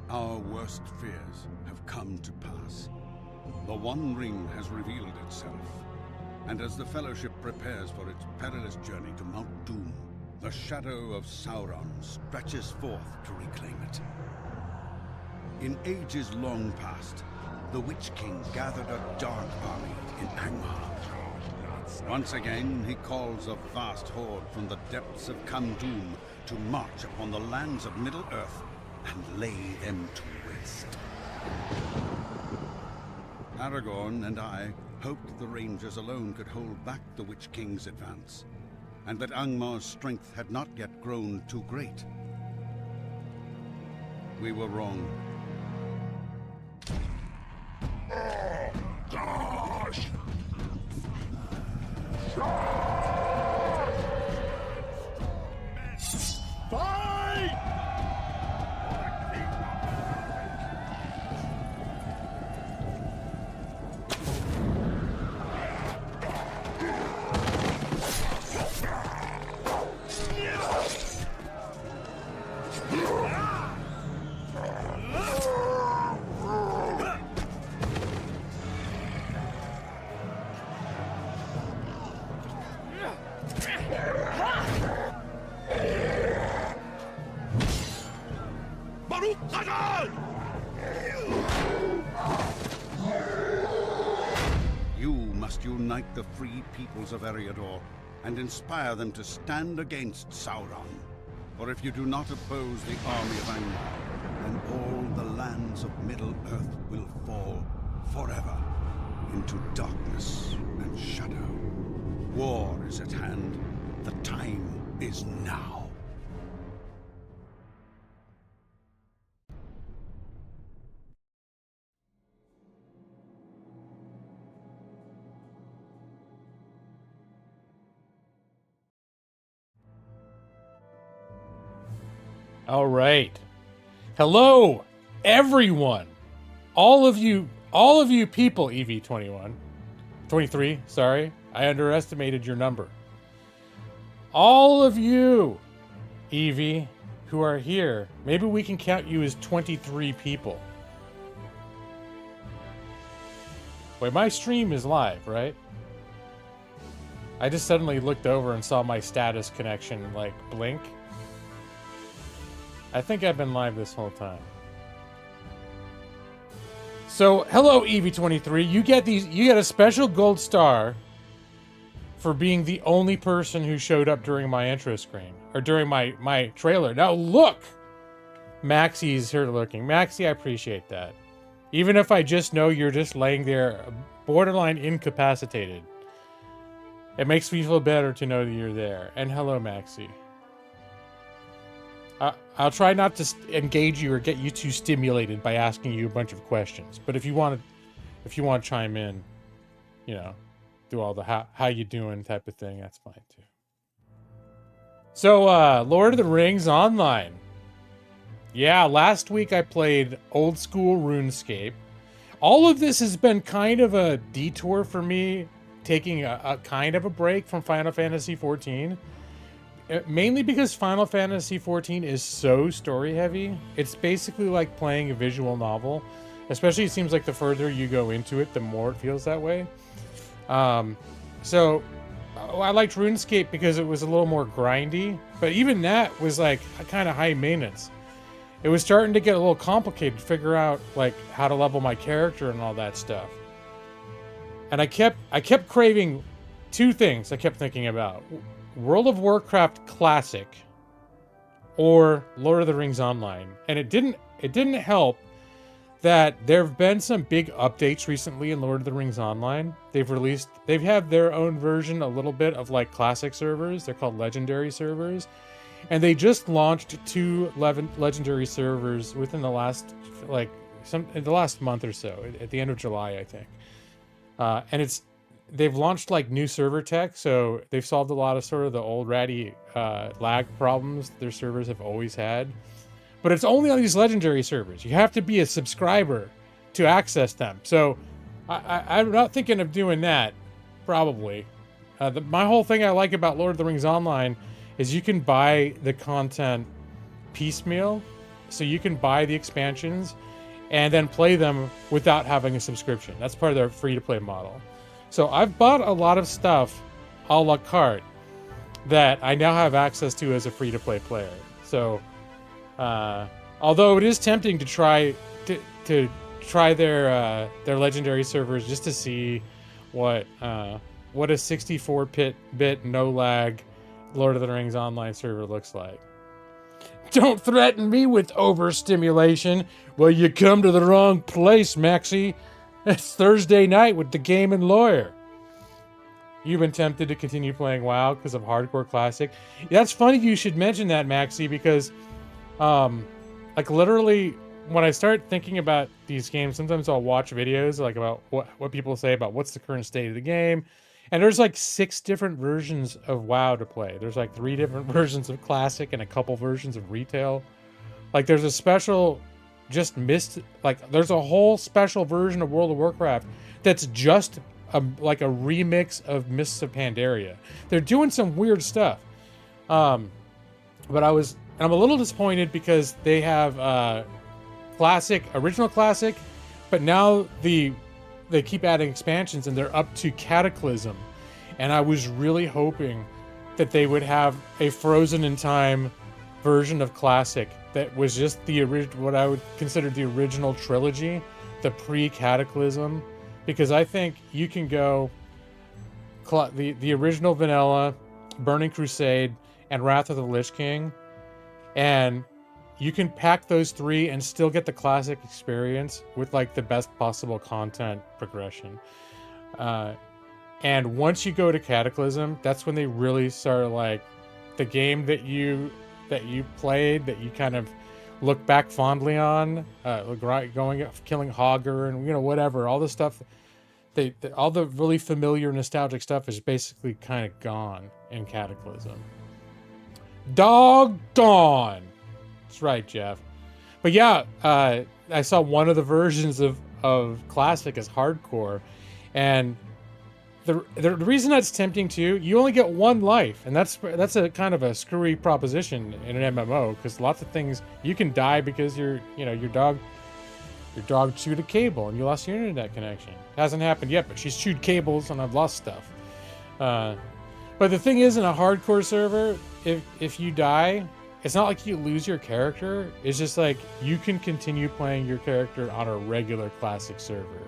Our worst fears have come to pass. The One Ring has revealed itself, and as the Fellowship prepares for its perilous journey to Mount Doom, the shadow of Sauron stretches forth to reclaim it. In ages long past, the Witch King gathered a dark army in Angmar. Once again, he calls a vast horde from the depths of Kham-Dûm to march upon the lands of Middle-earth and lay them to waste. Aragorn and I hoped the Rangers alone could hold back the Witch King's advance, and that Angmar's strength had not yet grown too great. We were wrong. Gosh! Fight! You must unite the free peoples of Eriador and inspire them to stand against Sauron. For if you do not oppose the army of Angmar, then all the lands of Middle-earth will fall forever into darkness and shadow. War is at hand. The time is now. All right. Hello, everyone. All of you people, EV21. 23, sorry. I underestimated your number. All of you, Evie, who are here, maybe we can count you as 23 people. Wait, my stream is live, right? I just suddenly looked over and saw my status connection, like, blink. I think I've been live this whole time. So, hello EV23. You get a special gold star for being the only person who showed up during my intro screen, or during my trailer. Now look! Maxie's here lurking. Maxie, I appreciate that. Even if I just know you're just laying there borderline incapacitated, it makes me feel better to know that you're there. And hello, Maxie. I'll try not to engage you or get you too stimulated by asking you a bunch of questions. But if you want to chime in, you know, do all the how you doing type of thing, that's fine too. So, Lord of the Rings Online. Yeah, last week I played old school RuneScape. All of this has been kind of a detour for me, taking a kind of a break from Final Fantasy XIV. Mainly because Final Fantasy XIV is so story heavy. It's basically like playing a visual novel. Especially it seems like the further you go into it, the more it feels that way. So I liked RuneScape because it was a little more grindy. But even that was like kind of high maintenance. It was starting to get a little complicated to figure out like how to level my character and all that stuff. And I kept craving two things I kept thinking about. World of Warcraft Classic or Lord of the Rings Online. And it didn't help that there have been some big updates recently in Lord of the Rings Online. They've had their own version a little bit of like classic servers. They're called legendary servers. And they just launched 2 legendary servers within the last in the last month or so, at the end of July, I think. And they've launched like new server tech, so they've solved a lot of sort of the old ratty lag problems their servers have always had. But it's only on these legendary servers. You have to be a subscriber to access them. So I'm not thinking of doing that, probably. My whole thing I like about Lord of the Rings Online is you can buy the content piecemeal. so you can buy the expansions and then play them without having a subscription. That's part of their free-to-play model. So I've bought a lot of stuff a la carte that I now have access to as a free-to-play player. So, although it is tempting to try their legendary servers just to see what a 64-bit no lag Lord of the Rings online server looks like. Don't threaten me with overstimulation. Well, you come to the wrong place, Maxie. It's Thursday night with the gaming lawyer. You've been tempted to continue playing WoW because of Hardcore Classic. That's funny you should mention that, Maxie, because like literally when I start thinking about these games, sometimes I'll watch videos like about what people say about what's the current state of the game. And there's like 6 different versions of WoW to play. There's like 3 different versions of Classic and a couple versions of Retail. Like there's a special there's a whole special version of World of Warcraft that's just like a remix of Mists of Pandaria. They're doing some weird stuff. But I'm a little disappointed because they have original Classic, but now they keep adding expansions and they're up to Cataclysm. And I was really hoping that they would have a frozen in time version of Classic that was just what I would consider the original trilogy, the pre-Cataclysm, because I think you can go the original vanilla, Burning Crusade, and Wrath of the Lich King, and you can pack those 3 and still get the Classic experience with like the best possible content progression. And once you go to Cataclysm, that's when they really start like the game that you played, that you kind of look back killing Hogger and whatever, all the stuff. All the really familiar nostalgic stuff is basically kind of gone in Cataclysm. Doggone. That's right, Jeff. But yeah, I saw one of the versions of Classic as hardcore, and the reason that's tempting too, you only get 1 life, and that's a kind of a screwy proposition in an MMO, because lots of things you can die because your dog chewed a cable and you lost your internet connection. It hasn't happened yet, but she's chewed cables and I've lost stuff. But the thing is, in a hardcore server, if you die, it's not like you lose your character. It's just like you can continue playing your character on a regular Classic server.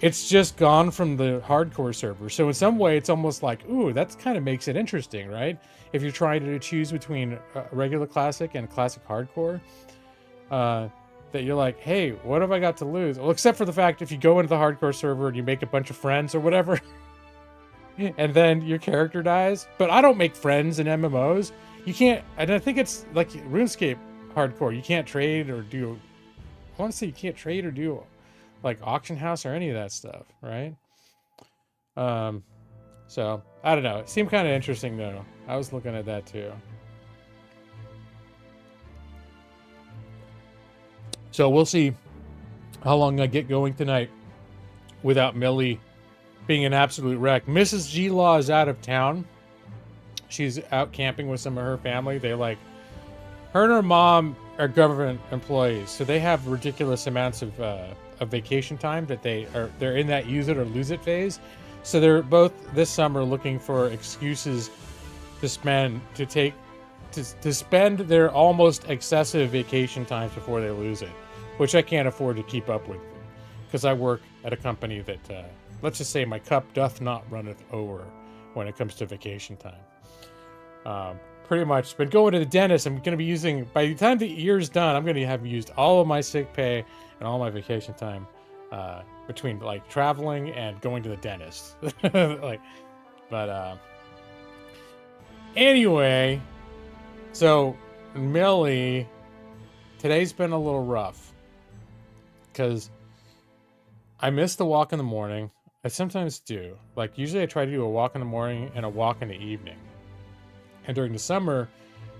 It's just gone from the hardcore server. So in some way, it's almost like, ooh, that kind of makes it interesting, right? If you're trying to choose between regular Classic and Classic Hardcore, that you're like, hey, what have I got to lose? Well, except for the fact if you go into the hardcore server and you make a bunch of friends or whatever, and then your character dies. But I don't make friends in MMOs. You can't, and I think it's like RuneScape Hardcore. You can't trade or do, I want to say you can't trade or do like auction house or any of that stuff, right? So I don't know. It seemed kind of interesting though. I was looking at that too. So we'll see how long I get going tonight without Millie being an absolute wreck. Mrs. G Law is out of town. She's out camping with some of her family. Her and her mom are government employees, so they have ridiculous amounts of vacation time that they're in that use it or lose it phase. So they're both this summer looking for excuses to spend their almost excessive vacation times before they lose it, which I can't afford to keep up with because I work at a company that let's just say my cup doth not runneth over when it comes to vacation time. Pretty much been going to the dentist. I'm going to be using, by the time the year's done, I'm going to have used all of my sick pay and all my vacation time between like traveling and going to the dentist. Anyway, so Millie, today's been a little rough because I missed the walk in the morning. I sometimes do. Like usually I try to do a walk in the morning and a walk in the evening. And during the summer,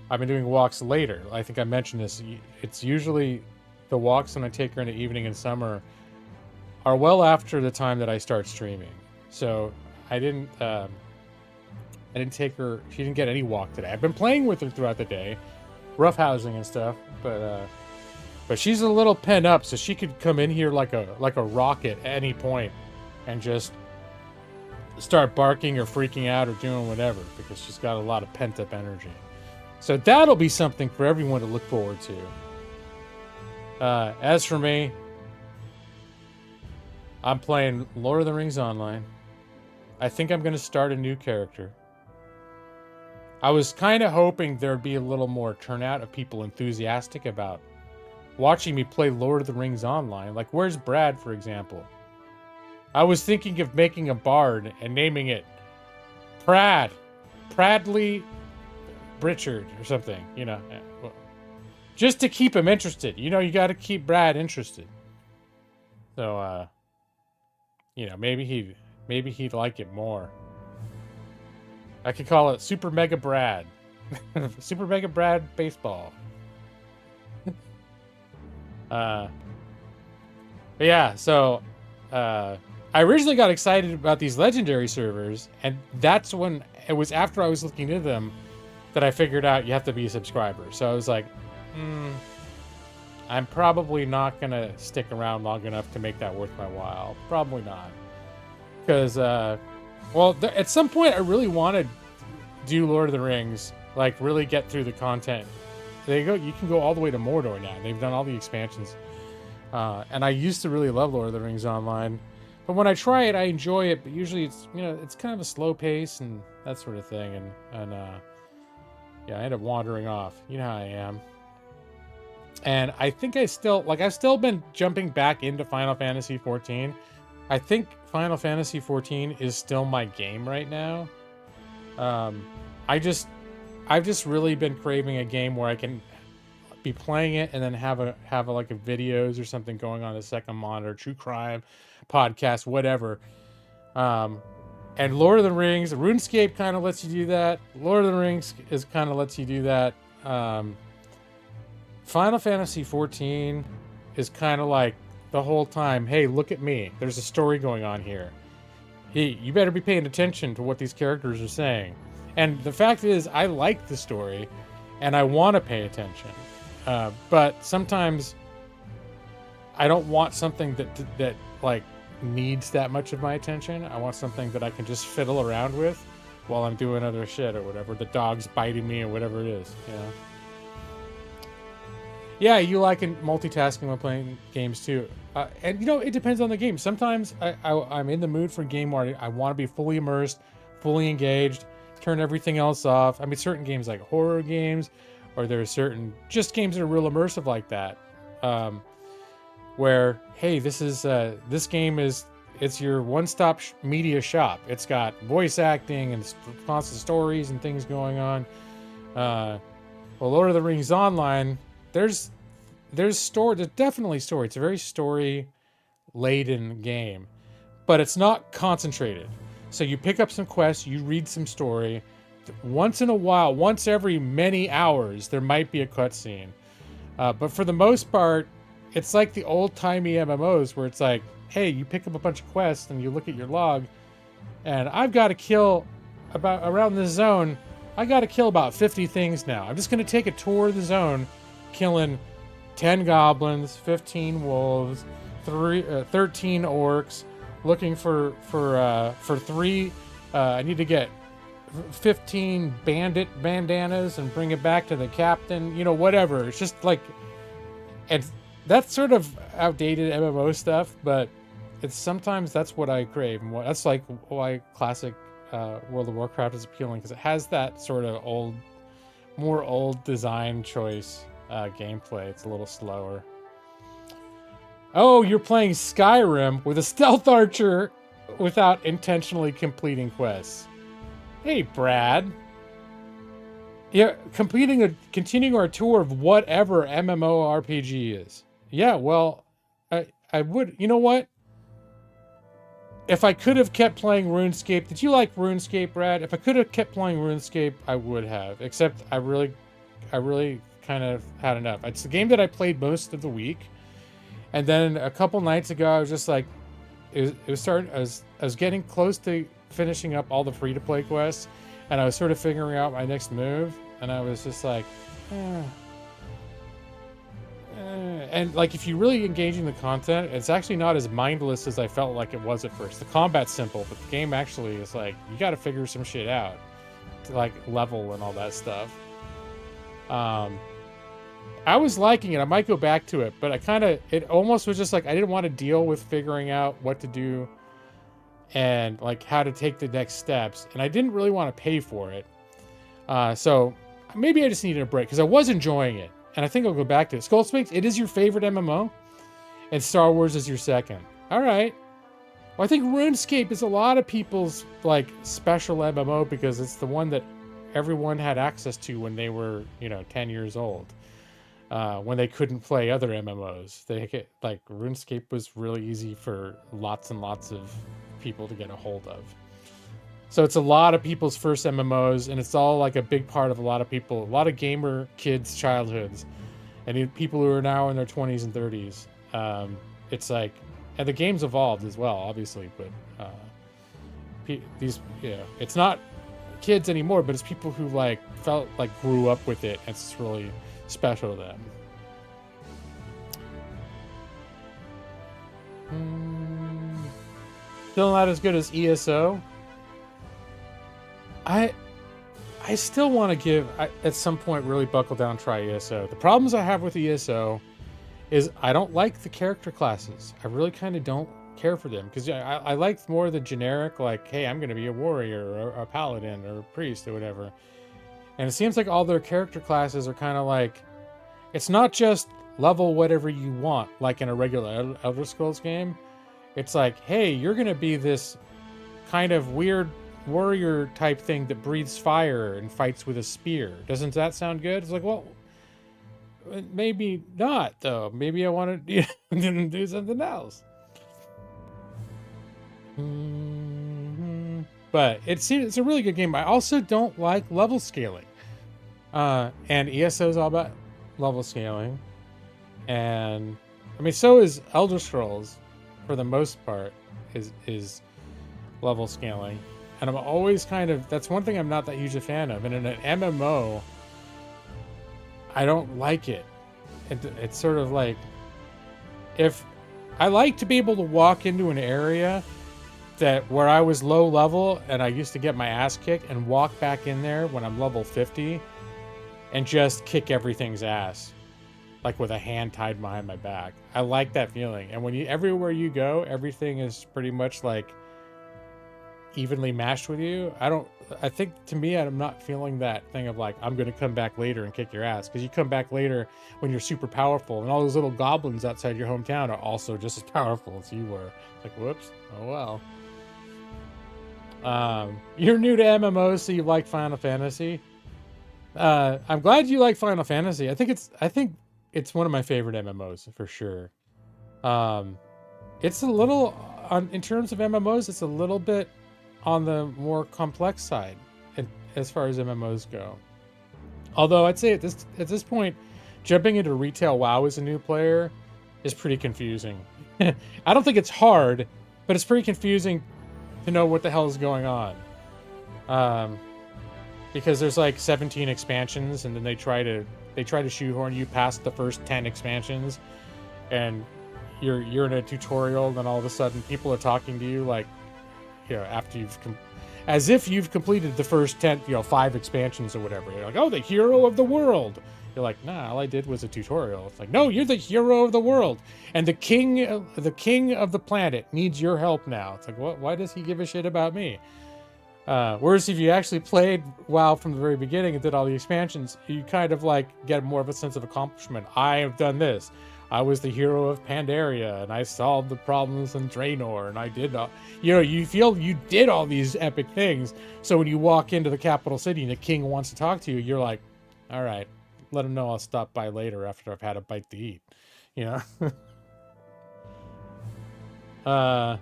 I've been doing walks later. I think I mentioned this. It's usually the walks when I take her in the evening in summer are well after the time that I start streaming. So I didn't take her. She didn't get any walk today. I've been playing with her throughout the day, roughhousing and stuff, but she's a little pent up, so she could come in here like a rocket at any point and just start barking or freaking out or doing whatever, because she's got a lot of pent up energy. So that'll be something for everyone to look forward to. As for me, I'm playing Lord of the Rings Online. I think I'm going to start a new character. I was kind of hoping there'd be a little more turnout of people enthusiastic about watching me play Lord of the Rings Online. Like, where's Brad, for example? I was thinking of making a bard and naming it Pradley Pritchard or something, you know. Just to keep him interested. You know, you got to keep Brad interested. So, you know, maybe he'd like it more. I could call it Super Mega Brad. Super Mega Brad Baseball. But yeah, so I originally got excited about these legendary servers, and that's when it was after I was looking into them that I figured out you have to be a subscriber. So I was like, I'm probably not gonna stick around long enough to make that worth my while. Probably not, because well, at some point I really want to do Lord of the Rings, like really get through the content. You can go all the way to Mordor now. They've done all the expansions. And I used to really love Lord of the Rings Online. But when I try it, I enjoy it. But usually it's, you know, it's kind of a slow pace and that sort of thing. And yeah, I end up wandering off. You know how I am. And I think I've still been jumping back into Final Fantasy XIV. I think Final Fantasy XIV is still my game right now. I've just really been craving a game where I can be playing it and then have like a videos or something going on a second monitor, true crime, podcast, whatever. And Lord of the Rings, RuneScape kind of lets you do that. Lord of the Rings is kind of lets you do that. Final Fantasy XIV is kind of like the whole time, hey, look at me. There's a story going on here. Hey, you better be paying attention to what these characters are saying. And the fact is, I like the story, and I want to pay attention. But sometimes I don't want something that like needs that much of my attention. I want something that I can just fiddle around with while I'm doing other shit or whatever. The dog's biting me or whatever it is, you know. Yeah, you like multitasking when playing games too. And you know, it depends on the game. Sometimes I'm in the mood for a game where I want to be fully immersed, fully engaged, turn everything else off. I mean, certain games like horror games, or there are certain just games that are real immersive like that, where, hey, this game it's your one-stop media shop. It's got voice acting and constant stories and things going on. Well, Lord of the Rings Online, there's definitely story. It's a very story-laden game, but it's not concentrated. So you pick up some quests, you read some story. Once in a while, once every many hours, there might be a cutscene. But for the most part, it's like the old-timey MMOs where it's like, hey, you pick up a bunch of quests and you look at your log, and I've got to kill around this zone, I got to kill about 50 things now. I'm just going to take a tour of the zone, killing 10 goblins, 15 wolves, 13 orcs, looking for 3. I need to get 15 bandit bandanas and bring it back to the captain. You know, whatever. It's just like, and that's sort of outdated MMO stuff, but sometimes that's what I crave, and that's like why classic World of Warcraft is appealing, because it has that sort of more old design choice gameplay. It's a little slower. Oh, you're playing Skyrim with a stealth archer without intentionally completing quests. Hey, Brad. Yeah, continuing our tour of whatever MMORPG is. Yeah, well, I would. You know what? If I could have kept playing RuneScape, did you like RuneScape, Brad? If I could have kept playing RuneScape, I would have. Except I really kind of had enough. It's the game that I played most of the week. And then a couple nights ago, I was just like, it was starting. I was getting close to finishing up all the free-to-play quests, and I was sort of figuring out my next move. And I was just like, And like, if you really engage in the content, it's actually not as mindless as I felt like it was at first. The combat's simple, but the game actually is like, you got to figure some shit out to like level and all that stuff. I was liking it. I might go back to it, but it almost was just like, I didn't want to deal with figuring out what to do and like how to take the next steps. And I didn't really want to pay for it. So maybe I just needed a break because I was enjoying it. And I think I'll go back to it. Skullspanks, it is your favorite MMO, and Star Wars is your second. All right. Well, I think RuneScape is a lot of people's like special MMO because it's the one that everyone had access to when they were, 10 years old. When they couldn't play other MMOs, like RuneScape was really easy for lots and lots of people to get a hold of. So it's a lot of people's first MMOs, and it's all like a big part of a lot of gamer kids' childhoods, and people who are now in their 20s and 30s. It's like, and the game's evolved as well, obviously, but it's not kids anymore, but it's people who like felt like grew up with it, and it's really special to them. Still not as good as ESO. I still want to at some point really buckle down, try ESO. The problems I have with ESO is I don't like the character classes. I really kind of don't care for them because I like more the generic, like, hey, I'm going to be a warrior or a paladin or a priest or whatever. And it seems like all their character classes are kind of like, it's not just level whatever you want, like in a regular Elder Scrolls game. It's like, hey, you're going to be this kind of weird warrior type thing that breathes fire and fights with a spear. Doesn't that sound good? It's like, well, maybe not, though. Maybe I want to do something else. But it's a really good game. I also don't like level scaling. And ESO is all about level scaling. And I mean, so is Elder Scrolls, for the most part, is level scaling. And I'm always that's one thing I'm not that huge a fan of. And in an MMO, I don't like it. It's sort of like, if I like to be able to walk into an area where I was low level and I used to get my ass kicked, and walk back in there when I'm level 50 and just kick everything's ass, like with a hand tied behind my back. I like that feeling. And everywhere you go, everything is pretty much like evenly matched with you. I think, to me, I'm not feeling that thing of like, I'm going to come back later and kick your ass, because you come back later when you're super powerful, and all those little goblins outside your hometown are also just as powerful as you were. Like, whoops. Oh well. You're new to MMOs, so you like Final Fantasy. I'm glad you like Final Fantasy. I think it's one of my favorite MMOs for sure. It's a little, in terms of MMOs, it's a little bit on the more complex side as far as MMOs go. Although I'd say at this point, jumping into retail WoW as a new player is pretty confusing. I don't think it's hard, but it's pretty confusing to know what the hell is going on. Because there's like 17 expansions, and then they try to shoehorn you past the first 10 expansions, and you're in a tutorial, and then all of a sudden people are talking to you like, after as if you've completed the first 10, 5 expansions or whatever. You're like, oh, the hero of the world. You're like, nah, all I did was a tutorial. It's like, no, you're the hero of the world, and the king of the planet needs your help now. It's like, what? Why does he give a shit about me? Whereas if you actually played WoW from the very beginning and did all the expansions, you kind of like get more of a sense of accomplishment. I have done this. I was the hero of Pandaria, and I solved the problems in Draenor, and I did you feel you did all these epic things. So when you walk into the capital city and the king wants to talk to you, you're like, all right, let him know I'll stop by later after I've had a bite to eat. Final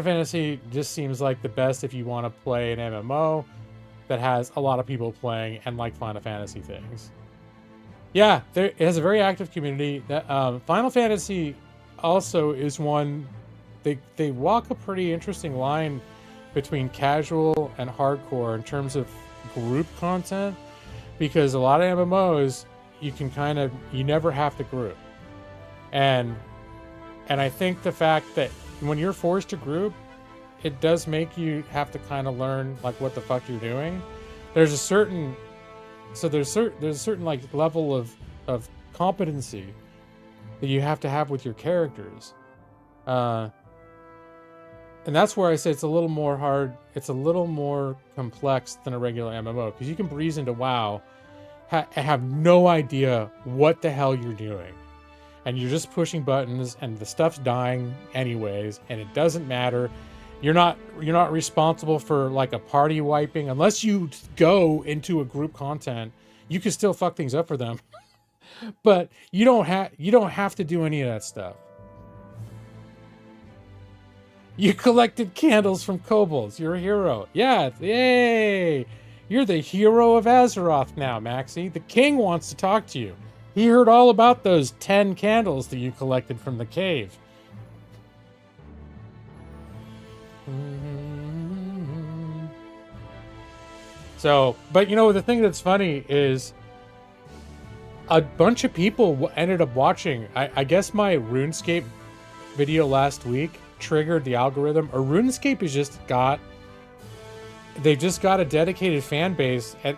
Fantasy just seems like the best if you want to play an MMO that has a lot of people playing and like Final Fantasy things. Yeah, it has a very active community. Final Fantasy also is one, they walk a pretty interesting line between casual and hardcore in terms of group content, because a lot of MMOs, you never have to group. And I think the fact that when you're forced to group, it does make you have to kind of learn like what the fuck you're doing. There's a certain like level of competency that you have to have with your characters. And that's where I say it's a little more hard. It's a little more complex than a regular MMO, because you can breeze into WoW and have no idea what the hell you're doing. And you're just pushing buttons and the stuff's dying anyways, and it doesn't matter. You're not responsible for like a party wiping unless you go into a group content. You can still fuck things up for them. But you don't have to do any of that stuff. You collected candles from kobolds. You're a hero. Yeah, yay! You're the hero of Azeroth now, Maxie. The king wants to talk to you. He heard all about those 10 candles that you collected from the cave. So, but you know, the thing that's funny is a bunch of people ended up watching. I guess my RuneScape video last week triggered the algorithm, or RuneScape has just got, they've just got a dedicated fan base at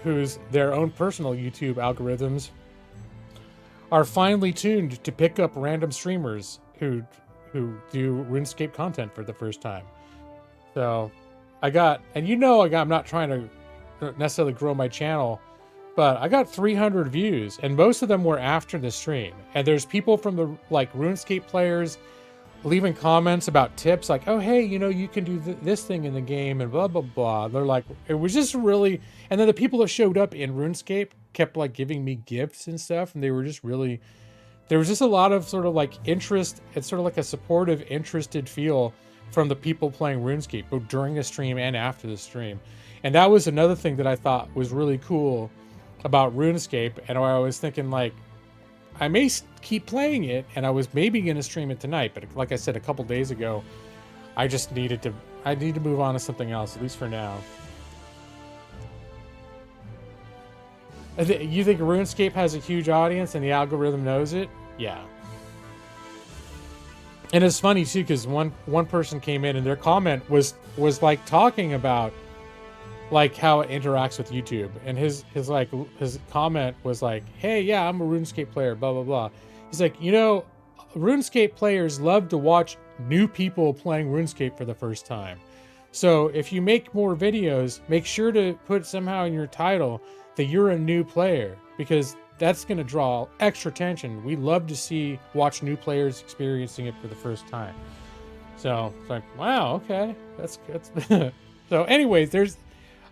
whose their own personal YouTube algorithms are finely tuned to pick up random streamers who do RuneScape content for the first time. So I'm not trying to necessarily grow my channel, but I got 300 views, and most of them were after the stream. And there's people from the like RuneScape players leaving comments about tips, like, oh hey, you know, you can do this thing in the game and blah blah blah. They're like, it was just really, and then the people that showed up in RuneScape kept like giving me gifts and stuff, and they were just really, there was just a lot of sort of like interest. It's sort of like a supportive, interested feel from the people playing RuneScape, both during the stream and after the stream. And that was another thing that I thought was really cool about RuneScape. And I was thinking, like, I may keep playing it, and I was maybe going to stream it tonight, but like I said a couple days ago, I need to move on to something else, at least for now. You think RuneScape has a huge audience and the algorithm knows it? Yeah. And it's funny too, because one person came in and their comment was like talking about like how it interacts with YouTube, and his comment was like, hey, yeah, I'm a RuneScape player, blah blah blah. He's like, you know, RuneScape players love to watch new people playing RuneScape for the first time. So if you make more videos, make sure to put somehow in your title that you're a new player, because that's going to draw extra attention. We love to watch new players experiencing it for the first time. So it's like, wow, okay, that's so anyways,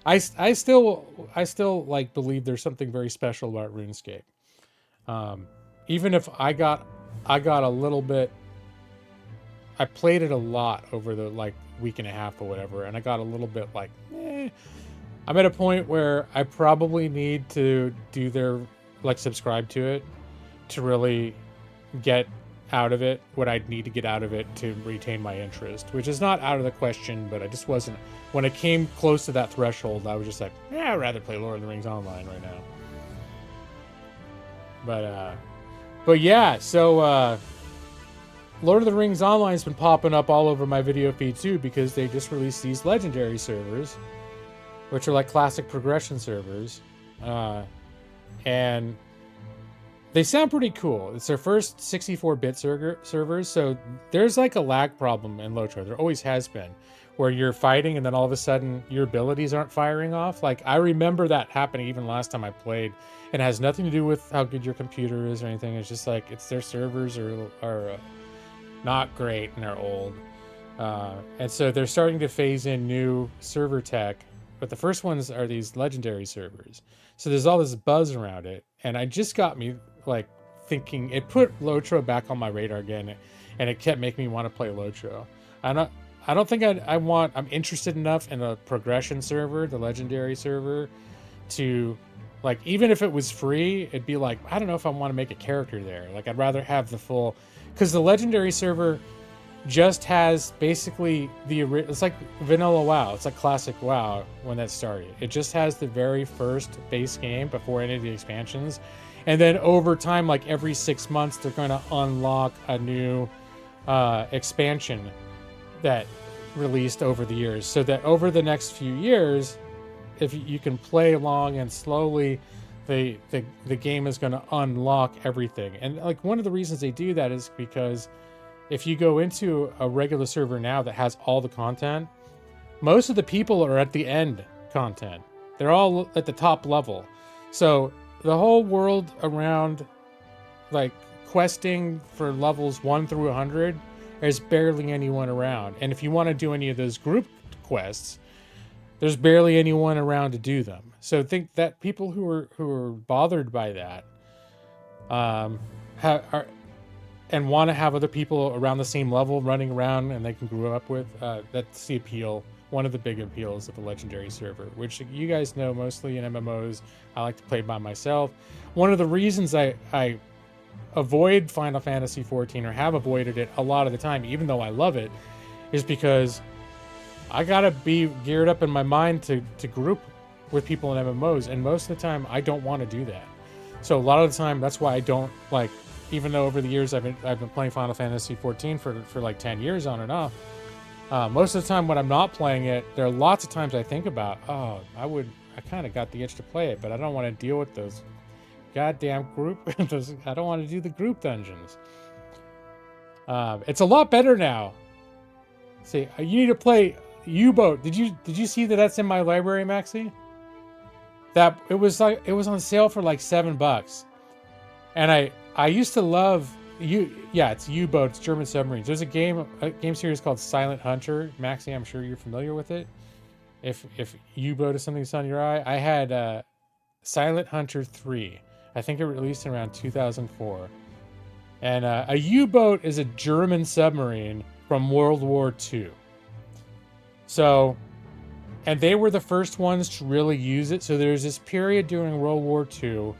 I still like believe there's something very special about RuneScape. Even if I got a little bit, I played it a lot over the like week and a half or whatever, and I got a little bit like, I'm at a point where I probably need to do their, like, subscribe to it to really get out of it what I'd need to get out of it to retain my interest, which is not out of the question, but I just wasn't, when it came close to that threshold, I was just like, yeah, I'd rather play Lord of the Rings Online right now. But yeah, so Lord of the Rings Online's been popping up all over my video feed too, because they just released these legendary servers, which are like classic progression servers, and they sound pretty cool. It's their first 64-bit servers, so there's like a lag problem in LOTRO. There always has been, where you're fighting and then all of a sudden your abilities aren't firing off. Like, I remember that happening even last time I played, and it has nothing to do with how good your computer is or anything. It's just like, it's their servers are not great and they're old. And so they're starting to phase in new server tech, but the first ones are these legendary servers. So there's all this buzz around it, and it just got me like thinking, it put LOTRO back on my radar again, and it kept making me want to play LOTRO. I don't think I'm interested enough in a progression server, the legendary server, to, like, even if it was free, it'd be like, I don't know if I want to make a character there. Like, I'd rather have the full, because the legendary server just has basically it's like vanilla WoW. It's like classic WoW when that started. It just has the very first base game before any of the expansions, And then over time, like every 6 months, they're going to unlock a new expansion that released over the years, so that over the next few years, if you can play along and slowly, the game is going to unlock everything. And like one of the reasons they do that is because if you go into a regular server now that has all the content, most of the people are at the end content. They're all at the top level. So the whole world around like questing for levels 1 through 100, there's barely anyone around. And if you want to do any of those group quests, there's barely anyone around to do them. So think that people who are bothered by that and want to have other people around the same level running around and they can grow up with, that's the appeal. One of the big appeals of the legendary server, which you guys know mostly in MMOs, I like to play by myself. One of the reasons I avoid Final Fantasy XIV, or have avoided it a lot of the time, even though I love it, is because I gotta be geared up in my mind to group with people in MMOs, and most of the time I don't want to do that. So a lot of the time, that's why I don't like. Even though over the years I've been playing Final Fantasy XIV for like 10 years on and off. Most of the time when I'm not playing it, there are lots of times I think about, oh, I kind of got the itch to play it, but I don't want to deal with those goddamn group. I don't want to do the group dungeons. It's a lot better now. See, you need to play U-Boat. Did you see that that's in my library, Maxie? That it was on sale for like $7, and I used to love it's U-Boat. It's German submarines. There's a game series called Silent Hunter. Maxie, I'm sure you're familiar with it. If U-Boat is something that's on your eye, I had Silent Hunter 3. I think it released in around 2004. And a U-Boat is a German submarine from World War II. So, and they were the first ones to really use it. So there's this period during World War II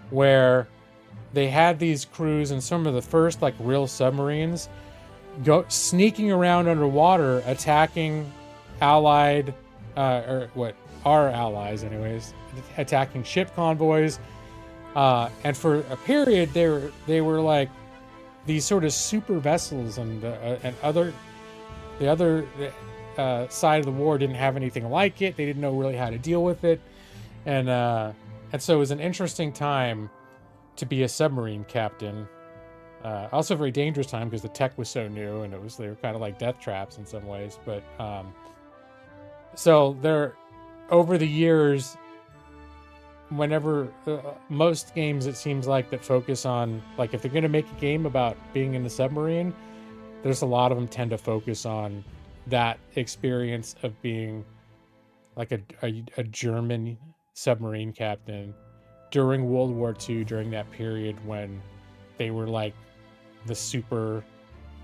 where they had these crews and some of the first like real submarines sneaking around underwater, attacking Allied, our allies anyways, attacking ship convoys. And for a period, they were like these sort of super vessels, and the other side of the war didn't have anything like it. They didn't know really how to deal with it, and so it was an interesting time to be a submarine captain. Also a very dangerous time because the tech was so new, and they were kind of like death traps in some ways. But so there, over the years, whenever most games, it seems like, that focus on, like, if they're going to make a game about being in the submarine, there's a lot of them tend to focus on that experience of being like a German submarine captain during World War II, during that period when they were like the super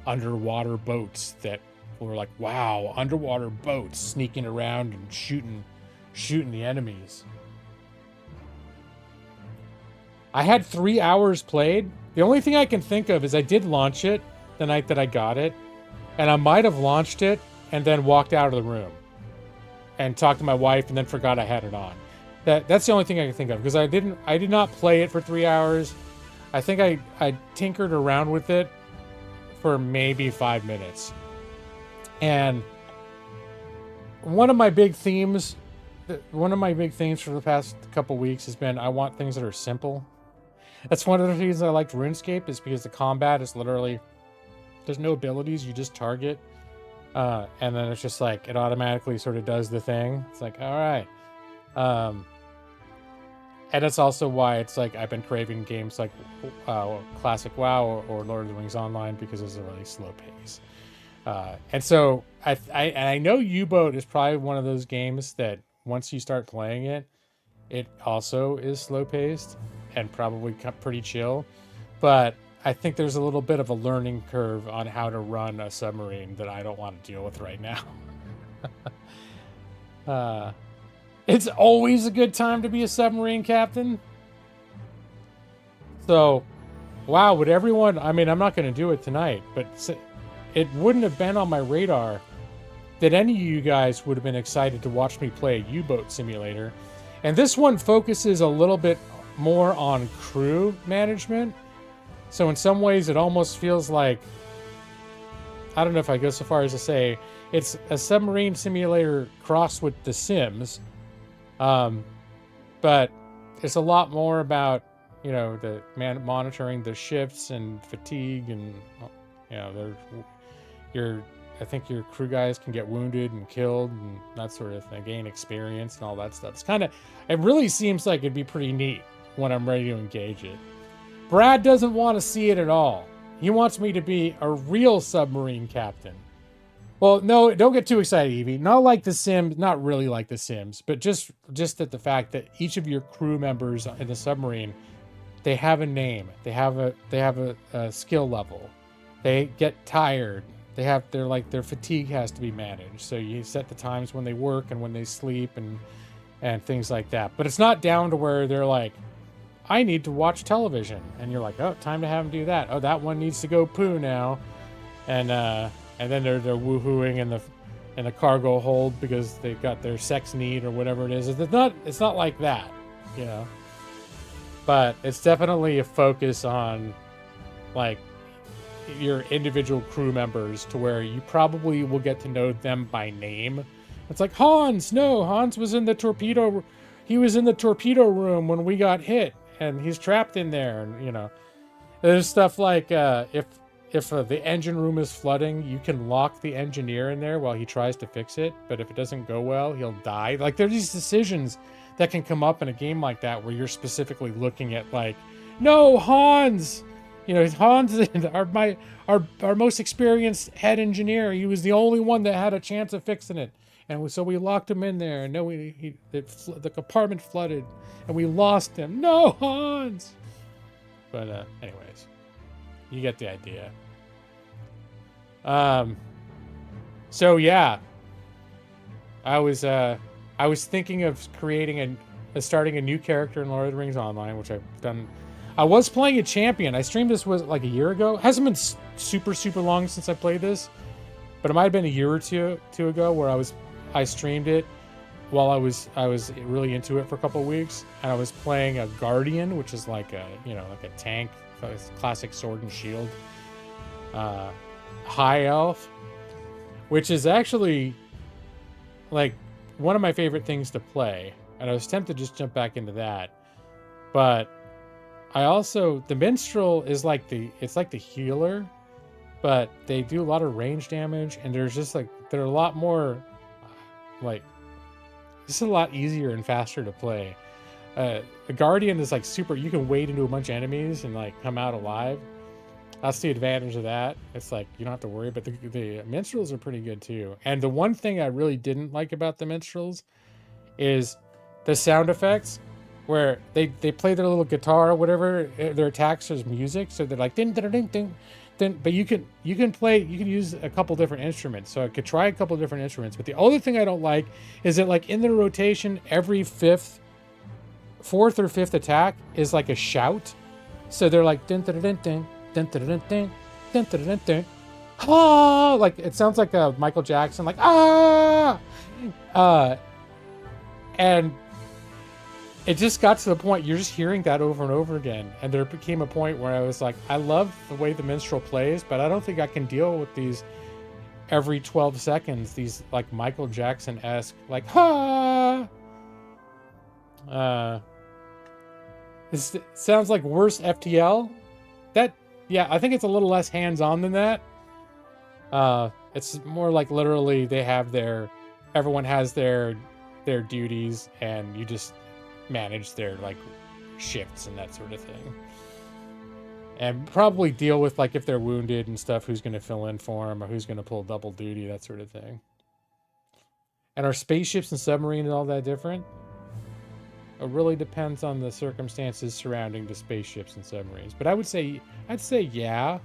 underwater boats that were like, wow, underwater boats sneaking around and shooting the enemies. I had 3 hours played. The only thing I can think of is I did launch it the night that I got it, and I might have launched it and then walked out of the room and talked to my wife and then forgot I had it on. That's the only thing I can think of, because I did not play it for 3 hours. I think I tinkered around with it for maybe 5 minutes. And one of my big themes for the past couple weeks has been, I want things that are simple. That's one of the reasons I liked RuneScape, is because the combat is literally, there's no abilities, you just target. And then it's just like, it automatically sort of does the thing. It's like, all right. And it's also why it's like I've been craving games like Classic WoW or Lord of the Rings Online, because it's a really slow pace. And so I know U-Boat is probably one of those games that once you start playing it, it also is slow paced and probably pretty chill. But I think there's a little bit of a learning curve on how to run a submarine that I don't want to deal with right now. It's always a good time to be a submarine captain. So, wow, would everyone... I mean, I'm not going to do it tonight, but it wouldn't have been on my radar that any of you guys would have been excited to watch me play a U-Boat simulator. And this one focuses a little bit more on crew management. So in some ways, it almost feels like, I don't know if I go so far as to say it's a submarine simulator crossed with The Sims, but it's a lot more about, you know, the monitoring the shifts and fatigue, and you know, I think your crew guys can get wounded and killed and that sort of thing, gain experience and all that stuff. It's kind of, it really seems like it'd be pretty neat when I'm ready to engage it. Brad doesn't want to see it at all. He wants me to be a real submarine captain. Well, no, don't get too excited, Evie. Not like The Sims, not really like The Sims, but just at the fact that each of your crew members in the submarine, they have a name. They have a skill level. They get tired. Their fatigue has to be managed. So you set the times when they work and when they sleep and things like that. But it's not down to where they're like, I need to watch television, and you're like, oh, time to have them do that. Oh, that one needs to go poo now, and then they're woohooing in the cargo hold because they've got their sex need or whatever it is. It's not like that, you know. But it's definitely a focus on like your individual crew members, to where you probably will get to know them by name. It's like Hans. No, Hans was in the torpedo. He was in the torpedo room when we got hit, and he's trapped in there. And you know, there's stuff like if the engine room is flooding, you can lock the engineer in there while he tries to fix it. But if it doesn't go well, he'll die. Like, there's these decisions that can come up in a game like that where you're specifically looking at like, no, Hans. You know, Hans is our most experienced head engineer. He was the only one that had a chance of fixing it. And so we locked him in there. And no, the compartment flooded, and we lost him. No, Hans. But anyways, you get the idea. So yeah, I was thinking of starting a new character in Lord of the Rings Online, which I've done. I was playing a champion. I streamed this was like a year ago. It hasn't been super long since I played this, but it might have been a year or two ago where I streamed it while I was really into it for a couple of weeks, and I was playing a Guardian, which is like a tank, classic sword and shield, high elf, which is actually like one of my favorite things to play, and I was tempted to just jump back into that, but the minstrel is like the healer, but they do a lot of range damage, and they're a lot more like, this is a lot easier and faster to play. The Guardian is like super, you can wade into a bunch of enemies and like come out alive. That's the advantage of that. It's like you don't have to worry, but the minstrels are pretty good too. And the one thing I really didn't like about the minstrels is the sound effects, where they play their little guitar or whatever. Their attacks is music, so they're like ding ding ding ding. Then, but you can use a couple different instruments. So I could try a couple different instruments. But the other thing I don't like is that like in the rotation, every fourth or fifth attack is like a shout. So they're like ding ding ding ding ding ding ding ding ding ding. Ah, like it sounds like a Michael Jackson, like ah, and it just got to the point you're just hearing that over and over again. And there became a point where I was like, I love the way the minstrel plays, but I don't think I can deal with these every 12 seconds, these like Michael Jackson-esque, like, ha! It sounds like worse FTL. Yeah, I think it's a little less hands-on than that. It's more like literally everyone has their duties, and you just manage their like shifts and that sort of thing, and probably deal with like if they're wounded and stuff, who's going to fill in for them or who's going to pull double duty, that sort of thing. And are spaceships and submarines all that different? It really depends on the circumstances surrounding the spaceships and submarines, but I'd say yeah.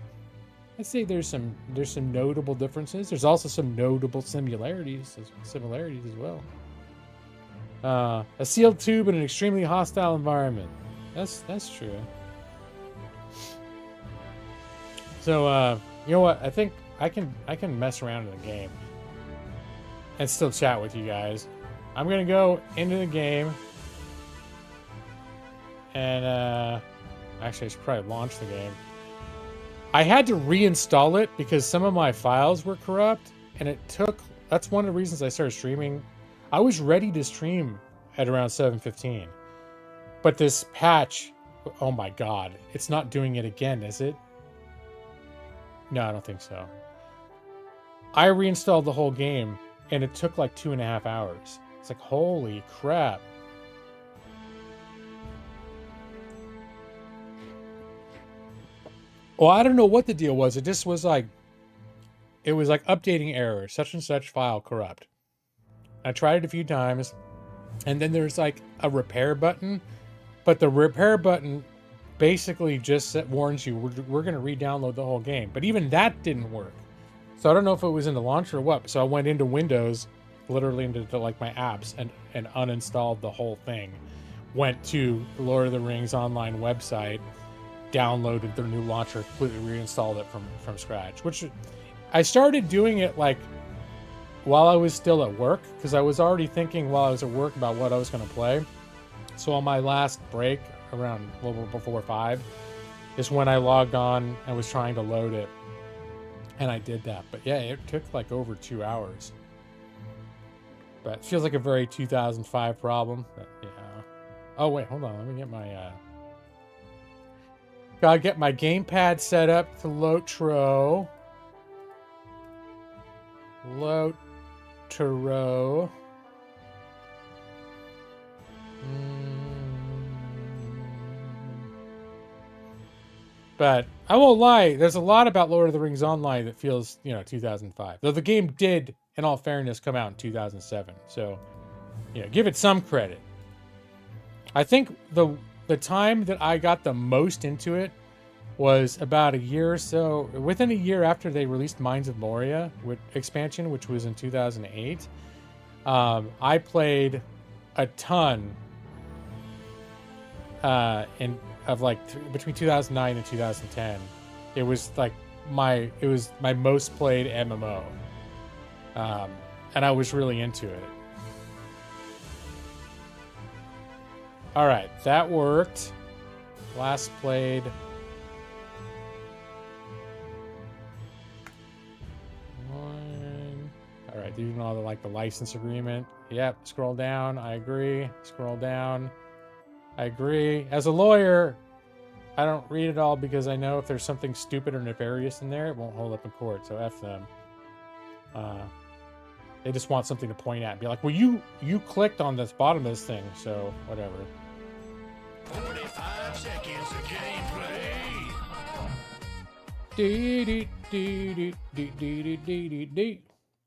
I'd say there's some notable differences. There's also some notable similarities as well. A sealed tube in an extremely hostile environment. That's true. So you know what? I think I can mess around in the game and still chat with you guys. I'm gonna go into the game. And actually, I should probably launch the game. I had to reinstall it because some of my files were corrupt, and it took. That's one of the reasons I started streaming. I was ready to stream at around 7:15, but this patch, oh my god, it's not doing it again, is it? No, I don't think so. I reinstalled the whole game, and it took like 2.5 hours. It's like, holy crap. Well, I don't know what the deal was. It just was like, it was like updating error, such and such file corrupt. I tried it a few times, and then there's like a repair button, but the repair button basically just warns you we're going to re-download the whole game. But even that didn't work. So I don't know if it was in the launcher or what. So I went into Windows, literally into like my apps, and uninstalled the whole thing. Went to the Lord of the Rings online website, downloaded their new launcher, completely reinstalled it from scratch. Which I started doing it like while I was still at work, because I was already thinking while I was at work about what I was going to play. So on my last break, around a little before 5, is when I logged on and was trying to load it. And I did that. But yeah, it took like over 2 hours. But it feels like a very 2005 problem. But yeah. Oh, wait, hold on. Let me get my... Gotta get my gamepad set up to Lotro. Lotro. But I won't lie, there's a lot about Lord of the Rings Online that feels, 2005. Though the game did, in all fairness, come out in 2007. So, give it some credit. I think the time that I got the most into it was about a year or so, within a year after they released Mines of Moria expansion, which was in 2008. I played a ton between 2009 and 2010. It was like my most played MMO. And I was really into it. All right, that worked. Last played. All right, do you know the license agreement? Yep, scroll down. I agree. Scroll down. I agree. As a lawyer, I don't read it all because I know if there's something stupid or nefarious in there, it won't hold up in court. So F them. They just want something to point at and be like, well, you clicked on this bottom of this thing, so whatever. 45 seconds of gameplay.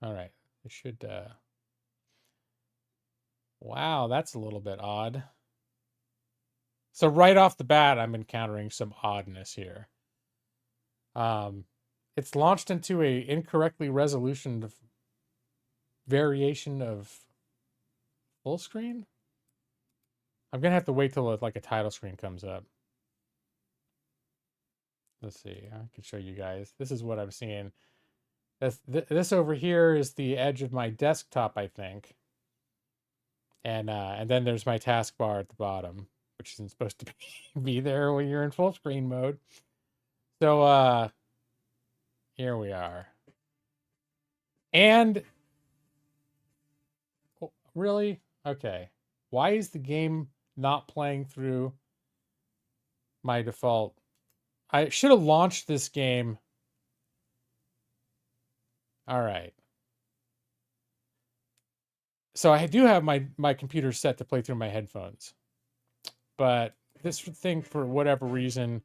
All right, it should. Wow, that's a little bit odd. So right off the bat, I'm encountering some oddness here. It's launched into a incorrectly resolutioned variation of full screen. I'm gonna have to wait till like a title screen comes up. Let's see. I can show you guys. This is what I'm seeing. This over here is the edge of my desktop, I think. And then there's my taskbar at the bottom, which isn't supposed to be there when you're in full screen mode. So here we are. And really? Okay. Why is the game not playing through my default? I should have launched this game. All right. So I do have my computer set to play through my headphones. But this thing, for whatever reason,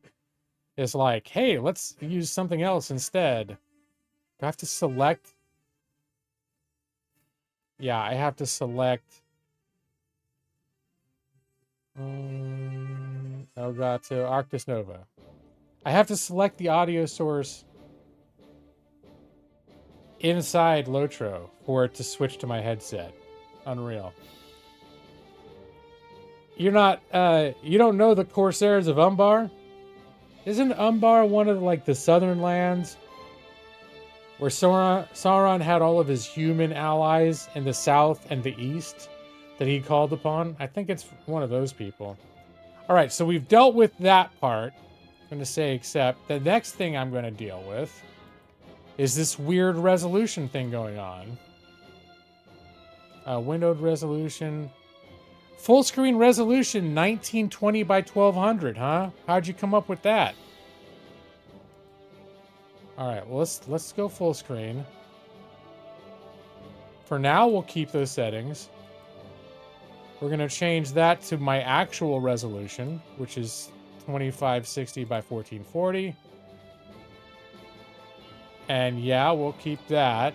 is like, hey, let's use something else instead. Do I have to select? Yeah, I have to select. Elgato, Arctis Nova. I have to select the audio source inside Lotro for it to switch to my headset. Unreal. You're not, you don't know the Corsairs of Umbar? Isn't Umbar one of the southern lands where Sauron had all of his human allies in the south and the east that he called upon? I think it's one of those people. All right, so we've dealt with that part. I'm going to say except. The next thing I'm going to deal with is this weird resolution thing going on. Windowed resolution. Full screen resolution 1920 by 1200, huh? How'd you come up with that? All right, well, let's go full screen. For now, we'll keep those settings. We're going to change that to my actual resolution, which is 2560 by 1440. And yeah, we'll keep that.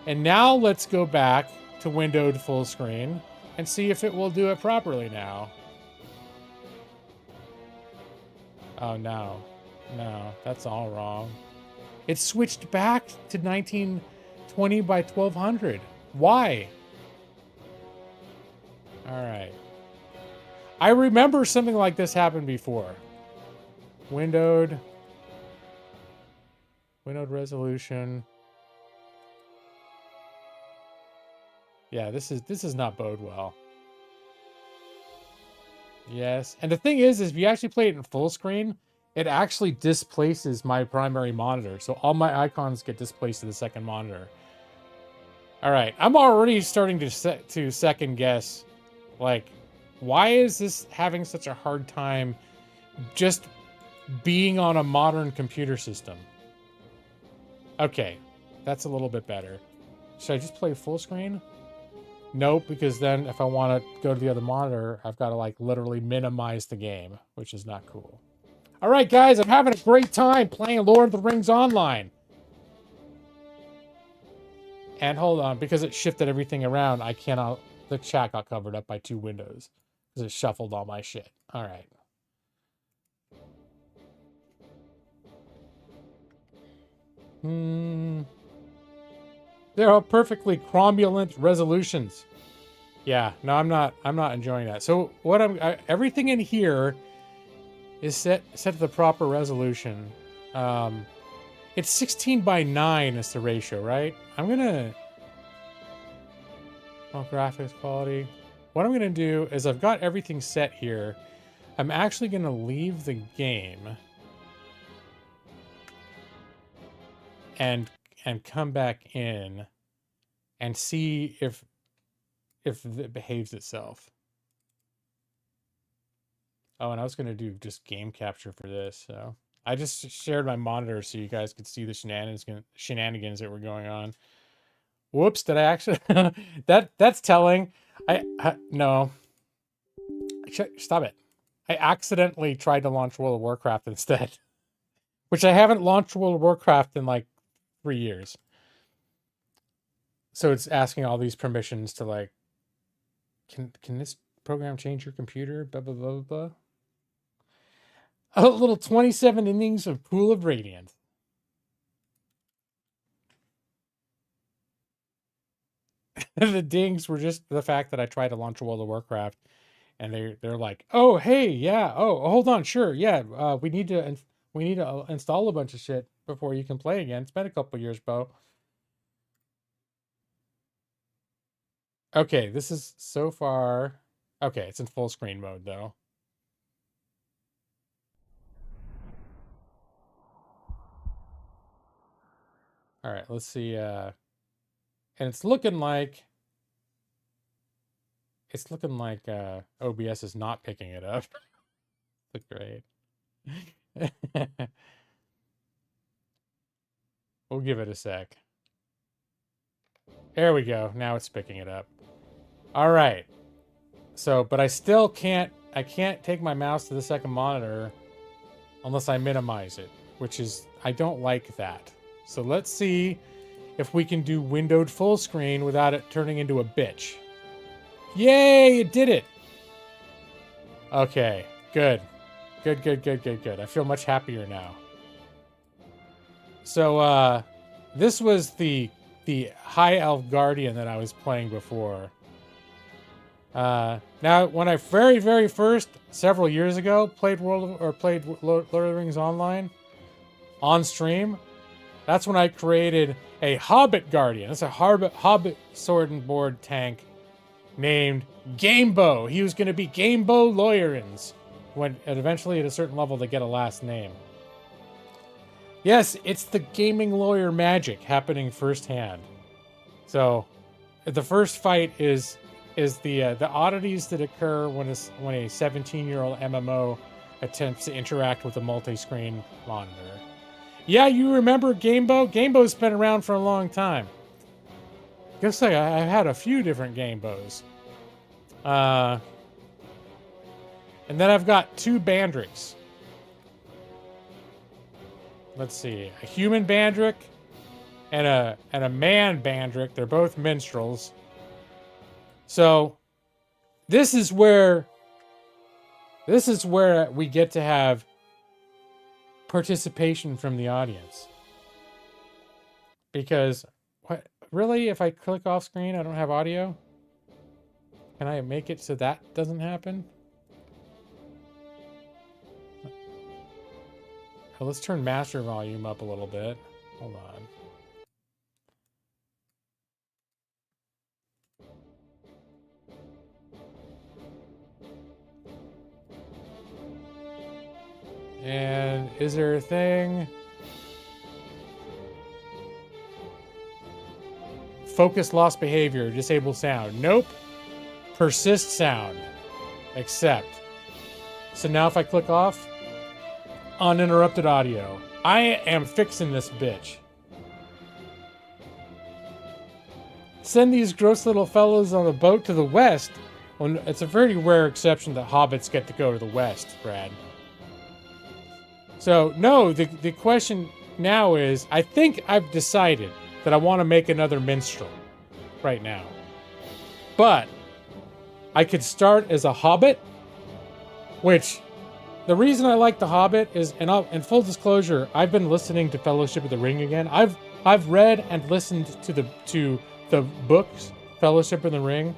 And now let's go back to windowed full screen and see if it will do it properly now. Oh, no. No, that's all wrong. It switched back to 1920 by 1200. Why? All right. I remember something like this happened before. Windowed resolution. Yeah, this is not bode well. Yes, and the thing is if you actually play it in full screen, it actually displaces my primary monitor. So all my icons get displaced to the second monitor. All right, I'm already starting to second guess, like, why is this having such a hard time just being on a modern computer system? Okay, that's a little bit better. Should I just play full screen? Nope, because then if I want to go to the other monitor, I've got to like literally minimize the game, which is not cool. All right, guys, I'm having a great time playing Lord of the Rings Online. And hold on, because it shifted everything around, I cannot... The chat got covered up by two windows because it shuffled all my shit. All right. They're all perfectly cromulent resolutions. Yeah, no, I'm not enjoying that. So what everything in here is set to the proper resolution. It's 16 by 9 is the ratio, right? I'm gonna... Oh, graphics quality. What I'm gonna do is I've got everything set here. I'm actually gonna leave the game and come back in and see if it behaves itself. Oh, and I was gonna do just game capture for this, so I just shared my monitor so you guys could see the shenanigans that were going on. Whoops, did I actually... that's telling. No. Stop it. I accidentally tried to launch World of Warcraft instead. Which I haven't launched World of Warcraft in like 3 years. So it's asking all these permissions to like... Can this program change your computer? Blah, blah, blah, blah. A little 27 innings of Pool of Radiance. The dings were just the fact that I tried to launch World of Warcraft, and they're like, "Oh, hey, yeah, oh, hold on, sure, yeah, we need to install a bunch of shit before you can play again. It's been a couple years, Bo." Okay, this is so far. Okay, it's in full screen mode though. All right, let's see. And it's looking like OBS is not picking it up. Look great. We'll give it a sec. There we go. Now it's picking it up. All right. So, but I still can't take my mouse to the second monitor unless I minimize it, which is, I don't like that. So let's see if we can do windowed full screen without it turning into a bitch. Yay, it did it. Okay, good. Good. I feel much happier now. So, this was the High Elf Guardian that I was playing before. Now, when I very first, several years ago, played Lord of the Rings Online on stream, that's when I created a Hobbit Guardian. It's a Hobbit sword and board tank named Gamebo. He was going to be Gamebo Lawyerins. when eventually at a certain level they get a last name. Yes, it's the gaming lawyer magic happening firsthand. So, the first fight is the oddities that occur when a 17-year-old MMO attempts to interact with a multi-screen monitor. Yeah, you remember Gamebo? Gamebo's been around for a long time. Guess I've had a few different Gamebos. And then I've got 2 Bandricks. Let's see, a human Bandrick and a man Bandrick. They're both minstrels. So this is where we get to have participation from the audience. Because what really, if I click off screen, I don't have audio? Can I make it so that doesn't happen? Well, let's turn master volume up a little bit. Hold on. And is there a thing? Focus lost behavior, disable sound. Nope. Persist sound. Accept. So now if I click off, uninterrupted audio. I am fixing this bitch. Send these gross little fellows on a boat to the west. Well, it's a very rare exception that hobbits get to go to the west, Brad. So, no, the question now is, I think I've decided that I want to make another minstrel right now. But I could start as a hobbit, which the reason I like The Hobbit is, and in full disclosure, I've been listening to Fellowship of the Ring again. I've read and listened to the books Fellowship of the Ring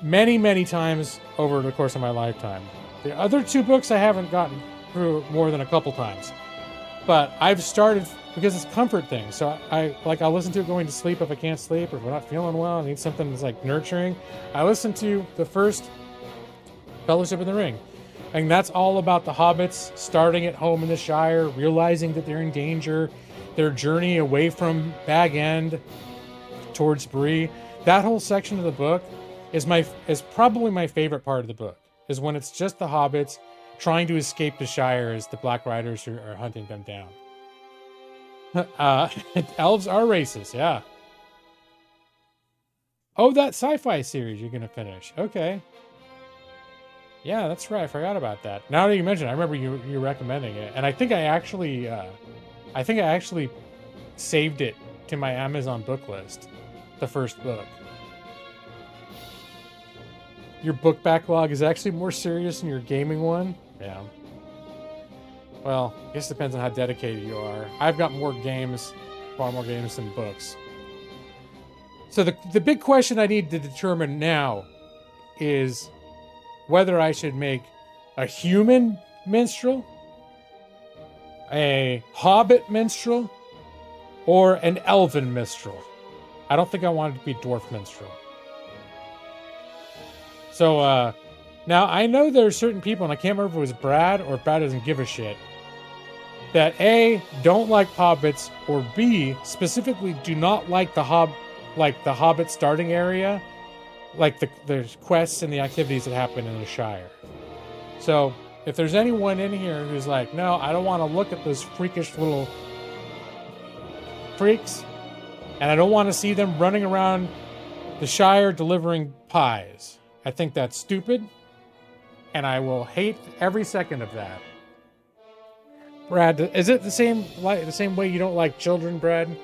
many times over the course of my lifetime. The other 2 books I haven't gotten through more than a couple times, but I've started because it's a comfort thing. So I'll listen to it going to sleep if I can't sleep, or if I'm not feeling well, I need something that's like nurturing. I listen to the first Fellowship of the Ring. And that's all about the hobbits starting at home in the Shire, realizing that they're in danger, their journey away from Bag End towards Bree. That whole section of the book is probably my favorite part of the book, is when it's just the hobbits trying to escape the Shire as the Black Riders are hunting them down. Elves are racist, yeah. Oh, that sci-fi series you're gonna finish. Okay. Yeah, that's right. I forgot about that. Now that you mention it, I remember you recommending it, and I think I actually saved it to my Amazon book list, the first book. Your book backlog is actually more serious than your gaming one? Yeah. Well, I guess it depends on how dedicated you are. I've got far more games than books. So the big question I need to determine now is whether I should make a human minstrel, a hobbit minstrel, or an elven minstrel. I don't think I want it to be dwarf minstrel. So, now I know there are certain people, and I can't remember if it was Brad or if Brad doesn't give a shit, that A, don't like hobbits, or B, specifically do not like the hobbit starting area, like the quests and the activities that happen in the Shire. So, if there's anyone in here who's like, no, I don't want to look at those freakish little freaks, and I don't want to see them running around the Shire delivering pies. I think that's stupid, and I will hate every second of that. Brad, is it the same way you don't like children, Brad?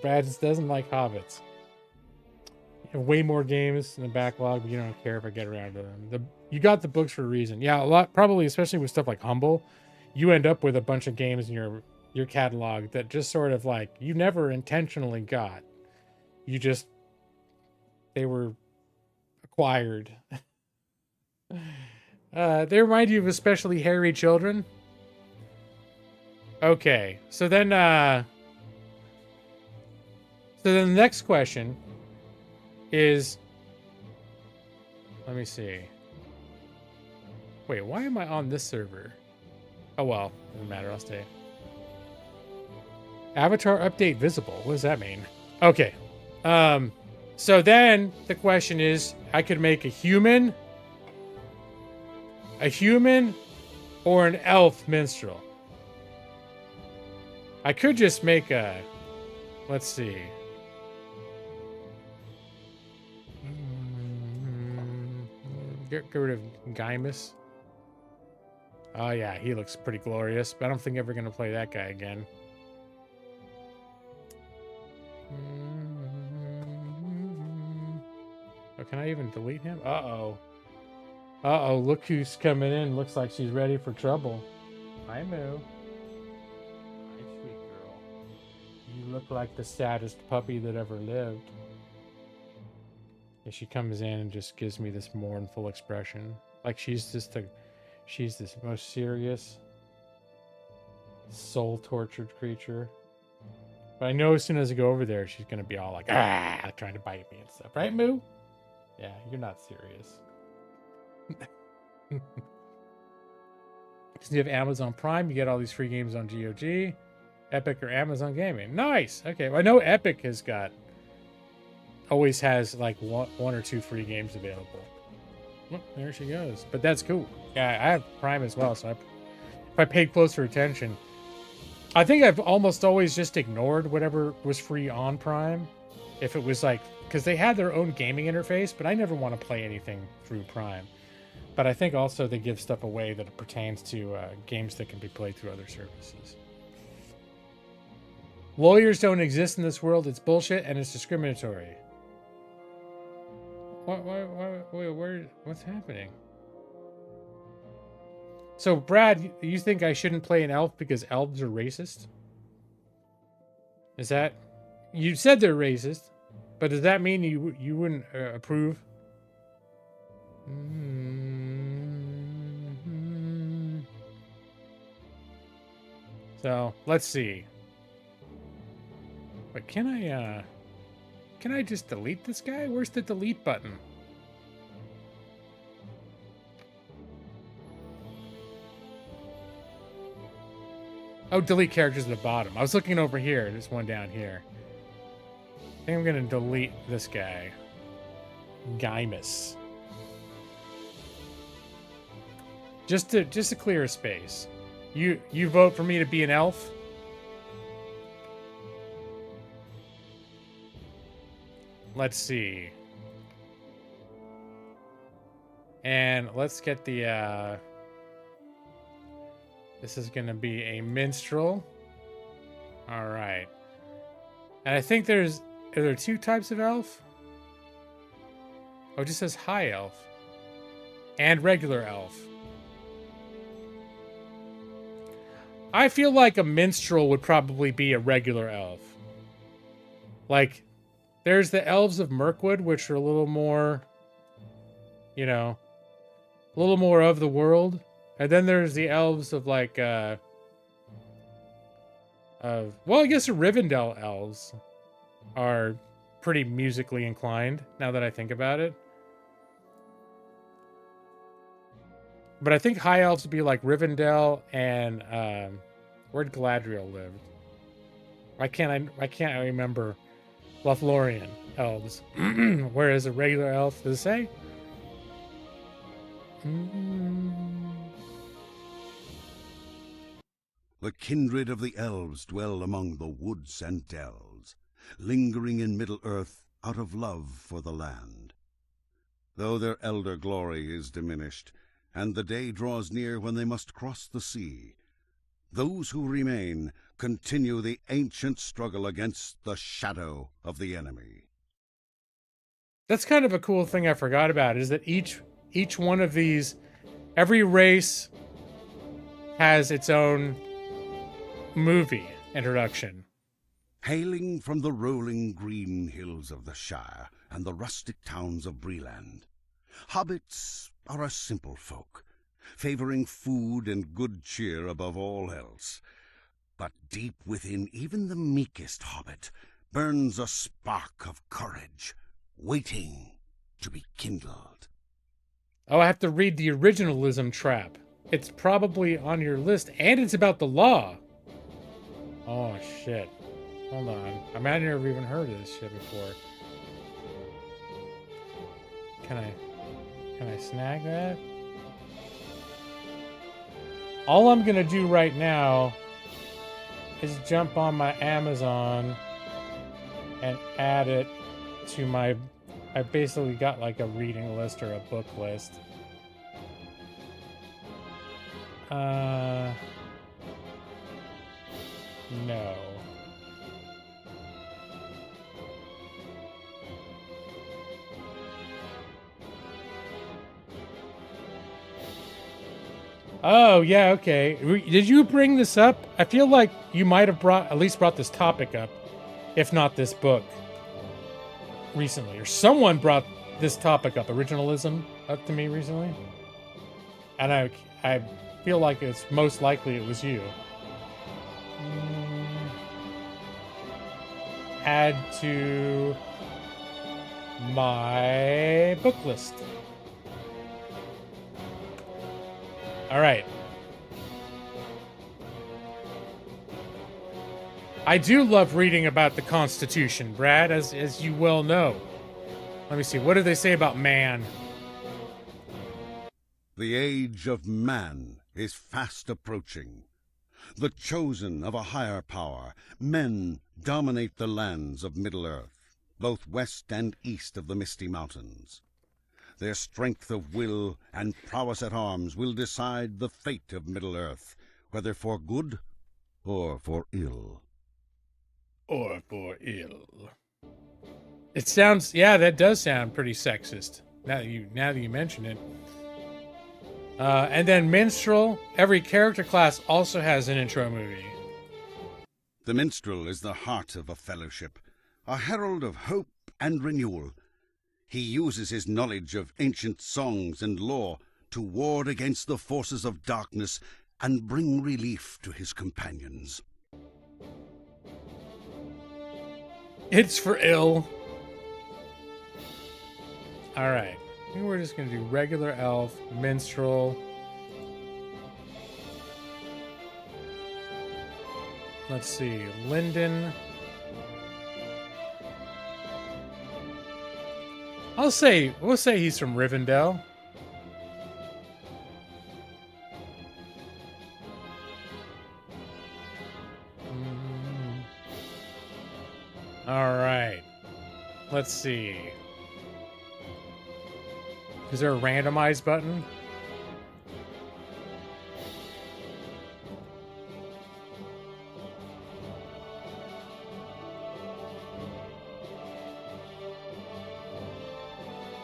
Brad just doesn't like hobbits. You have way more games in the backlog, but you don't care if I get around to them. You got the books for a reason. Yeah, a lot, probably, especially with stuff like Humble, you end up with a bunch of games in your catalog that just sort of like you never intentionally got. They were acquired. They remind you of especially hairy children. Okay, so then the next question is, let me see. Wait, why am I on this server? Oh well, doesn't matter, I'll stay. Avatar update visible. What does that mean? Okay. So then the question is, I could make a human or an elf minstrel. I could just make a, let's see. Get rid of Gaimus. Oh yeah, he looks pretty glorious, but I don't think I'm ever gonna play that guy again. Oh, can I even delete him? Uh-oh. Uh-oh, look who's coming in. Looks like she's ready for trouble. Hi, Moo. Hi, sweet girl. You look like the saddest puppy that ever lived. And she comes in and just gives me this mournful expression. Like she's this most serious, soul-tortured creature. But I know as soon as I go over there, she's gonna be all like, ah, trying to bite me and stuff. Right, Moo? Yeah, you're not serious. So you have Amazon Prime, you get all these free games on GOG, Epic or Amazon Gaming. Nice. Okay, well, I know Epic always has like one or two free games available. Oh, there she goes. But that's cool. Yeah, I have Prime as well, so if I paid closer attention, I think I've almost always just ignored whatever was free on Prime. If it was like, because they had their own gaming interface, but I never want to play anything through Prime. But I think also they give stuff away that pertains to games that can be played through other services. Lawyers don't exist in this world. It's bullshit and it's discriminatory. What's happening? So, Brad, you think I shouldn't play an elf because elves are racist? Is that... You said they're racist, but does that mean you wouldn't approve? So, let's see. But can I just delete this guy? Where's the delete button? Oh, delete characters at the bottom. I was looking over here. There's one down here. I think I'm gonna delete this guy. Gaimus. Just to clear a space. You vote for me to be an elf? Let's see. And let's get the this is gonna be a minstrel. Alright. And I think are there two types of elf? Oh, it just says high elf. And regular elf. I feel like a minstrel would probably be a regular elf. Like, there's the elves of Mirkwood, which are a little more, you know, a little more of the world. And then there's the elves of like, well, I guess the Rivendell elves are pretty musically inclined, now that I think about it. But I think high elves would be like Rivendell and where'd Galadriel live? Why can't I remember Lothlorien elves? Whereas a regular elf, does it say? The kindred of the elves dwell among the woods and dells, lingering in Middle-earth out of love for the land. Though their elder glory is diminished, and the day draws near when they must cross the sea, those who remain continue the ancient struggle against the shadow of the enemy. That's kind of a cool thing I forgot about, is that each one of these, every race has its own movie introduction. Hailing from the rolling green hills of the Shire and the rustic towns of Breland, hobbits are a simple folk, favoring food and good cheer above all else. But deep within even the meekest hobbit burns a spark of courage, waiting to be kindled. Oh, I have to read the originalism trap. It's probably on your list, and it's about the law. Oh, shit. Hold on. I mean, I never even heard of this shit before. Can I snag that? All I'm gonna do right now is jump on my Amazon and add it to my... I basically got like a reading list or a book list. No. Oh, yeah, okay. Did you bring this up? I feel like you might have at least brought this topic up, if not this book, recently. Or someone brought this topic up, originalism, up to me recently. And I feel like it's most likely it was you. Add to my book list. All right. I do love reading about the Constitution, Brad, as you well know. Let me see. What do they say about man? The age of man is fast approaching. The chosen of a higher power, men dominate the lands of Middle-earth, both west and east of the Misty Mountains. Their strength of will and prowess at arms will decide the fate of Middle-earth, whether for good or for ill. Or for ill. It sounds, yeah, that does sound pretty sexist. Now that you mention it. And then Minstrel, every character class also has an intro movie. The minstrel is the heart of a fellowship, a herald of hope and renewal. He uses his knowledge of ancient songs and lore to ward against the forces of darkness and bring relief to his companions. It's for ill. All right. I think we're just going to do regular elf, minstrel. Let's see. Lyndon. We'll say he's from Rivendell. All right. Let's see. Is there a randomize button?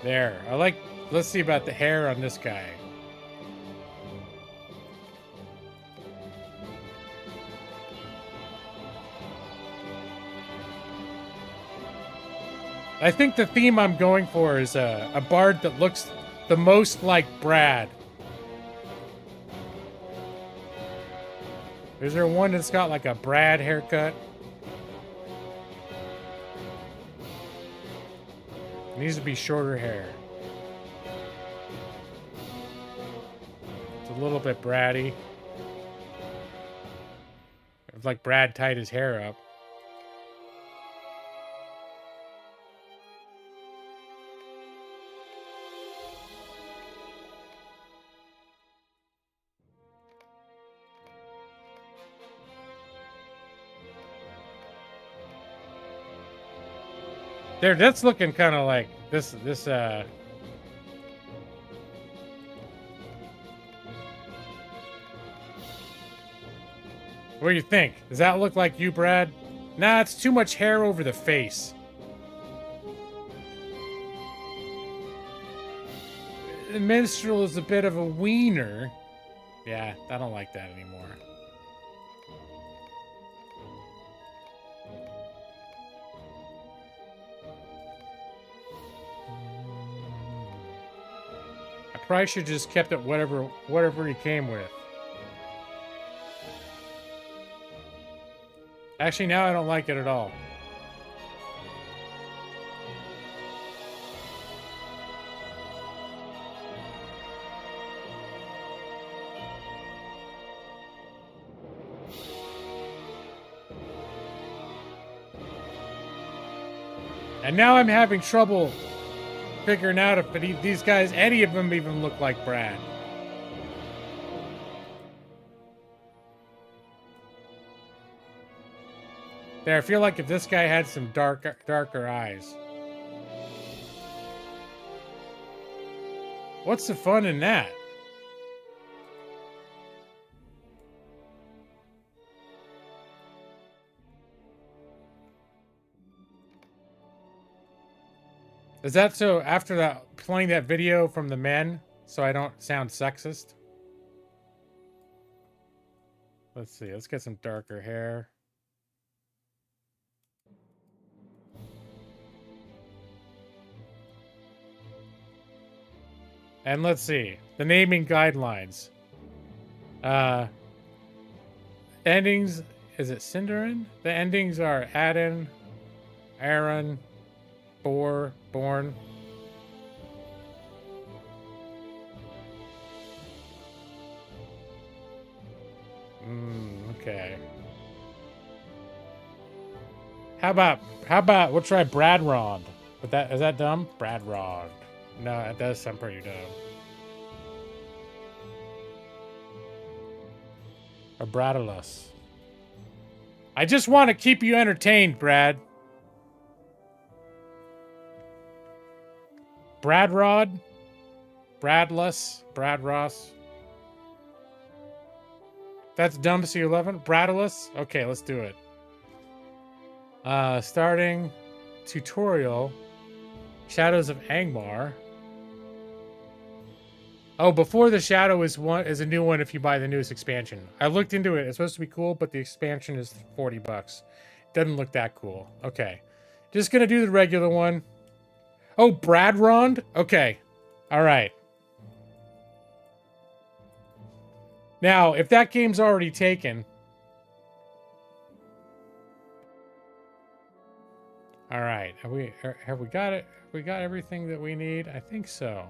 There. Let's see about the hair on this guy. I think the theme I'm going for is a bard that looks the most like Brad. Is there one that's got like a Brad haircut? It needs to be shorter hair. It's a little bit Braddy. It's like Brad tied his hair up. There, that's looking kind of like this. What do you think? Does that look like you, Brad? Nah, it's too much hair over the face. The minstrel is a bit of a wiener. Yeah, I don't like that anymore. Probably should just kept it whatever he came with. Actually, now I don't like it at all. And now I'm having trouble figuring out if these guys, any of them even look like Brad. There, I feel like if this guy had some darker eyes. What's the fun in that? Is that so after that, playing that video from the men, so I don't sound sexist? Let's see, let's get some darker hair. And let's see, the naming guidelines. Endings, is it Cinderin? The endings are Adin, Aaron, Born. Okay. How about we'll try Bradrond. But is that dumb? Bradrond. No, it does sound pretty dumb. Or Bradalus. I just want to keep you entertained, Brad. Bradrod? Bradless? Bradross? That's dumb, so you love it? Bradalus? Okay, let's do it. Starting tutorial. Shadows of Angmar. Oh, Before the Shadow is a new one if you buy the newest expansion. I looked into it. It's supposed to be cool, but the expansion is $40. Doesn't look that cool. Okay. Just gonna do the regular one. Oh, Bradrond? Okay. All right. Now, if that game's already taken... All right. Have we got it? Have we got everything that we need? I think so.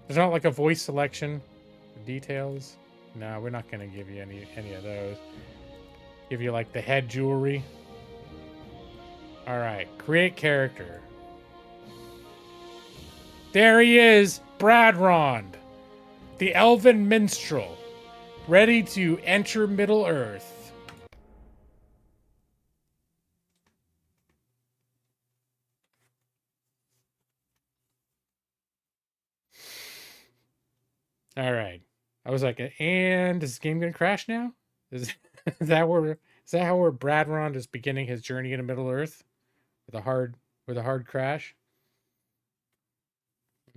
There's not like a voice selection. Details. No, we're not going to give you any of those. Give you like the head jewelry. All right. Create character. There he is, Bradrond, the elven minstrel, ready to enter Middle-earth. All right. I was like, and is this game gonna crash now? Is that how Bradrond is beginning his journey into Middle-earth with a hard crash?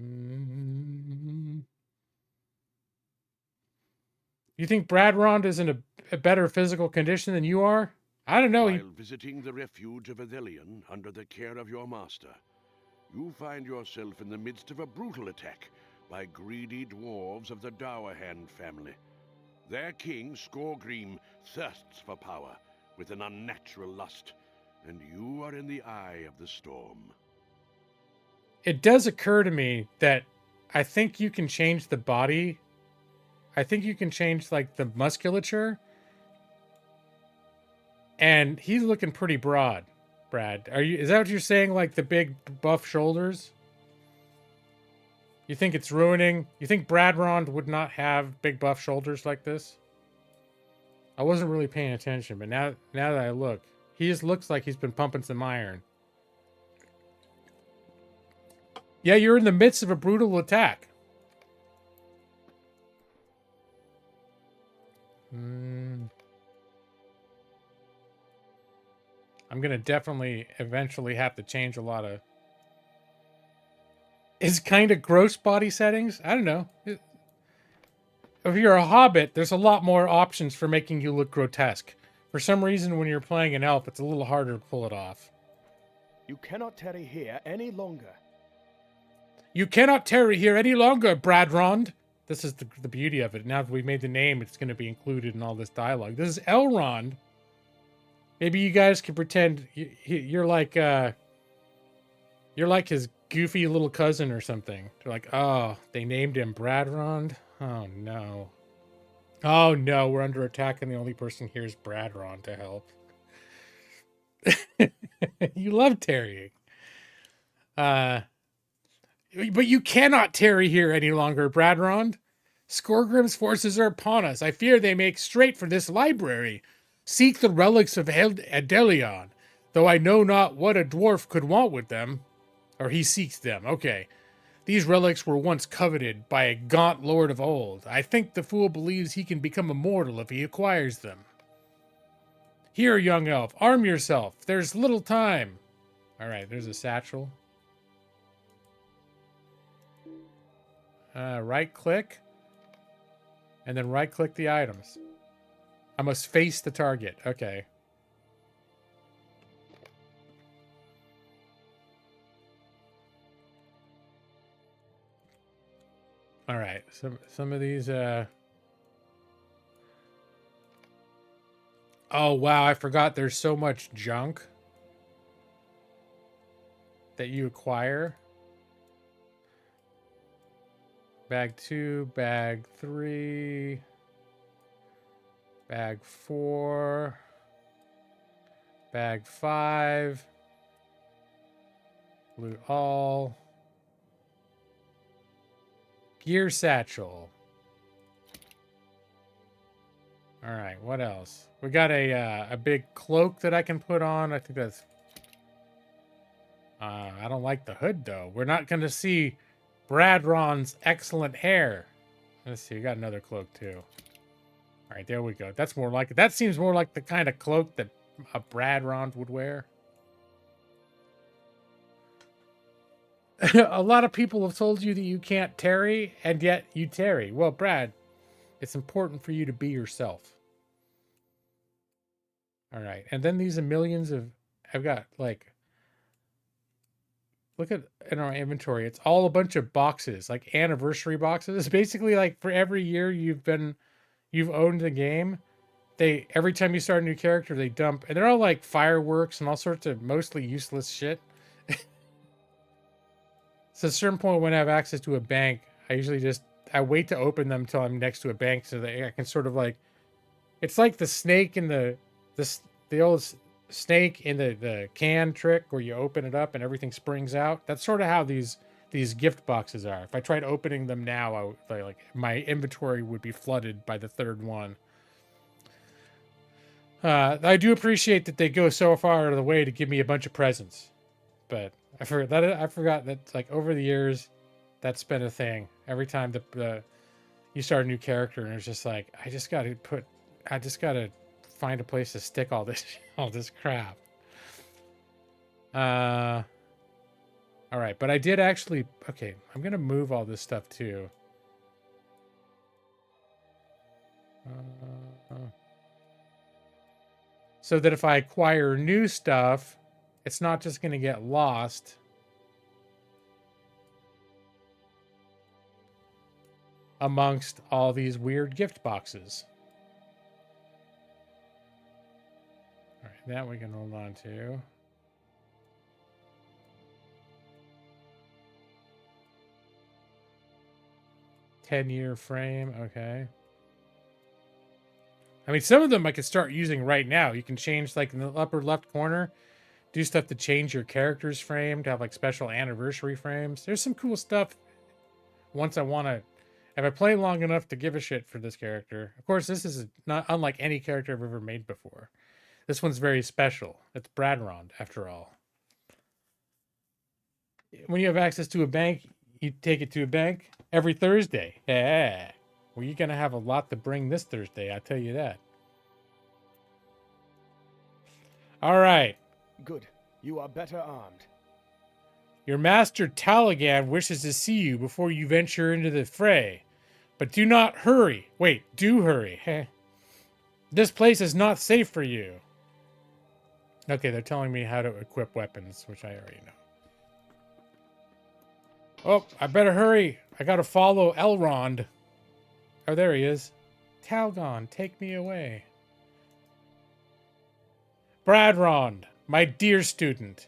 You think Bradrond is in a better physical condition than you are? I don't know. While visiting the refuge of Athelion under the care of your master, you find yourself in the midst of a brutal attack by greedy dwarves of the Dowerhand family. Their king, Skorgrim, thirsts for power with an unnatural lust, and you are in the eye of the storm. It does occur to me that I think you can change the body. I think you can change like the musculature. And he's looking pretty broad, Brad. Is that what you're saying? Like the big buff shoulders? You think it's ruining? You think Bradrond would not have big buff shoulders like this? I wasn't really paying attention, but now that I look, he just looks like he's been pumping some iron. Yeah, you're in the midst of a brutal attack. I'm going to definitely eventually have to change a lot of... It's kind of gross body settings. I don't know. If you're a hobbit, there's a lot more options for making you look grotesque. For some reason, when you're playing an elf, it's a little harder to pull it off. You cannot tarry here any longer. You cannot tarry here any longer, Bradrond. This is the beauty of it. Now that we've made the name, it's going to be included in all this dialogue. This is Elrond. Maybe you guys can pretend you're like his goofy little cousin or something. They're like, oh, they named him Bradrond. Oh no. Oh no, we're under attack and the only person here is Bradrond to help. You love tarrying. But you cannot tarry here any longer, Bradrond. Skorgrim's forces are upon us. I fear they make straight for this library. Seek the relics of Adelion, though I know not what a dwarf could want with them. Or he seeks them, okay. These relics were once coveted by a gaunt lord of old. I think the fool believes he can become immortal if he acquires them. Here, young elf, arm yourself. There's little time. All right, there's a satchel. Right-click. And then right-click the items. I must face the target. Okay. All right. Some of these... Oh, wow. I forgot there's so much junk that you acquire. Bag 2, bag 3, bag 4, bag 5, loot all, gear satchel. All right, what else? We got a big cloak that I can put on. I think that's... I don't like the hood, though. We're not going to see Bradron's excellent hair. Let's see, we got another cloak, too. All right, there we go. That's more like... That seems more like the kind of cloak that a Bradron would wear. A lot of people have told you that you can't tarry, and yet you tarry. Well, Brad, it's important for you to be yourself. All right, and then these are millions of... I've got, like... Look at in our inventory. It's all a bunch of boxes, like anniversary boxes. Basically, like for every year you've owned the game, every time you start a new character, they dump, and they're all like fireworks and all sorts of mostly useless shit. So at a certain point when I have access to a bank, I wait to open them until I'm next to a bank so that I can sort of like, it's like the snake in the old snake in the can trick where you open it up and everything springs out. That's sort of how these gift boxes are. If I tried opening them now, my inventory would be flooded by the third one. I do appreciate that they go so far out of the way to give me a bunch of presents, but I forgot that like over the years, that's been a thing. Every time you start a new character, and it's just like I just gotta find a place to stick all this crap. All right, but I did actually... Okay, I'm going to move all this stuff too. So that if I acquire new stuff, it's not just going to get lost. Amongst all these weird gift boxes. All right, that we can hold on to. $10-year frame, okay. I mean, some of them I could start using right now. You can change, like, in the upper left corner, do stuff to change your character's frame, to have, like, special anniversary frames. There's some cool stuff once I want to... If I play long enough to give a shit for this character. Of course, this is not unlike any character I've ever made before. This one's very special. It's Bradrond, after all. When you have access to a bank, you take it to a bank every Thursday. Yeah. Well, you're going to have a lot to bring this Thursday, I tell you that. All right. Good. You are better armed. Your master Talagan wishes to see you before you venture into the fray. But do not hurry. Wait, do hurry. This place is not safe for you. Okay, they're telling me how to equip weapons, which I already know. Oh, I better hurry. I gotta follow Elrond. Oh, there he is. Talgon, take me away. Bradrond, my dear student.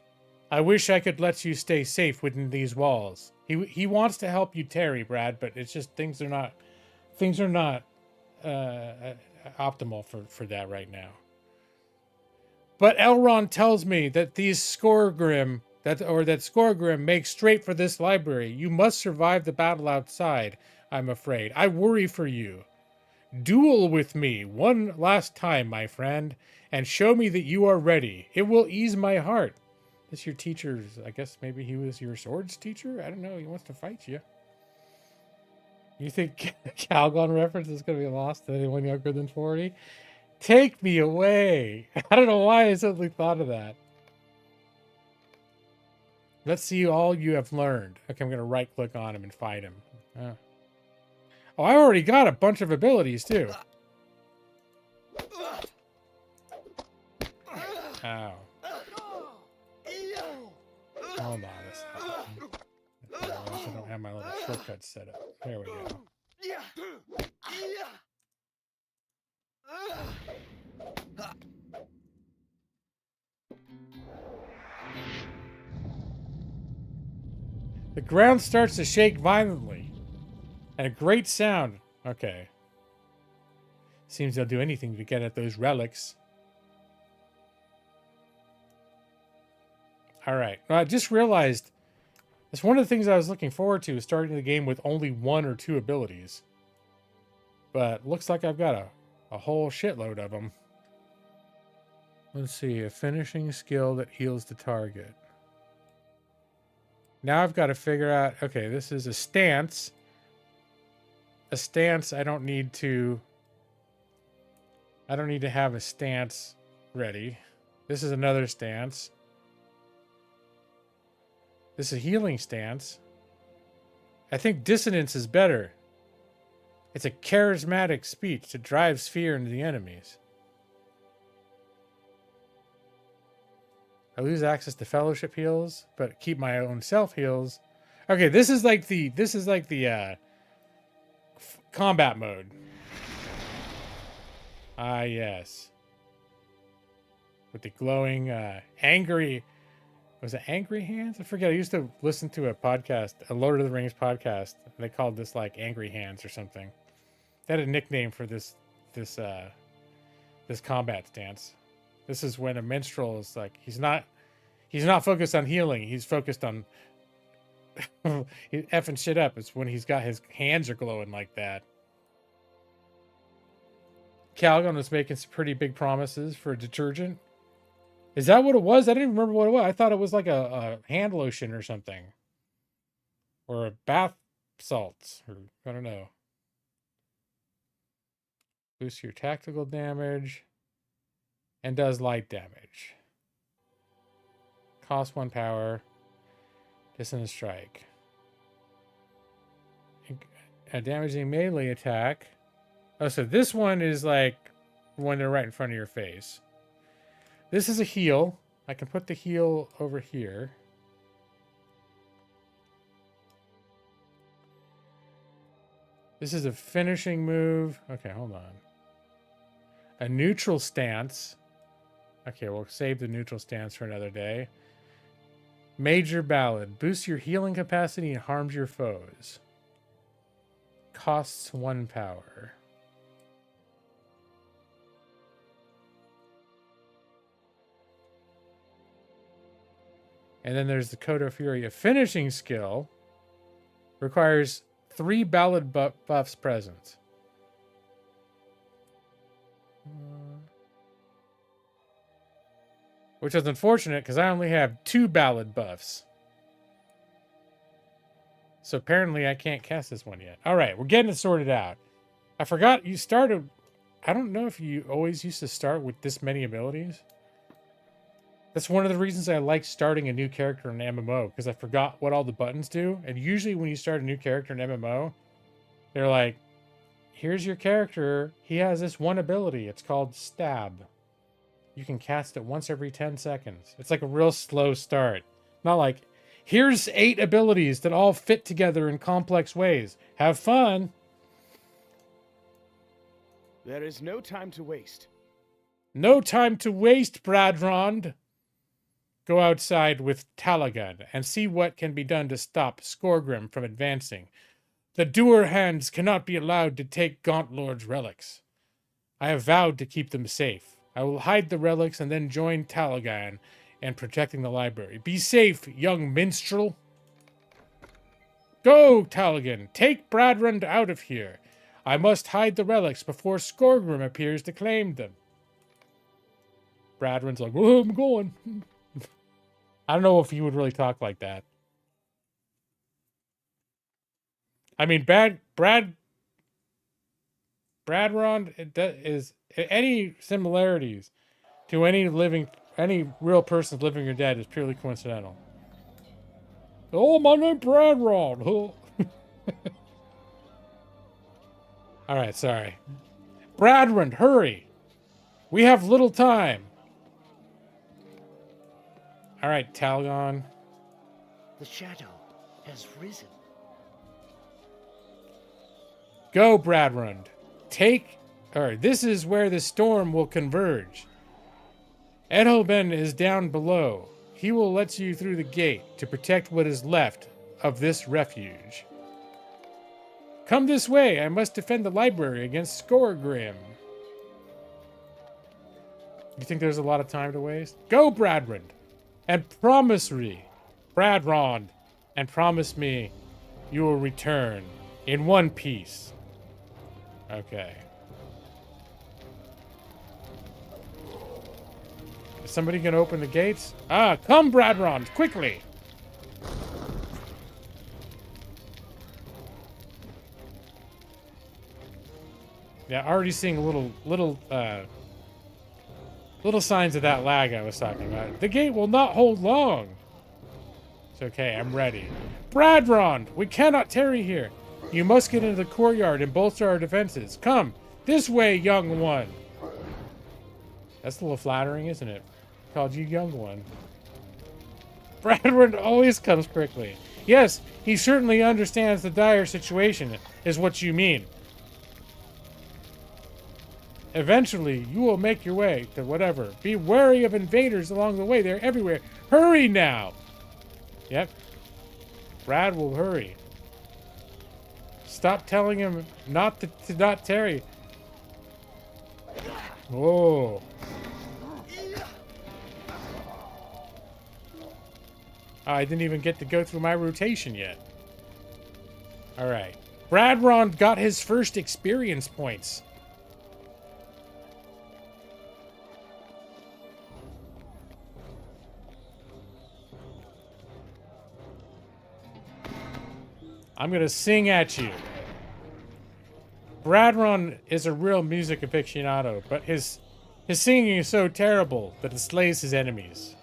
I wish I could let you stay safe within these walls. He wants to help you tarry, Brad, but it's just things are not optimal for that right now. But Elrond tells me that these Skorgrim that Skorgrim makes straight for this library. You must survive the battle outside, I'm afraid. I worry for you. Duel with me one last time, my friend, and show me that you are ready. It will ease my heart. This your teacher's, I guess maybe he was your swords teacher? I don't know. He wants to fight you. You think Calgon reference is going to be lost to anyone younger than 40? Take me away. I don't know why I suddenly thought of that. Let's see all you have learned. Okay, I'm going to right-click on him and fight him. Oh, I already got a bunch of abilities, too. Ow. Hold on a second. I don't have my little shortcut set up. There we go. The ground starts to shake violently. And a great sound. Okay. Seems they'll do anything to get at those relics. Alright. Well, I just realized it's one of the things I was looking forward to is starting the game with only 1 or 2 abilities. But looks like I've got a whole shitload of them. Let's see. A finishing skill that heals the target. Now I've got to figure out... Okay, this is a stance. A stance, I don't need to have a stance ready. This is another stance. This is a healing stance. I think dissonance is better. It's a charismatic speech that drives fear into the enemies. I lose access to fellowship heals, but keep my own self heals. Okay, this is like the combat mode. Ah, yes. With the glowing, angry... Was it Angry Hands? I forget. I used to listen to a podcast, a Lord of the Rings podcast. They called this like Angry Hands or something. They had a nickname for this combat stance. This is when a minstrel is like, he's not focused on healing. He's focused on effing shit up. It's when he's got his hands are glowing like that. Calgon was making some pretty big promises for a detergent. Is that what it was? I didn't even remember what it was. I thought it was like a hand lotion or something. Or a bath salts. Or I don't know. Boosts your tactical damage. And does light damage. Cost 1 power. Dissonant strike. A damaging melee attack. Oh, so this one is like when they're right in front of your face. This is a heal. I can put the heal over here. This is a finishing move. Okay, hold on. A neutral stance. Okay, we'll save the neutral stance for another day. Major Ballad. Boosts your healing capacity and harms your foes. Costs 1 power. And then there's the Code of Fury. A finishing skill requires 3 ballad buffs present. Which is unfortunate because I only have 2 ballad buffs. So apparently I can't cast this one yet. All right, we're getting it sorted out. I forgot you started... I don't know if you always used to start with this many abilities. That's one of the reasons I like starting a new character in an MMO, because I forgot what all the buttons do. And usually when you start a new character in MMO, they're like, here's your character. He has this one ability. It's called Stab. You can cast it once every 10 seconds. It's like a real slow start. Not like, here's 8 abilities that all fit together in complex ways. Have fun. There is no time to waste. No time to waste, Bradrond. Go outside with Talagan and see what can be done to stop Skorgrim from advancing. The Doer Hands cannot be allowed to take Gauntlord's relics. I have vowed to keep them safe. I will hide the relics and then join Talagan and protecting the library. Be safe, young minstrel. Go, Taligan. Take Bradrund out of here. I must hide the relics before Skorgrim appears to claim them. Bradrund's like, oh, I'm going. I don't know if he would really talk like that. I mean, Bradrond is any similarities to any real person living or dead is purely coincidental. Oh, my name's Bradrond. Oh. All right, sorry. Bradrond, hurry. We have little time. All right, Talgon. The shadow has risen. Go, Bradrund. This is where the storm will converge. Edelben is down below. He will let you through the gate to protect what is left of this refuge. Come this way. I must defend the library against Skorgrim. You think there's a lot of time to waste? Go, Bradrund. And promise me, Bradrond, and promise me you will return in one piece. Okay. Is somebody gonna open the gates? Ah, come, Bradrond, quickly! Yeah, already seeing little signs of that lag I was talking about. The gate will not hold long. It's okay, I'm ready. Bradrond, we cannot tarry here. You must get into the courtyard and bolster our defenses. Come, this way, young one. That's a little flattering, isn't it? Called you young one. Bradrond always comes quickly. Yes, he certainly understands the dire situation, is what you mean. Eventually, you will make your way to whatever. Be wary of invaders along the way. They're everywhere. Hurry now! Yep. Brad will hurry. Stop telling him not to not tarry. Whoa. I didn't even get to go through my rotation yet. Alright. Bradrond got his first experience points. I'm gonna sing at you. Bradrond is a real music aficionado, but his singing is so terrible that it slays his enemies.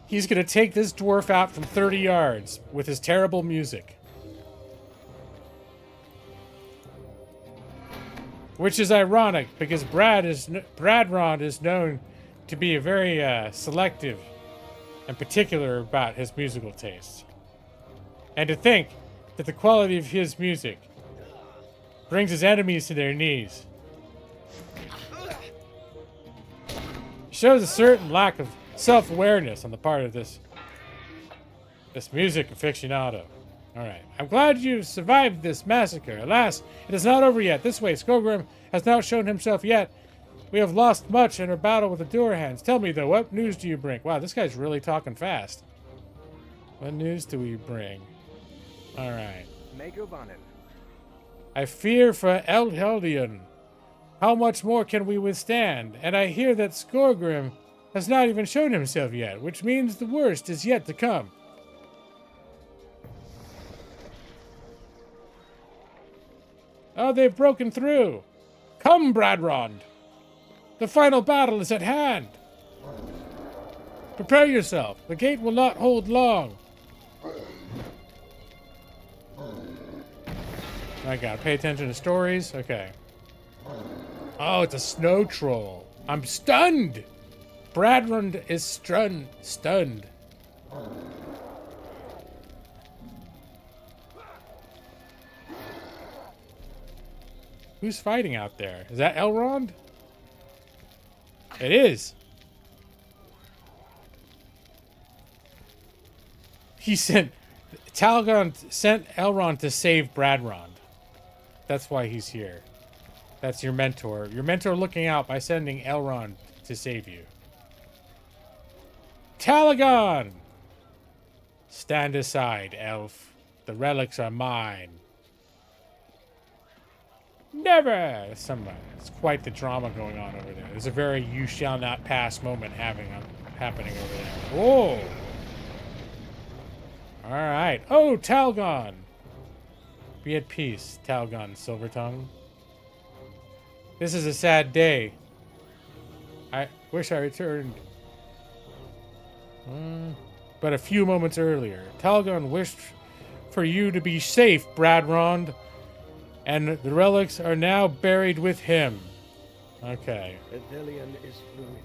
He's gonna take this dwarf out from 30 yards with his terrible music. Which is ironic, because Bradrond is known to be a very selective and particular about his musical tastes. And to think that the quality of his music brings his enemies to their knees shows a certain lack of self-awareness on the part of this music aficionado. Alright, I'm glad you survived this massacre. Alas, it is not over yet. This way, Skorgrim has not shown himself yet. We have lost much in our battle with the Durhans. Tell me, though, what news do you bring? Wow, this guy's really talking fast. What news do we bring? Alright. I fear for Eldheldion. How much more can we withstand? And I hear that Skorgrim has not even shown himself yet, which means the worst is yet to come. Oh, they've broken through. Come, Bradrond. The final battle is at hand. Prepare yourself. The gate will not hold long. I gotta pay attention to stories. Okay. Oh, it's a snow troll. I'm stunned. Bradrond is stunned. Who's fighting out there? Is that Elrond? It is. Talgon sent Elrond to save Bradrond. That's why he's here. That's your mentor. Your mentor looking out by sending Elrond to save you. Talagon! Stand aside, elf. The relics are mine. Never! It's quite the drama going on over there. There's a very you shall not pass moment happening over there. Whoa! Alright. Oh, Talgon! Be at peace, Talgon Silvertongue. This is a sad day. I wish I returned. But a few moments earlier, Talgon wished for you to be safe, Bradrond. And the relics are now buried with him. Okay. Edelion is ruined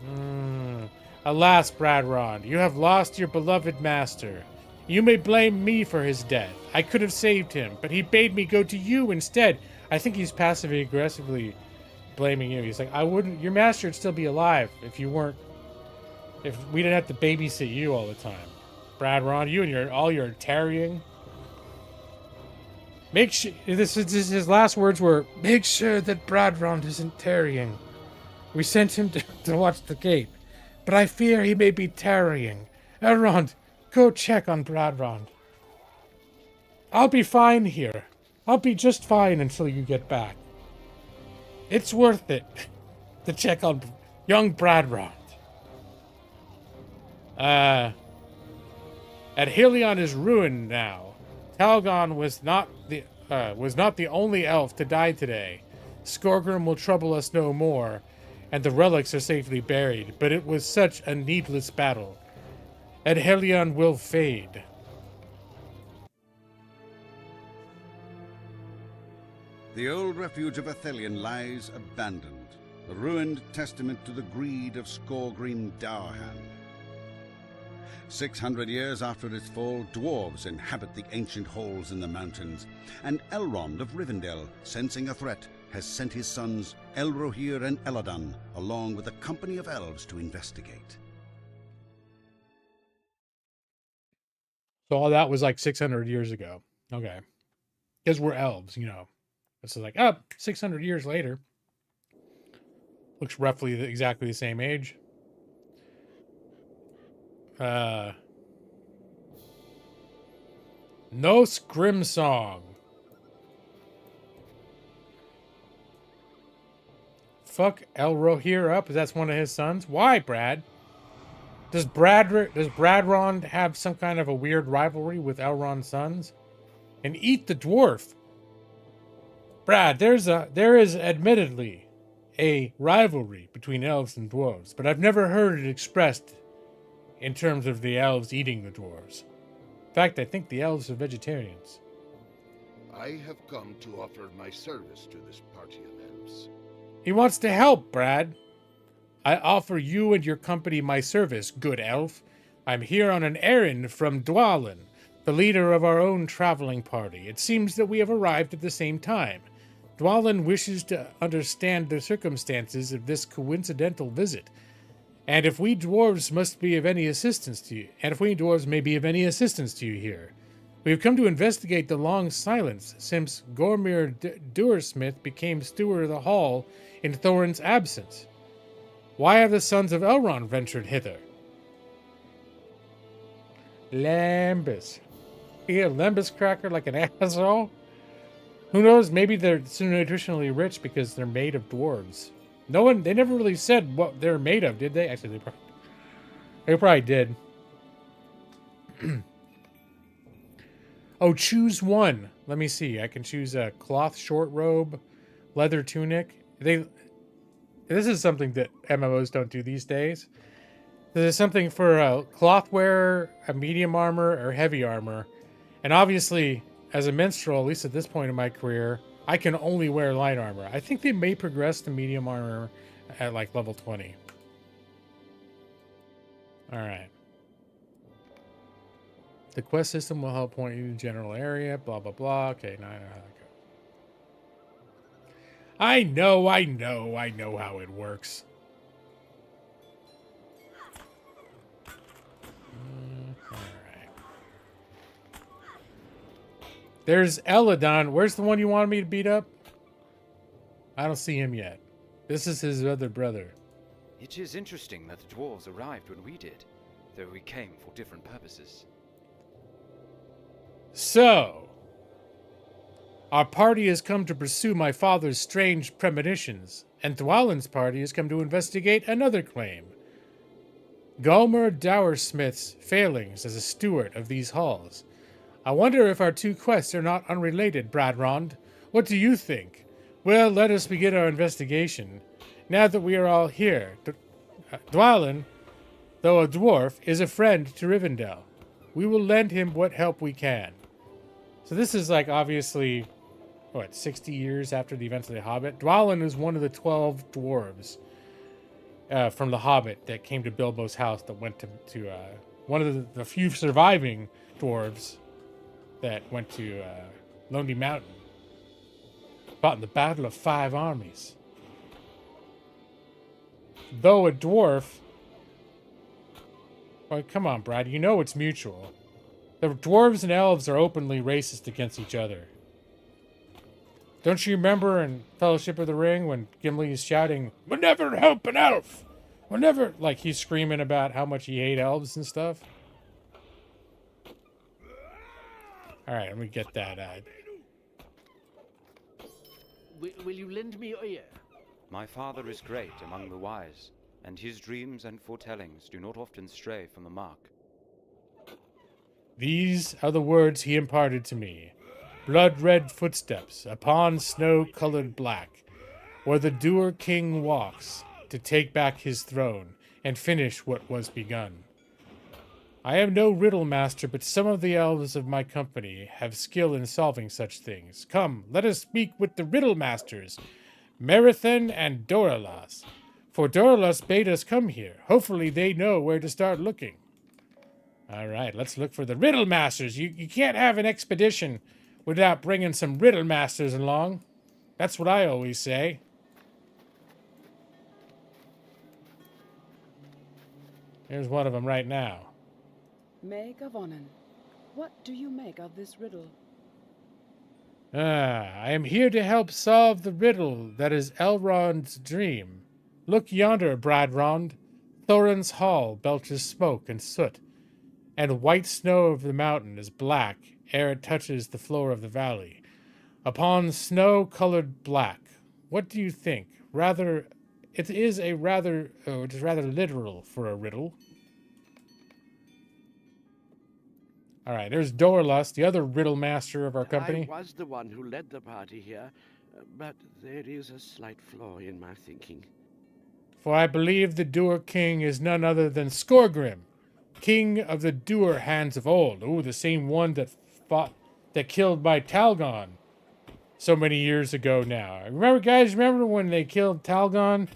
now. Alas, Bradrond, you have lost your beloved master. You may blame me for his death. I could have saved him, but he bade me go to you instead. I think he's passively aggressively blaming you. He's like, your master would still be alive if we didn't have to babysit you all the time. Bradrond, you and all your tarrying. Make sure, his last words were, make sure that Bradrond isn't tarrying. We sent him to watch the gate, but I fear he may be tarrying. Elrond, go check on Bradrond. I'll be fine here. I'll be just fine until you get back. It's worth it to check on young Bradrond. Adhelion is ruined now. Talgon was not the only elf to die today. Skorgrim will trouble us no more, and the relics are safely buried, but it was such a needless battle. Adhelion will fade. The old refuge of Athelion lies abandoned, a ruined testament to the greed of Skorgrim Dourhand. 600 years after its fall, dwarves inhabit the ancient halls in the mountains, and Elrond of Rivendell, sensing a threat, has sent his sons Elrohir and Elladan, along with a company of elves to investigate. So all that was like 600 years ago. Okay. Because we're elves, you know. It's like, 600 years later. Looks roughly exactly the same age. Nos Grimsong. Fuck Elrohir up? That's one of his sons? Why, Brad? Does Bradrond have some kind of a weird rivalry with Elrond's sons? And eat the dwarf. Brad, there is admittedly a rivalry between elves and dwarves, but I've never heard it expressed in terms of the elves eating the dwarves. In fact, I think the elves are vegetarians. I have come to offer my service to this party of elves. He wants to help, Brad. I offer you and your company my service, good elf. I'm here on an errand from Dwalin, the leader of our own traveling party. It seems that we have arrived at the same time. Dwalin wishes to understand the circumstances of this coincidental visit. And if we dwarves must be of any assistance to you, here, we have come to investigate the long silence since Gormir Duersmith became steward of the hall in Thorin's absence. Why have the sons of Elrond ventured hither? Lambus. Yeah, Lambus cracker like an asshole? Who knows, maybe they're so nutritionally rich because they're made of dwarves. They never really said what they're made of, did they? Actually, they probably did. Oh, choose one. Let me see. I can choose a cloth short robe, leather tunic. This is something that MMOs don't do these days. There's something for a cloth wearer, a medium armor, or heavy armor. And obviously, as a minstrel, at least at this point in my career, I can only wear light armor. I think they may progress to medium armor at like level 20. Alright. The quest system will help point you to the general area, blah, blah, blah. Okay, now I know how that goes. I know how it works. Alright. There's Elladan. Where's the one you wanted me to beat up? I don't see him yet. This is his other brother. It is interesting that the dwarves arrived when we did, though we came for different purposes. So, our party has come to pursue my father's strange premonitions, and Dwalin's party has come to investigate another claim. Gomer Dowersmith's failings as a steward of these halls. I wonder if our two quests are not unrelated, Bradrond. What do you think? Well, let us begin our investigation. Now that we are all here, Dwalin, though a dwarf, is a friend to Rivendell. We will lend him what help we can. So this is like obviously, 60 years after the events of The Hobbit? Dwalin is one of the 12 dwarves from The Hobbit that came to Bilbo's house that went to one of the few surviving dwarves that went to Lonely Mountain. Fought in the Battle of Five Armies. Though a dwarf... Well, come on, Brad. You know it's mutual. The dwarves and elves are openly racist against each other. Don't you remember in Fellowship of the Ring when Gimli is shouting, "We'll never help an elf! We'll never..." Like, he's screaming about how much he hates elves and stuff. Alright, let me get that. Will you lend me your ear? My father is great among the wise, and his dreams and foretellings do not often stray from the mark. These are the words he imparted to me. Blood-red footsteps upon snow-colored black, where the doer king walks to take back his throne and finish what was begun. I am no riddle master, but some of the elves of my company have skill in solving such things. Come, let us speak with the riddle masters, Merithan and Doralas. For Doralas bade us come here. Hopefully they know where to start looking. All right, let's look for the riddle masters. You can't have an expedition without bringing some riddle masters along. That's what I always say. Here's one of them right now. Meg of Onan, what do you make of this riddle? I am here to help solve the riddle that is Elrond's dream. Look yonder, Bradrond. Thorin's hall belches smoke and soot, and white snow of the mountain is black ere it touches the floor of the valley. Upon snow-colored black, what do you think? It is rather literal for a riddle. All right, there's Dorlus, the other riddle master of our company. I was the one who led the party here, but there is a slight flaw in my thinking. For I believe the Doer King is none other than Skorgrim, king of the Doer hands of old. Ooh, the same one that killed my Talgon so many years ago now. Remember when they killed Talgon?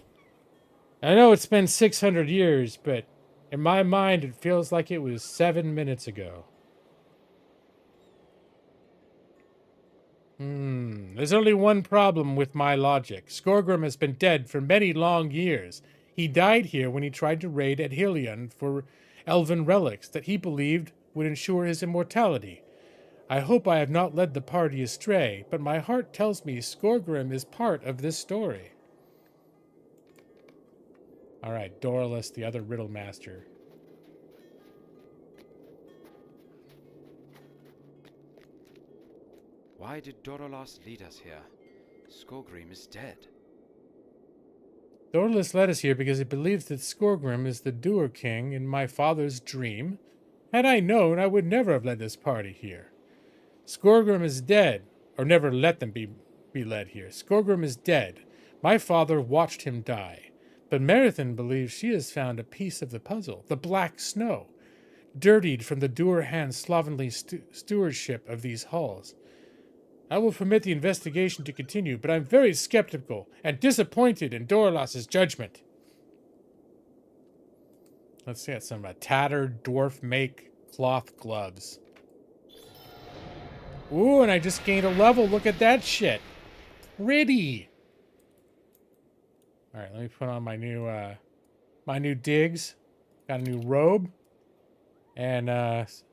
I know it's been 600 years, but in my mind it feels like it was 7 minutes ago. There's only one problem with my logic. Skorgrim has been dead for many long years. He died here when he tried to raid at Helion for elven relics that he believed would ensure his immortality. I hope I have not led the party astray, but my heart tells me Skorgrim is part of this story. All right, Doralus, the other riddle master. Why did Doralas lead us here? Skorgrim is dead. Doralus led us here because he believes that Skorgrim is the Doer King in my father's dream. Had I known, I would never have led this party here. Skorgrim is dead, or never let them be led here. Skorgrim is dead. My father watched him die. But Merithan believes she has found a piece of the puzzle, the black snow, dirtied from the Doer hand's slovenly stewardship of these halls. I will permit the investigation to continue, but I'm very skeptical and disappointed in Doralas's judgment. Let's get some tattered dwarf make cloth gloves. Ooh, and I just gained a level. Look at that shit. Pretty. All right, let me put on my new digs. Got a new robe and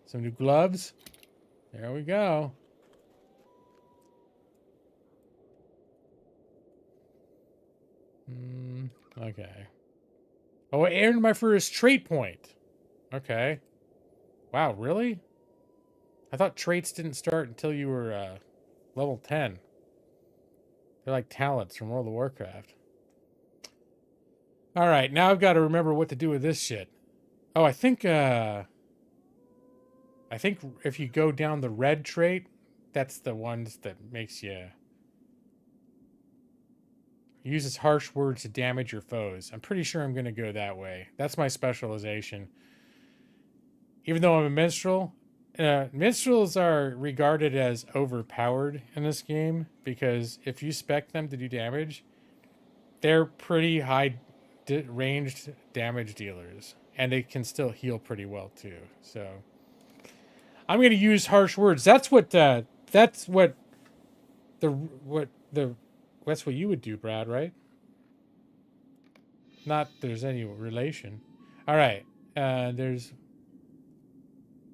some new gloves. There we go. Okay. Oh, I earned my first trait point. Okay. Wow, really? I thought traits didn't start until you were level 10. They're like talents from World of Warcraft. All right, now I've got to remember what to do with this shit. Oh, I think if you go down the red trait, that's the ones that makes you uses harsh words to damage your foes. I'm pretty sure I'm going to go that way. That's my specialization. Even though I'm a minstrel, minstrels are regarded as overpowered in this game because if you spec them to do damage, they're pretty high ranged damage dealers, and they can still heal pretty well too. So I'm going to use harsh words. That's what you would do, Brad, right? Not there's any relation. All right. Do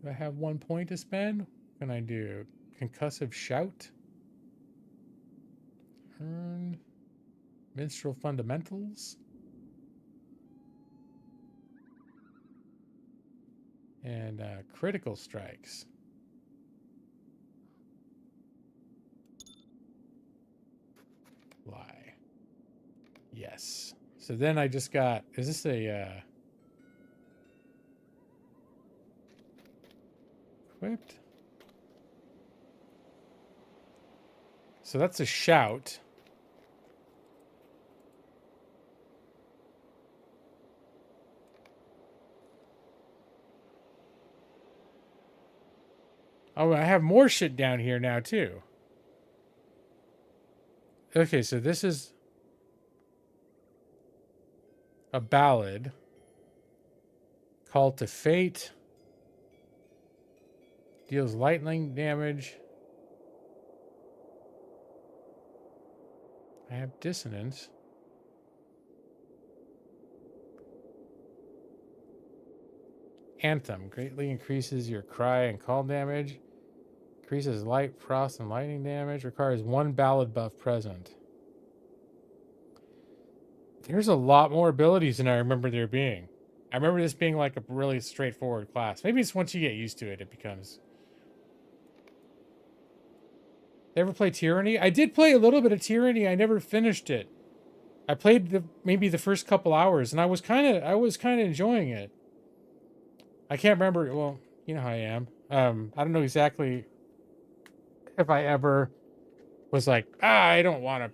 I have 1 point to spend? What can I do? Concussive shout. Earn minstrel fundamentals. And critical strikes. Lie. Yes. So then I just got, is this a equipped? So that's a shout. Oh, I have more shit down here now, too. Okay, so this is a ballad. Call to Fate. Deals lightning damage. I have dissonance. Anthem greatly increases your cry and call damage. Increases light, frost, and lightning damage. Requires 1 ballad buff present. There's a lot more abilities than I remember there being. I remember this being like a really straightforward class. Maybe it's once you get used to it, it becomes. Ever play Tyranny? I did play a little bit of Tyranny. I never finished it. I played maybe the first couple hours, and I was kind of enjoying it. I can't remember. Well, you know how I am. I don't know exactly if I ever was like, I don't want to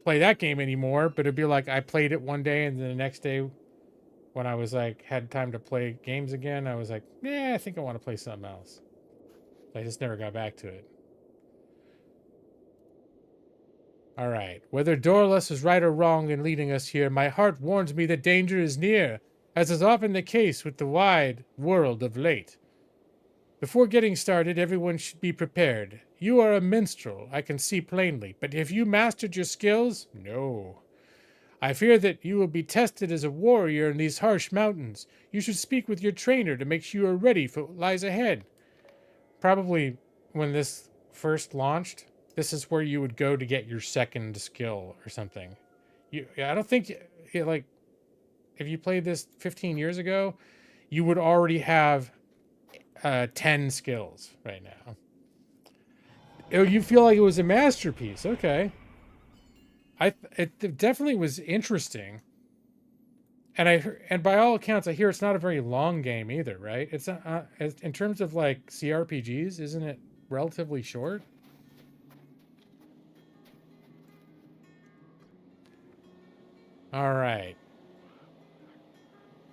play that game anymore. But it'd be like I played it one day, and then the next day, when I was like had time to play games again, I was like, yeah, I think I want to play something else. I just never got back to it. All right. Whether Dorless is right or wrong in leading us here, my heart warns me that danger is near, as is often the case with the wide world of late. Before getting started, everyone should be prepared. You are a minstrel, I can see plainly, but have you mastered your skills? No. I fear that you will be tested as a warrior in these harsh mountains. You should speak with your trainer to make sure you are ready for what lies ahead. Probably when this first launched, this is where you would go to get your second skill or something. I don't think, like, if you played this 15 years ago, you would already have 10 skills right now. Oh, you feel like it was a masterpiece. Okay. It definitely was interesting. And by all accounts, I hear it's not a very long game either, right? It's not, in terms of like CRPGs, isn't it relatively short? All right.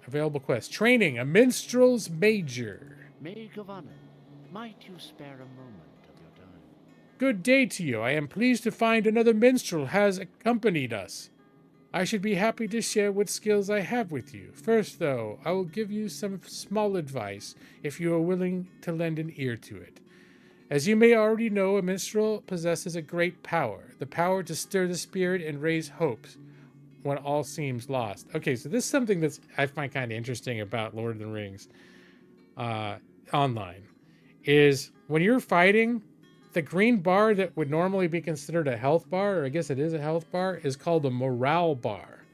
Available quest. Training, a minstrel's major. Maid of Honor, might you spare a moment of your time? Good day to you. I am pleased to find another minstrel has accompanied us. I should be happy to share what skills I have with you. First, though, I will give you some small advice if you are willing to lend an ear to it. As you may already know, a minstrel possesses a great power, the power to stir the spirit and raise hopes when all seems lost. Okay, so this is something that I find kind of interesting about Lord of the Rings online, is when you're fighting, the green bar that would normally be considered a health bar, or I guess it is a health bar, is called a morale bar.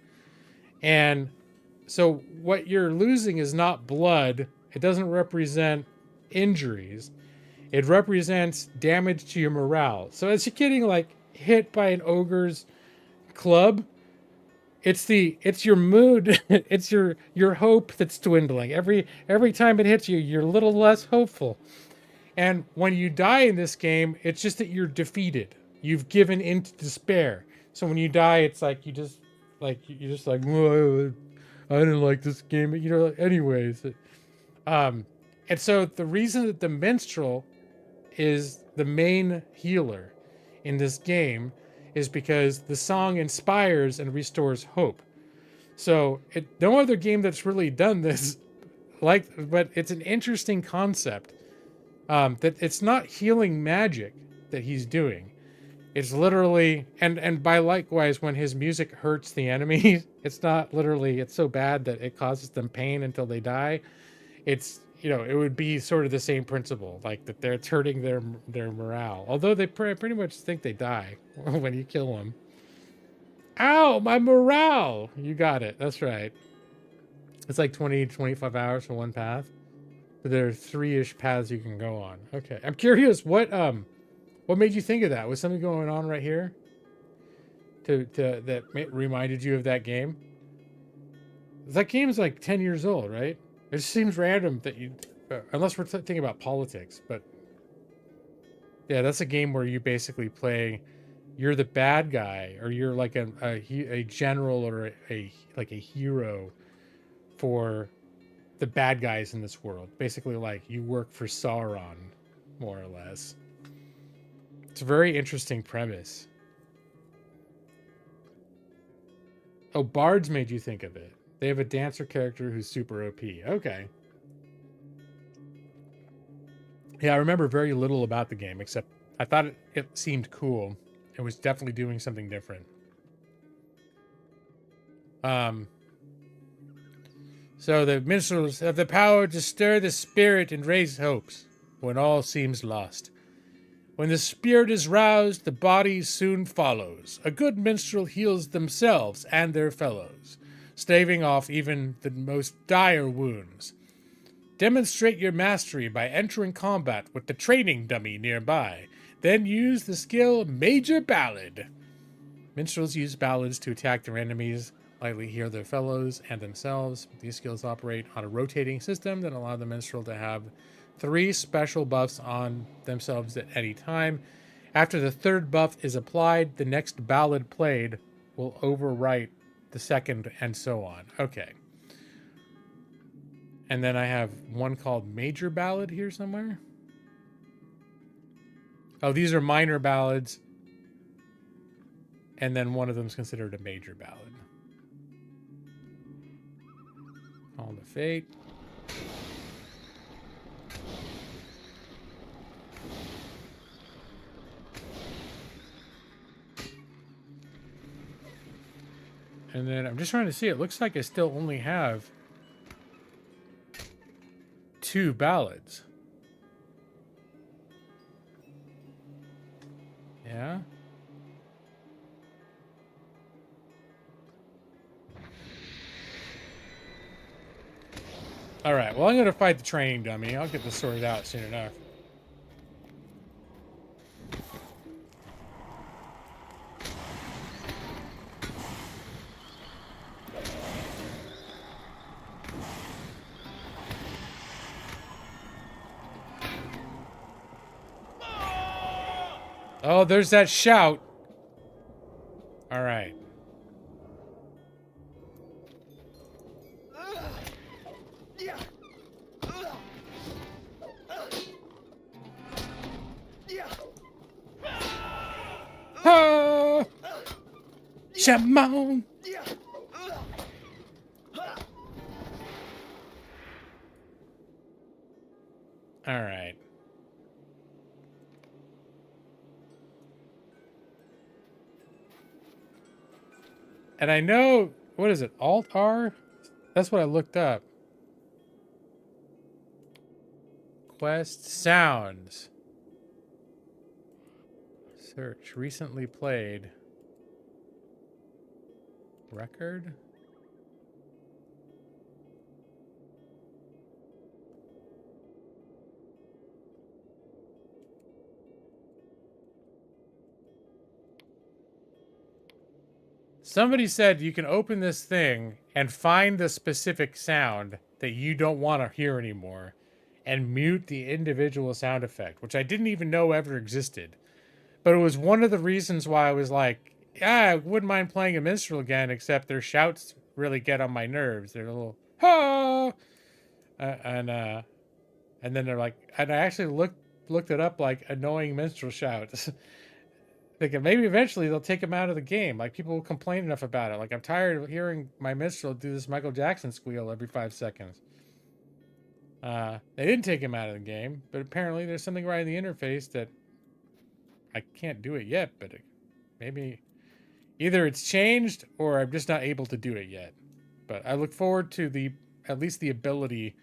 And So what you're losing is not blood. It doesn't represent injuries. It represents damage to your morale. So as you're getting like hit by an ogre's club, it's your mood, it's your hope that's dwindling. Every time it hits you, you're a little less hopeful. And when you die in this game, it's just that you're defeated. You've given into despair. So when you die, it's like you're just like, whoa, I didn't like this game, you know. Anyways, and so the reason that the minstrel is the main healer in this game is because the song inspires and restores hope. So no other game that's really done this, but it's an interesting concept. That it's not healing magic that he's doing. It's literally, and by likewise, when his music hurts the enemies, it's not literally, it's so bad that it causes them pain until they die. It's, it would be sort of the same principle, like that it's hurting their morale. Although they pretty much think they die when you kill them. Ow, my morale! You got it, that's right. It's like 20, 25 hours for one path. There are 3-ish paths you can go on. Okay, I'm curious, what made you think of that? Was something going on right here that reminded you of that game? That game's like 10 years old, right? It just seems random that unless we're thinking about politics, but yeah, that's a game where you basically play, you're the bad guy, or you're like a general or a hero for the bad guys in this world. Basically, like, you work for Sauron, more or less. It's a very interesting premise. Oh, bards made you think of it. They have a dancer character who's super OP. Okay. Yeah, I remember very little about the game, except I thought it seemed cool. It was definitely doing something different. So the minstrels have the power to stir the spirit and raise hopes when all seems lost. When the spirit is roused, the body soon follows. A good minstrel heals themselves and their fellows, staving off even the most dire wounds. Demonstrate your mastery by entering combat with the training dummy nearby. Then use the skill Major Ballad. Minstrels use ballads to attack their enemies, lightly heal their fellows and themselves. These skills operate on a rotating system that allow the minstrel to have 3 special buffs on themselves at any time. After the 3rd buff is applied, the next ballad played will overwrite the 2nd, and so on. Okay. And then I have one called Major Ballad here somewhere. Oh, these are minor ballads. And then one of them is considered a major ballad. Call to Fate. And then I'm just trying to see. It looks like I still only have 2 ballads. Yeah. All right. Well, I'm going to fight the training dummy. I'll get this sorted out soon enough. Oh, there's that shout. All right. Ah! Shamon. All right. And I know, what is it? Alt-R? That's what I looked up. Quest sounds. Search. Recently played. Record? Somebody said you can open this thing and find the specific sound that you don't want to hear anymore and mute the individual sound effect, which I didn't even know ever existed. But it was one of the reasons why I was like, yeah, I wouldn't mind playing a minstrel again, except their shouts really get on my nerves. They're a little, ha! And then they're like, and I actually looked it up, like annoying minstrel shouts. Thinking maybe eventually they'll take him out of the game. Like, people will complain enough about it. Like, I'm tired of hearing my minstrel do this Michael Jackson squeal every 5 seconds. They didn't take him out of the game, but apparently there's something right in the interface that I can't do it yet, but maybe either it's changed or I'm just not able to do it yet. But I look forward to at least the ability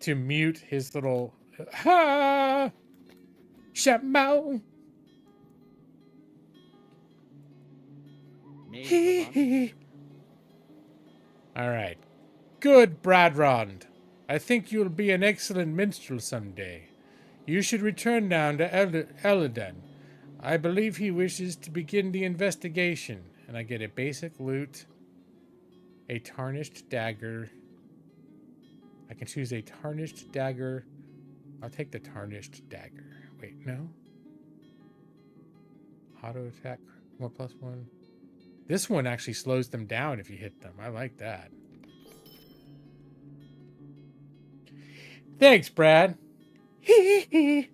to mute his little ha shamao. All right. Good, Bradrond. I think you'll be an excellent minstrel someday. You should return down to Elladan. I believe he wishes to begin the investigation. And I get a basic loot, a tarnished dagger. I can choose a tarnished dagger. I'll take the tarnished dagger. Wait, no? Auto attack, 1+1. This one actually slows them down if you hit them. I like that. Thanks, Brad. I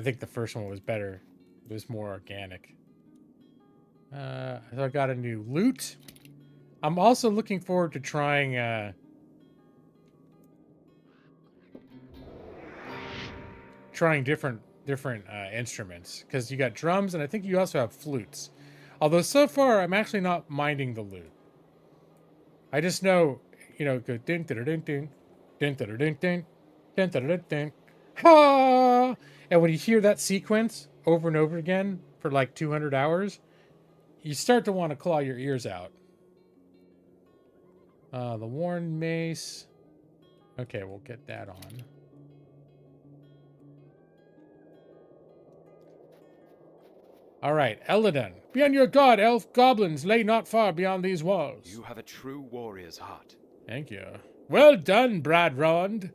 think the first one was better. It was more organic. So I got a new loot. I'm also looking forward to trying different instruments, because you got drums and I think you also have flutes. Although so far I'm actually not minding the loot. I just know, go ding ding ding ding ding ding ding ding ding ding ding ha, and when you hear that sequence over and over again for like 200 hours, you start to want to claw your ears out. The worn mace. Okay, we'll get that on. All right, Elladan. Be on your guard, elf. Goblins lay not far beyond these walls. You have a true warrior's heart. Thank you. Well done, Bradrond.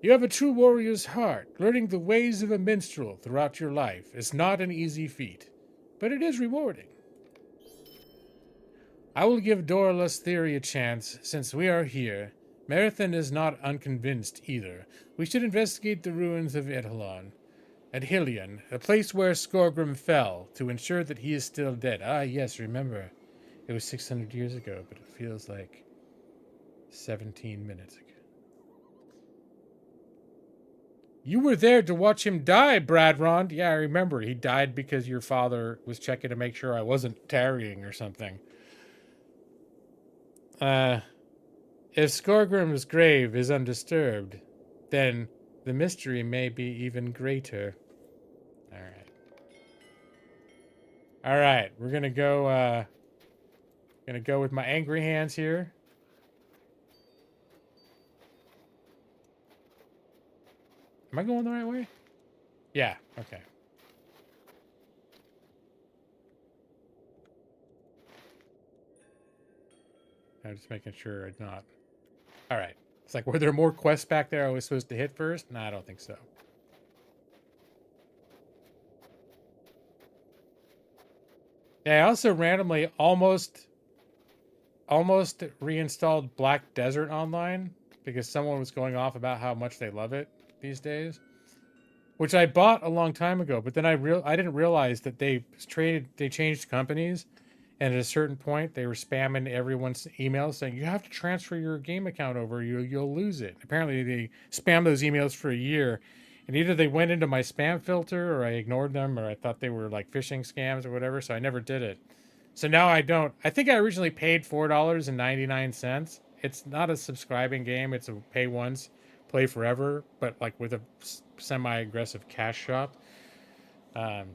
You have a true warrior's heart. Learning the ways of a minstrel throughout your life is not an easy feat, but it is rewarding. I will give Dorla's theory a chance, since we are here. Marathon is not unconvinced either. We should investigate the ruins of Etalon. At Hylian, a place where Skorgrim fell, to ensure that he is still dead. Ah, yes, remember. It was 600 years ago, but it feels like 17 minutes ago. You were there to watch him die, Bradrond. Yeah, I remember. He died because your father was checking to make sure I wasn't tarrying or something. If Skorgrim's grave is undisturbed, then the mystery may be even greater. All right, we're gonna go with my angry hands here. Am I going the right way? Yeah, okay. I'm just making sure it's not. All right. It's like, were there more quests back there I was supposed to hit first? No, I don't think so. Yeah, I also randomly almost reinstalled Black Desert Online because someone was going off about how much they love it these days, which I bought a long time ago. But then I didn't realize that they changed companies, and at a certain point they were spamming everyone's emails saying you have to transfer your game account over, you'll lose it. Apparently they spammed those emails for a year. And either they went into my spam filter or I ignored them or I thought they were like phishing scams or whatever, so I never did it. So now I don't. I think I originally paid $4.99. It's not a subscribing game. It's a pay once, play forever, but like with a semi-aggressive cash shop. But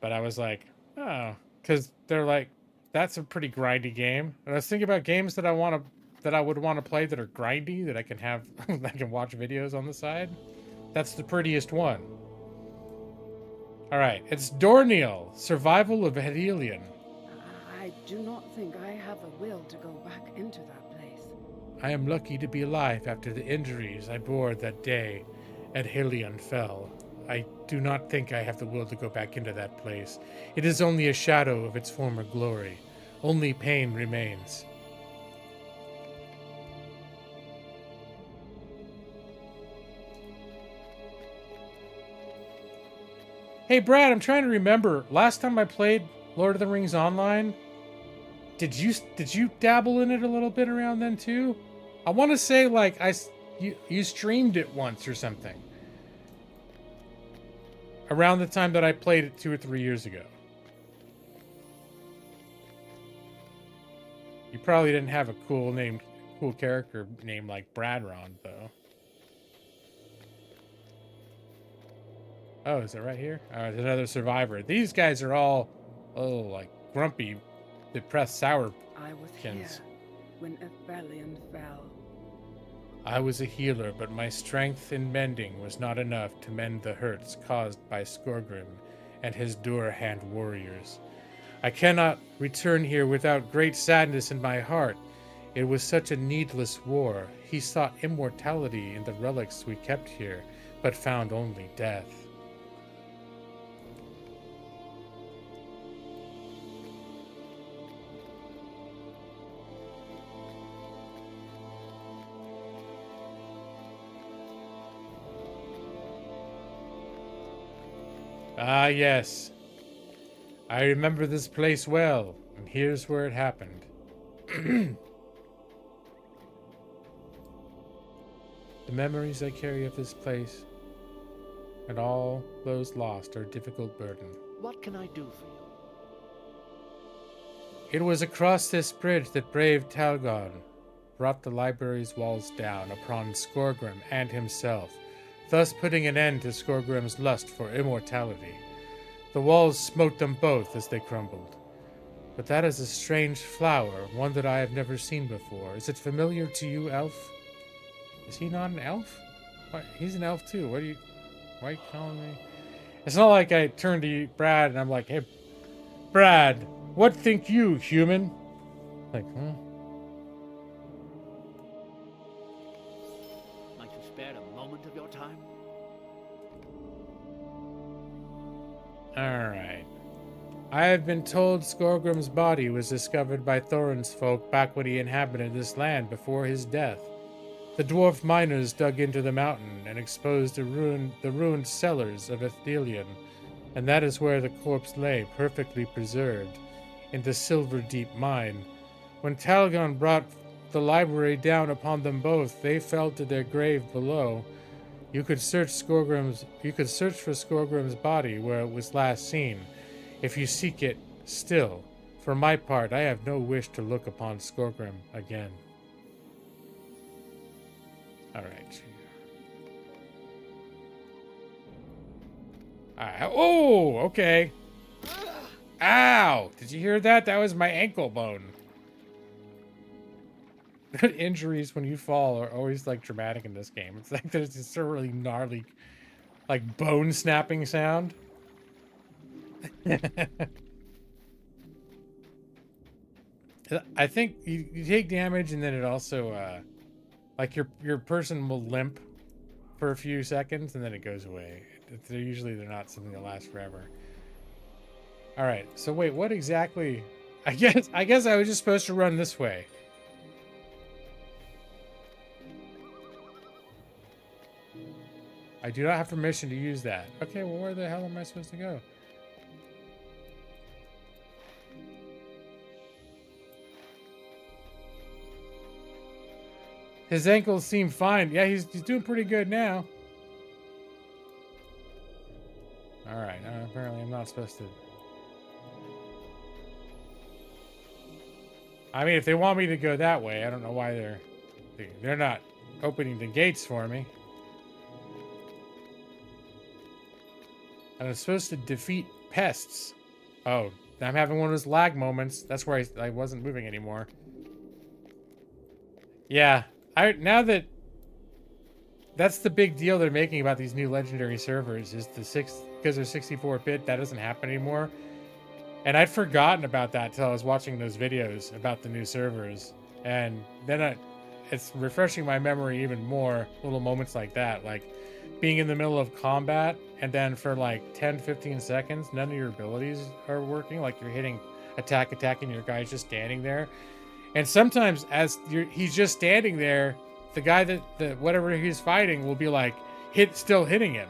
I was like, oh, because they're like, that's a pretty grindy game. And I was thinking about games that I would want to play that are grindy, that I can have, I can watch videos on the side. That's the prettiest one. All right, it's Dorniel, Survival of Hedelian. do not think I have the will to go back into that place. I am lucky to be alive after the injuries I bore that day at Helion fell. I do not think I have the will to go back into that place. It is only a shadow of its former glory. Only pain remains. Hey Brad, I'm trying to remember. Last time I played Lord of the Rings Online, did you dabble in it a little bit around then too? I want to say like you streamed it once or something. Around the time that I played it 2 or 3 years ago. You probably didn't have a cool character name like Bradron though. Oh, is it right here? Oh, it's another survivor. These guys are all, like grumpy, depressed sour. I was here when Athelion fell. I was a healer, but my strength in mending was not enough to mend the hurts caused by Skorgrim and his Durahand warriors. I cannot return here without great sadness in my heart. It was such a needless war. He sought immortality in the relics we kept here, but found only death. Ah, yes. I remember this place well, and here's where it happened. The memories I carry of this place and all those lost are a difficult burden. What can I do for you? It was across this bridge that brave Talgon brought the library's walls down upon Skorgrim and himself, thus putting an end to Skorgrim's lust for immortality. The walls smote them both as they crumbled. But that is a strange flower, one that I have never seen before. Is it familiar to you, elf? Is he not an elf? What? He's an elf too. Why are you calling me? It's not like I turn to you, Brad, and I'm like, hey, Brad, what think you, human? Like, huh? Might you spare a moment of your time? Alright. I have been told Skorgrim's body was discovered by Thorin's folk back when he inhabited this land before his death. The dwarf miners dug into the mountain and exposed the ruined cellars of Athelion, and that is where the corpse lay, perfectly preserved, in the Silver Deep mine. When Talgon brought the library down upon them both, they fell to their grave below. You could search for Skorgrim's body where it was last seen, if you seek it still. For my part, I have no wish to look upon Skorgrim again. Alright. Oh, okay. Ow! Did you hear that? That was my ankle bone. Injuries when you fall are always like dramatic in this game. It's like there's this really gnarly, like bone snapping sound. I think you take damage and then it also like your person will limp for a few seconds and then it goes away. They're not something that lasts forever. All right, so wait, what exactly? I guess I was just supposed to run this way. I do not have permission to use that. Okay, well, where the hell am I supposed to go? His ankles seem fine. Yeah, he's doing pretty good now. All right, apparently I'm not supposed to. I mean, if they want me to go that way, I don't know why they're not opening the gates for me. And I'm supposed to defeat pests. Oh, I'm having one of those lag moments. That's where I wasn't moving anymore. Yeah, now that that's the big deal they're making about these new legendary servers is because they're 64-bit, that doesn't happen anymore. And I'd forgotten about that till I was watching those videos about the new servers. And then it's refreshing my memory even more, little moments like that. Like being in the middle of combat and then for like 10, 15 seconds, none of your abilities are working. Like you're hitting attack, and your guy's just standing there. And sometimes as he's just standing there, the guy that whatever he's fighting will be like still hitting him.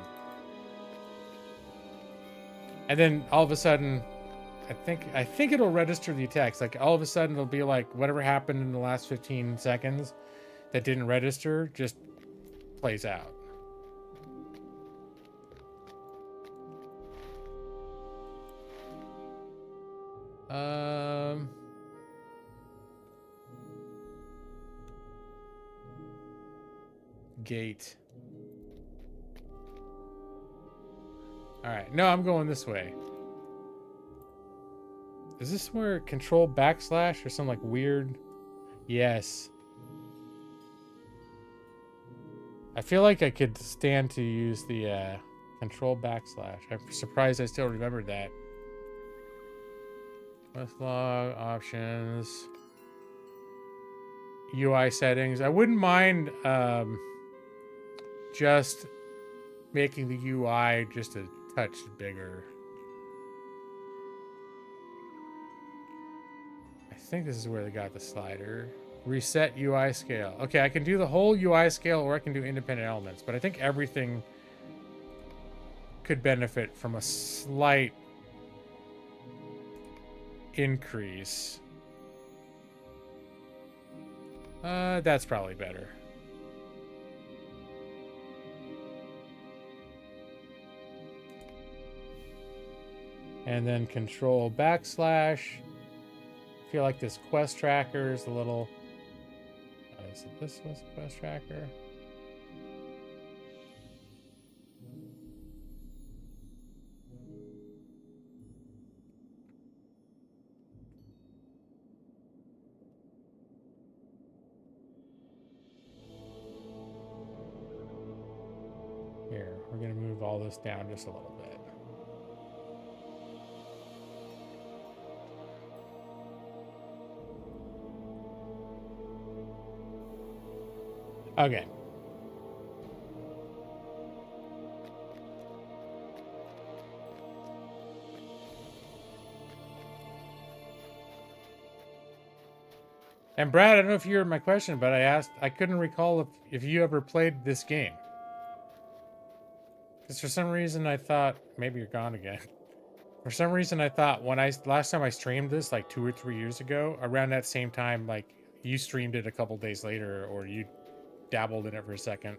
And then all of a sudden, I think it'll register the attacks. Like all of a sudden it'll be like whatever happened in the last 15 seconds that didn't register just plays out. Gate. All right, no, I'm going this way. Is this where control backslash or some like weird? Yes. I feel like I could stand to use the control backslash. I'm surprised I still remembered that. Quest log, options, UI settings. I wouldn't mind just making the UI just a touch bigger. I think this is where they got the slider. Reset UI scale. Okay, I can do the whole UI scale or I can do independent elements, but I think everything could benefit from a slight increase. That's probably better. And then control backslash. I feel like this quest tracker is a little... so this was a quest tracker. Here, we're going to move all this down just a little bit. Okay. And Brad, I don't know if you heard my question, but I couldn't recall if you ever played this game. Because for some reason I thought, maybe you're gone again. For some reason I thought last time I streamed this, like 2 or 3 years ago, around that same time, like you streamed it a couple days later, or you dabbled in it for a second.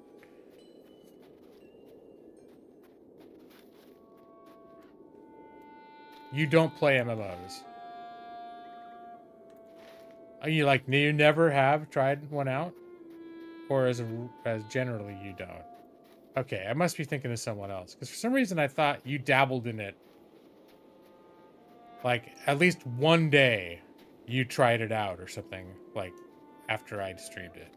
You don't play MMOs. You never have tried one out? Or as generally you don't? Okay, I must be thinking of someone else. Because for some reason I thought you dabbled in it. Like, at least one day you tried it out or something, like, after I'd streamed it.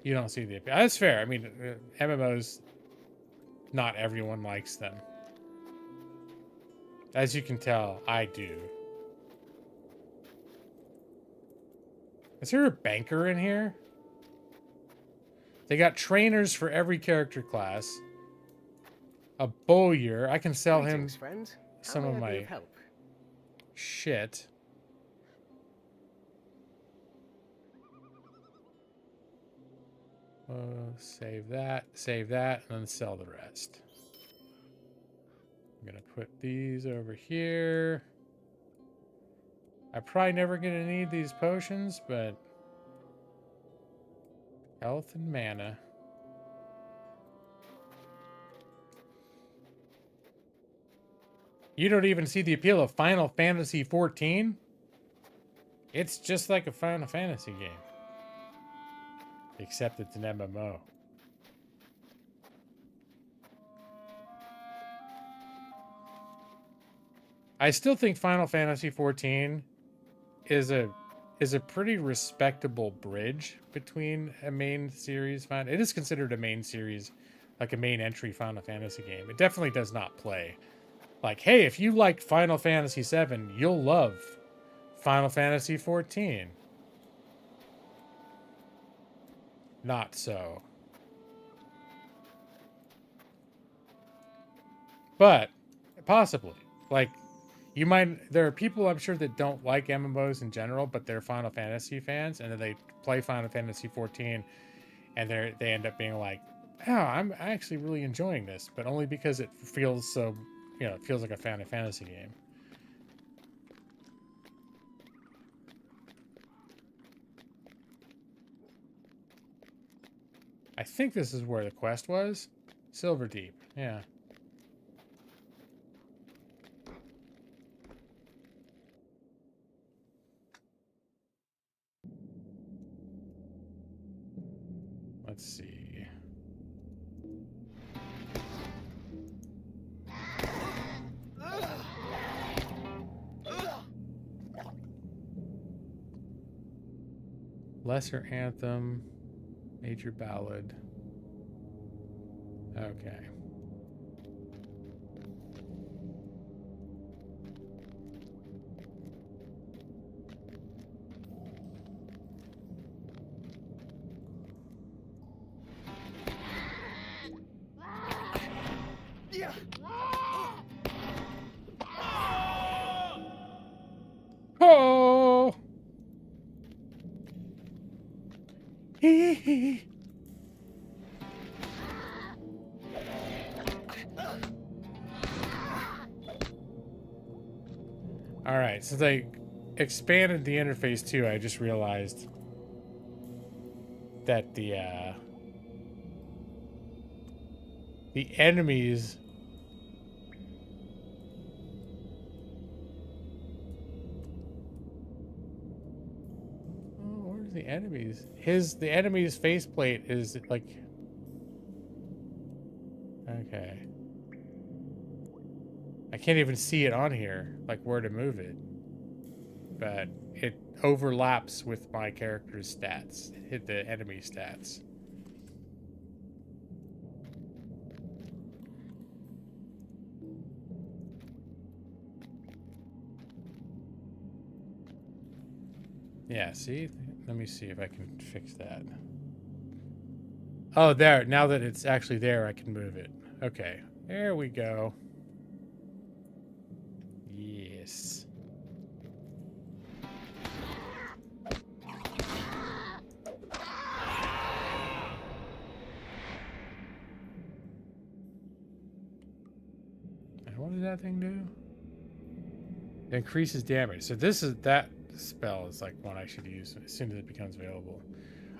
You don't see the appeal. That's fair. I mean, MMOs, not everyone likes them. As you can tell, I do. Is there a banker in here? They got trainers for every character class. A bowyer. I can sell him some of my shit. Save that, and then sell the rest. I'm gonna put these over here. I'm probably never gonna need these potions, but health and mana. You don't even see the appeal of Final Fantasy XIV? It's just like a Final Fantasy game. Except it's an MMO. I still think Final Fantasy XIV is is a pretty respectable bridge between a main series. It is considered a main series, like a main entry Final Fantasy game. It definitely does not play like, hey, if you like Final Fantasy VII, you'll love Final Fantasy XIV. Not so. But possibly, like, you might. There are people I'm sure that don't like MMOs in general, but they're Final Fantasy fans, and then they play Final Fantasy XIV, and they end up being like, "Oh, I'm actually really enjoying this," but only because it feels so, it feels like a Final Fantasy game. I think this is where the quest was. Silver Deep, yeah. Let's see. Lesser Anthem, Major Ballad. Okay. Oh! Hee hee. All right, since I expanded the interface too, I just realized that the enemies where's the enemies? The enemy's faceplate is like, okay. I can't even see it on here, like where to move it. But it overlaps with my character's stats. Hit the enemy stats. Yeah, see? Let me see if I can fix that. Oh, there. Now that it's actually there, I can move it. Okay. There we go. Yes. And what does that thing do? It increases damage. So that spell is like one I should use as soon as it becomes available.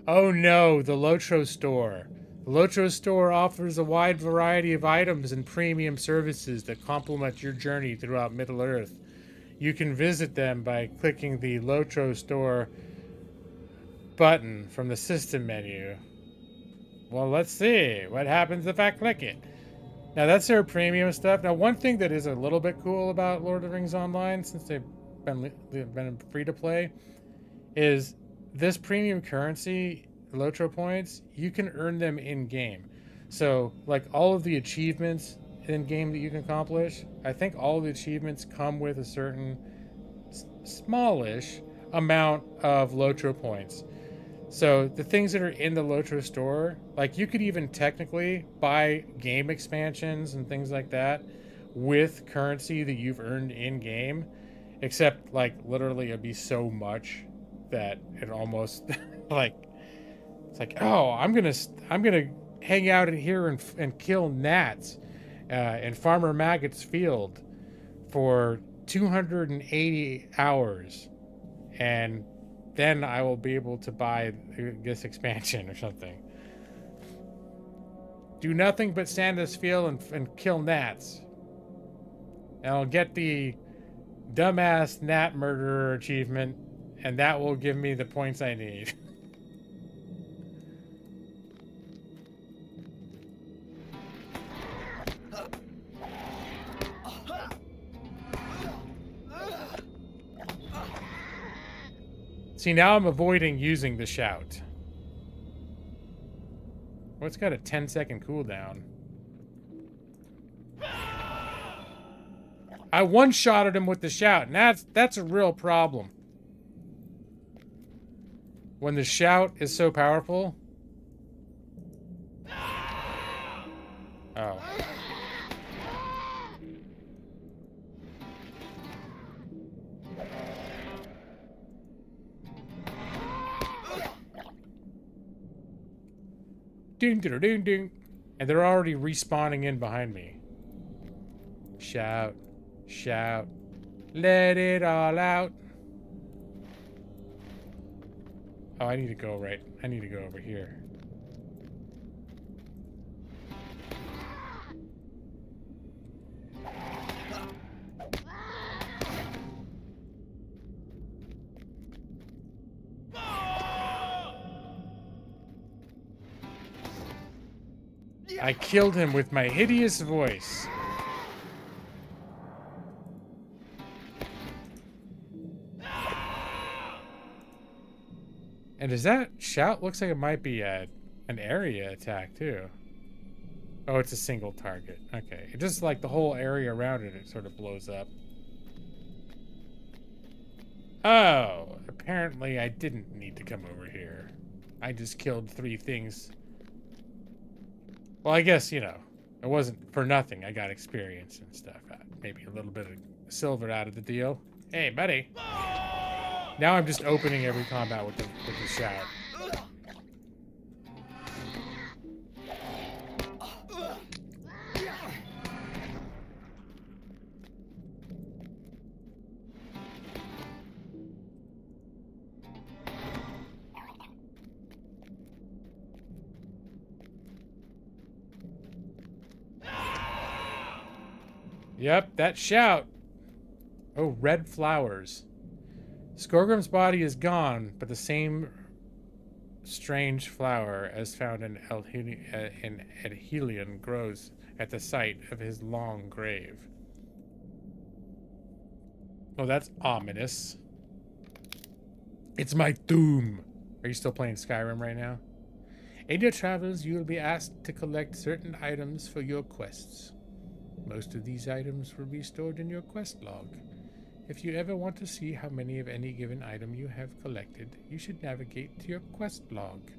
Oh no, the Lotro store. The Lotro store offers a wide variety of items and premium services that complement your journey throughout Middle-earth. You can visit them by clicking the Lotro store button from the system menu. Well, let's see what happens if I click it. Now, that's their premium stuff. Now, one thing that is a little bit cool about Lord of the Rings Online, since they've been free to play, is this premium currency, Lotro points, you can earn them in-game. So, like, all of the achievements in-game that you can accomplish, I think all of the achievements come with a certain smallish amount of Lotro points. So, the things that are in the Lotro store, like, you could even technically buy game expansions and things like that with currency that you've earned in-game, except, like, literally it'd be so much that it almost, like, it's like, oh, I'm gonna hang out in here and kill gnats in Farmer Maggot's field for 280 hours, and then I will be able to buy this expansion or something. Do nothing but stand this field and kill gnats, and I'll get the dumbass gnat murderer achievement, and that will give me the points I need. See, now I'm avoiding using the shout. Well, it's got a 10-second cooldown. I one-shotted him with the shout, and that's a real problem. When the shout is so powerful. Oh. Ding, ding, ding, ding. And they're already respawning in behind me. Shout. Shout. Let it all out. Oh, I need to go right. I need to go over here. I killed him with my hideous voice. And does that shout? Looks like it might be an area attack too. Oh, it's a single target. Okay. It just like the whole area around it, it sort of blows up. Oh, apparently I didn't need to come over here. I just killed 3 things. Well, I guess, you know, it wasn't for nothing. I got experience and stuff. Maybe a little bit of silver out of the deal. Hey, buddy. Now I'm just opening every combat with the shout. Yep, that shout. Oh, red flowers. Skorgrim's body is gone, but the same strange flower as found in Edhelion grows at the site of his long grave. Oh, that's ominous. It's my doom. Are you still playing Skyrim right now? In your travels, you will be asked to collect certain items for your quests. Most of these items will be stored in your quest log. If you ever want to see how many of any given item you have collected, you should navigate to your quest log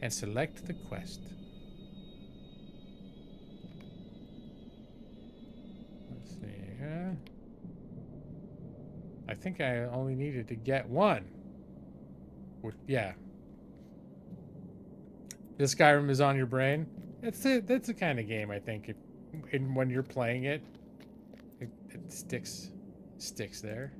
and select the quest. Let's see. I think I only needed to get 1. Yeah. This Skyrim is on your brain. That's the kind of game I think when you're playing it, it sticks there.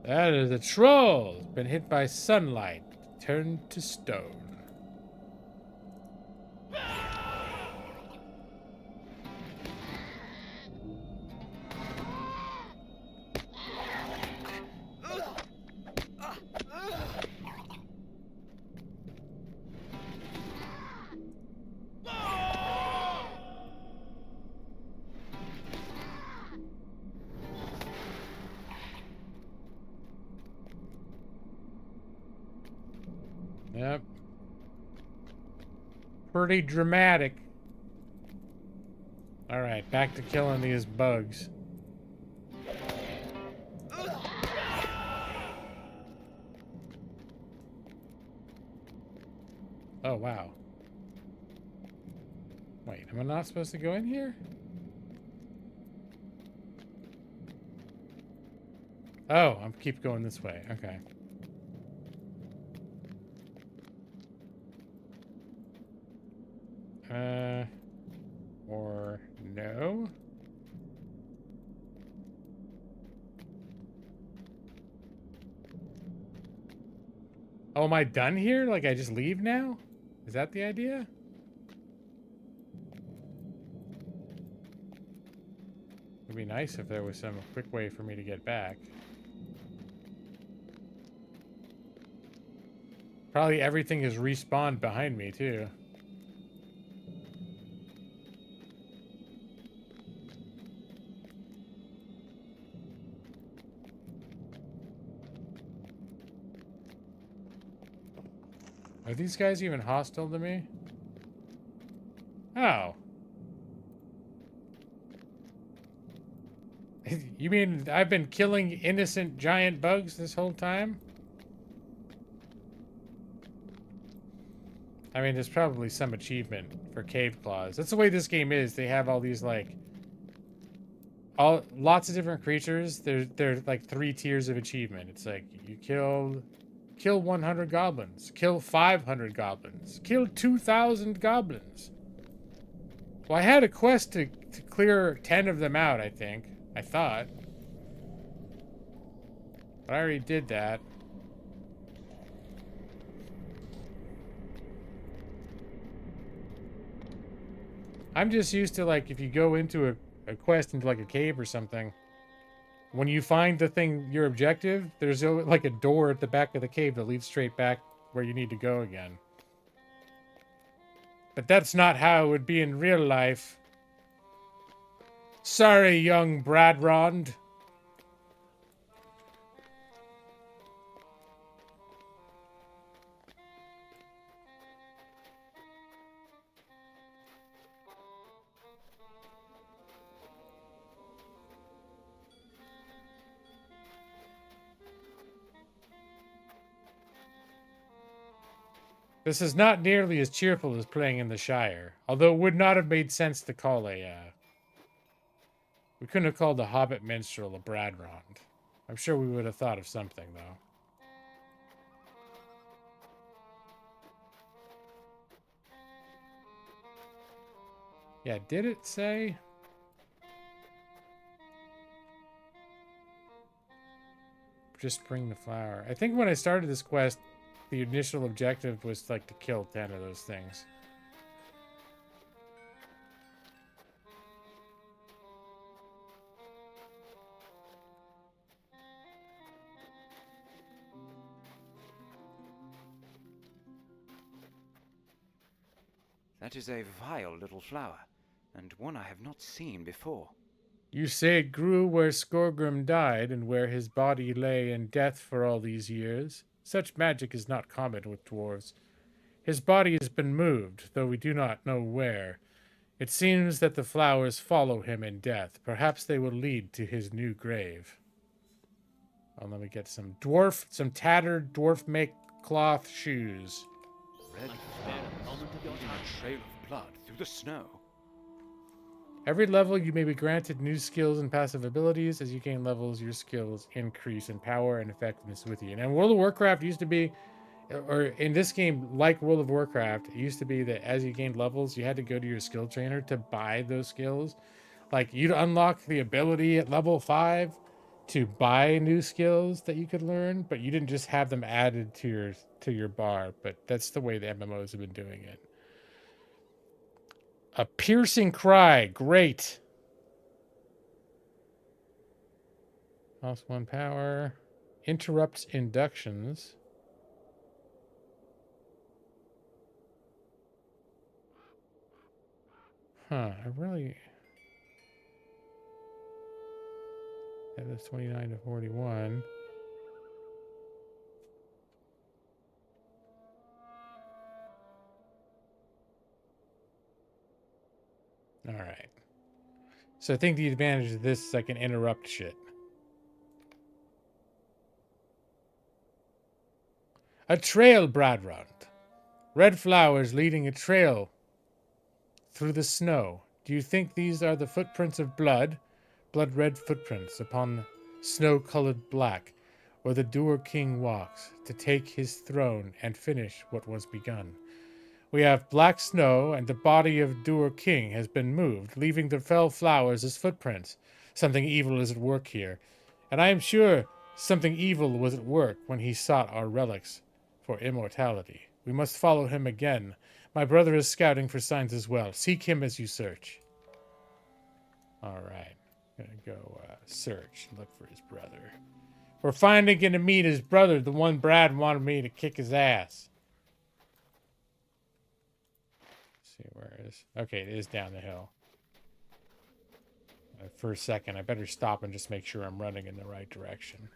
That is a troll. Been hit by sunlight. Turned to stone. Yep. Pretty dramatic. Alright, back to killing these bugs. Oh, wow. Wait, am I not supposed to go in here? Oh, I'm keep going this way. Okay. Or no? Oh, am I done here? Like I just leave now? Is that the idea? It'd be nice if there was some quick way for me to get back. Probably everything is respawned behind me, too. Are these guys even hostile to me? Oh. You mean I've been killing innocent giant bugs this whole time? I mean, there's probably some achievement for cave claws. That's the way this game is. They have all these, like... lots of different creatures. They're like 3 tiers of achievement. It's like, you kill 100 goblins. Kill 500 goblins. Kill 2,000 goblins. Well, I had a quest to clear 10 of them out, I think. I thought. But I already did that. I'm just used to, like, if you go into a quest into, like, a cave or something, when you find the thing, your objective, there's, like, a door at the back of the cave that leads straight back where you need to go again. But that's not how it would be in real life. Sorry, young Bradrond. This is not nearly as cheerful as playing in the Shire, although it would not have made sense to call we couldn't have called the Hobbit Minstrel a Bradrond. I'm sure we would have thought of something, though. Yeah, did it say? Just bring the flower. I think when I started this quest, the initial objective was, like, to kill 10 of those things. That is a vile little flower, and one I have not seen before. You say it grew where Skorgrim died, and where his body lay in death for all these years. Such magic is not common with dwarves. His body has been moved, though we do not know where. It seems that the flowers follow him in death. Perhaps they will lead to his new grave. Oh, let me get some tattered dwarf make cloth shoes. Red flowers, leaving a trail of blood through the snow. Every level, you may be granted new skills and passive abilities. As you gain levels, your skills increase in power and effectiveness with you. And World of Warcraft used to be, or in this game, like World of Warcraft, it used to be that as you gained levels, you had to go to your skill trainer to buy those skills. Like, you'd unlock the ability at level 5 to buy new skills that you could learn, but you didn't just have them added to your bar. But that's the way the MMOs have been doing it. A piercing cry. Great. Lost 1 power. Interrupts inductions. Huh. I really... That is 29 to 41. All right. So I think the advantage of this is I can interrupt shit. A trail, Bradrond. Red flowers leading a trail through the snow. Do you think these are the footprints of blood? Blood-red footprints upon snow-colored black, where the Doer King walks, to take his throne and finish what was begun. We have black snow, and the body of Doer King has been moved, leaving the fell flowers as footprints. Something evil is at work here, and I am sure something evil was at work when he sought our relics for immortality. We must follow him again. My brother is scouting for signs as well. Seek him as you search. All right. Gonna go search and look for his brother. We're finally gonna meet his brother, the one Brad wanted me to kick his ass. Let's see where it is. Okay, it is down the hill. For a second, I better stop and just make sure I'm running in the right direction.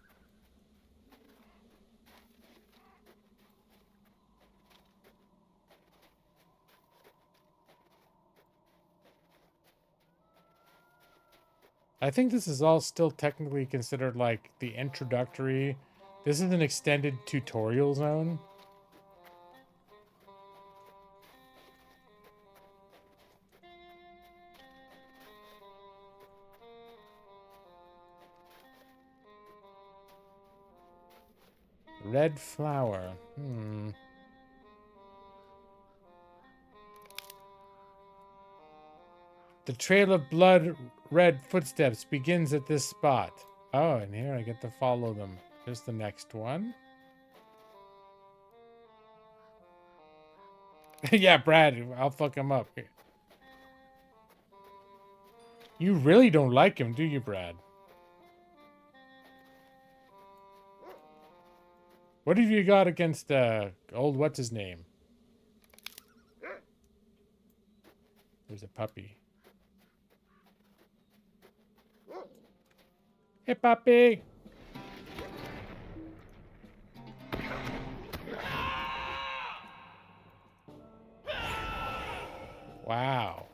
I think this is all still technically considered like the introductory. This is an extended tutorial zone. Red flower. The trail of blood red footsteps begins at this spot. Oh, and here I get to follow them. Here's the next one. Yeah, Brad, I'll fuck him up. You really don't like him, do you, Brad? What have you got against old what's his name? There's a puppy. Hey, puppy! Wow.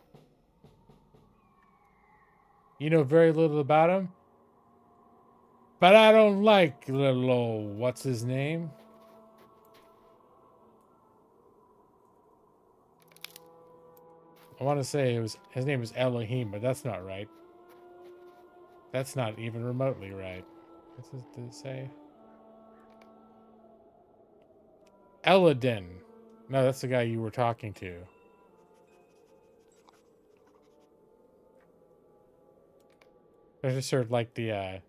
You know very little about him? But I don't like little old what's his name? I want to say his name is Elohim, but that's not right. That's not even remotely right. What did it say? Eladin. No, that's the guy you were talking to. I just heard like the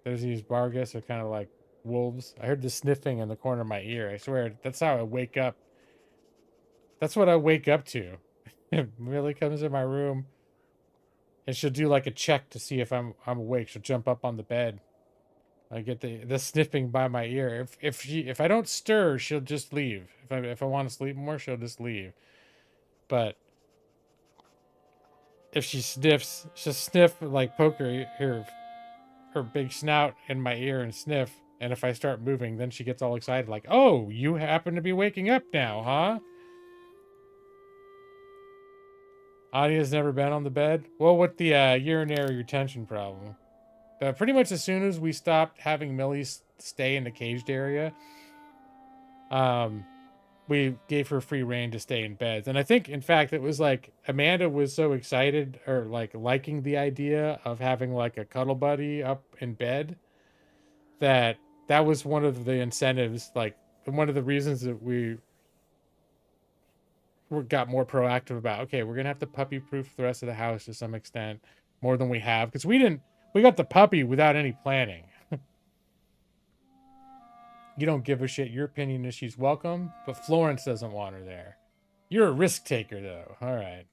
those these Bargus are kind of like wolves. I heard the sniffing in the corner of my ear. I swear that's how I wake up. That's what I wake up to. Millie comes in my room and she'll do like a check to see if I'm awake. She'll jump up on the bed. I get the sniffing by my ear. If I don't stir, she'll just leave. If I want to sleep more, she'll just leave. But if she sniffs, she'll sniff, like poke her big snout in my ear and sniff. And if I start moving, then she gets all excited, like, "Oh, you happen to be waking up now, huh?" Anya's never been on the bed. Well, with the urinary retention problem. Pretty much as soon as we stopped having Millie stay in the caged area, we gave her free reign to stay in beds. And I think, in fact, it was like Amanda was so excited or like liking the idea of having like a cuddle buddy up in bed that was one of the incentives, like one of the reasons that we got more proactive about, okay, we're going to have to puppy proof the rest of the house to some extent, more than we have. Because we got the puppy without any planning. You don't give a shit. Your opinion is she's welcome, but Florence doesn't want her there. You're a risk taker, though. All right.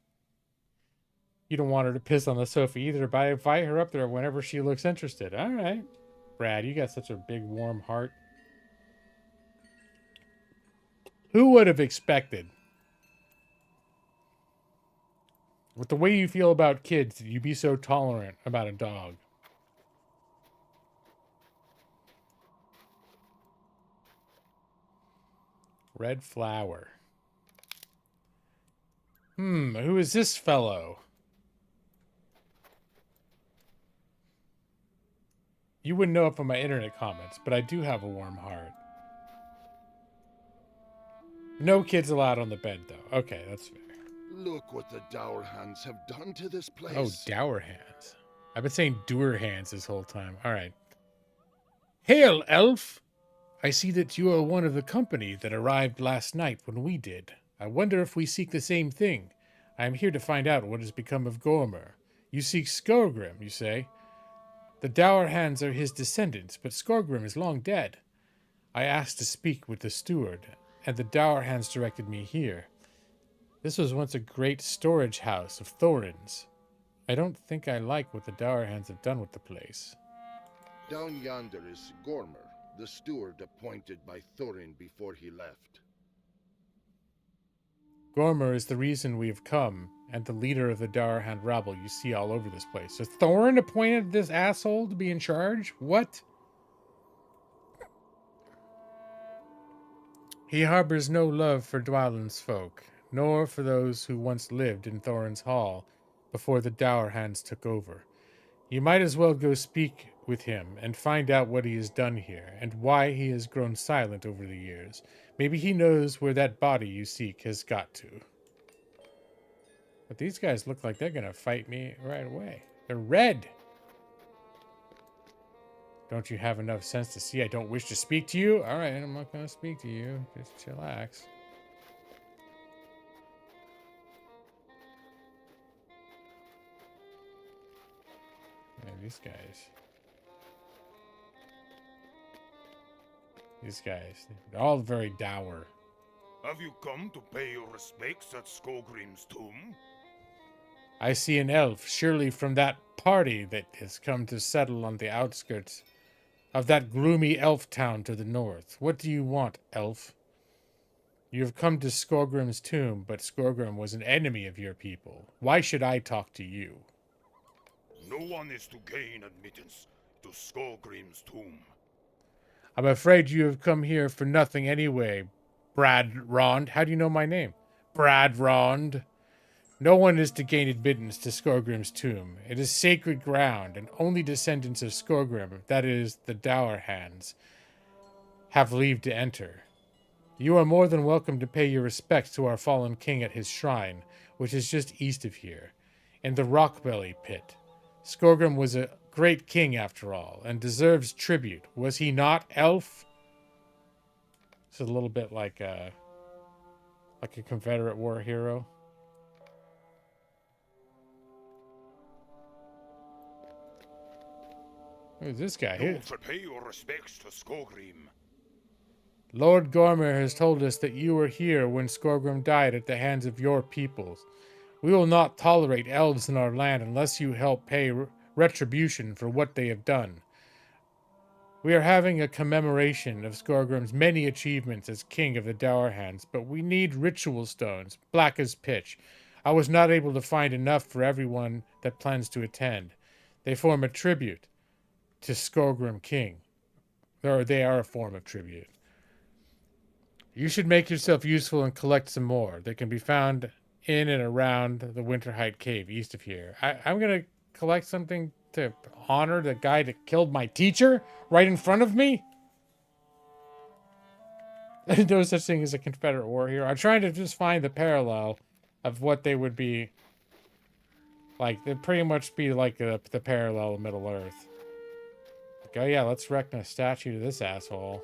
You don't want her to piss on the sofa either, but I invite her up there whenever she looks interested. All right. Brad, you got such a big, warm heart. Who would have expected? With the way you feel about kids, that you be so tolerant about a dog. Red flower. Who is this fellow? You wouldn't know it from my internet comments, but I do have a warm heart. No kids allowed on the bed, though. Okay, that's fair. Look what the Dour Hands have done to this place. Oh, Dour Hands. I've been saying Doer Hands this whole time. All right. Hail, elf! I see that you are one of the company that arrived last night when we did. I wonder if we seek the same thing. I am here to find out what has become of Gormer. You seek Skorgrim, you say? The Dour Hands are his descendants, but Skorgrim is long dead. I asked to speak with the steward, and the Dour Hands directed me here. This was once a great storage house of Thorin's. I don't think I like what the Dour Hands have done with the place. Down yonder is Gormer, the steward appointed by Thorin before he left. Gormer is the reason we have come, and the leader of the Dour Hand rabble you see all over this place. So Thorin appointed this asshole to be in charge? What? He harbors no love for Dwalin's folk, nor for those who once lived in Thorin's hall before the Dour Hands took over. You might as well go speak with him and find out what he has done here, and why he has grown silent over the years. Maybe he knows where that body you seek has got to. But these guys look like they're gonna fight me right away. They're red! Don't you have enough sense to see I don't wish to speak to you? Alright, I'm not gonna speak to you. Just chillax. Yeah, these guys, they're all very dour. Have you come to pay your respects at Skogrim's tomb? I see an elf, surely from that party that has come to settle on the outskirts of that gloomy elf town to the north. What do you want, elf? You have come to Skogrim's tomb, but Skogrim was an enemy of your people. Why should I talk to you? No one is to gain admittance to Skogrim's tomb. I'm afraid you have come here for nothing anyway, Brad Rond. How do you know my name? Brad Rond. No one is to gain admittance to Skogrim's tomb. It is sacred ground, and only descendants of Skogrim, that is, the Dour Hands, have leave to enter. You are more than welcome to pay your respects to our fallen king at his shrine, which is just east of here, in the Rockbelly pit. Skogrim was a great king, after all, and deserves tribute. Was he not, elf? It's a little bit like a Confederate war hero. Who's this guy here? Pay your respects to Skogrim. Lord Gormer has told us that you were here when Skogrim died at the hands of your peoples. We will not tolerate elves in our land unless you help pay retribution for what they have done. We are having a commemoration of Skogrim's many achievements as king of the Dour Hands, but we need ritual stones, black as pitch. I was not able to find enough for everyone that plans to attend. They form a tribute to Skogrim King. Or they are a form of tribute. You should make yourself useful and collect some more. They can be found in and around the Winterheight Cave east of here. I'm going to collect something to honor the guy that killed my teacher right in front of me. There's no such thing as a Confederate war hero. I'm trying to just find the parallel of what they would be like. They'd pretty much be like the parallel of Middle Earth. Like, oh yeah, let's erect a statue to this asshole.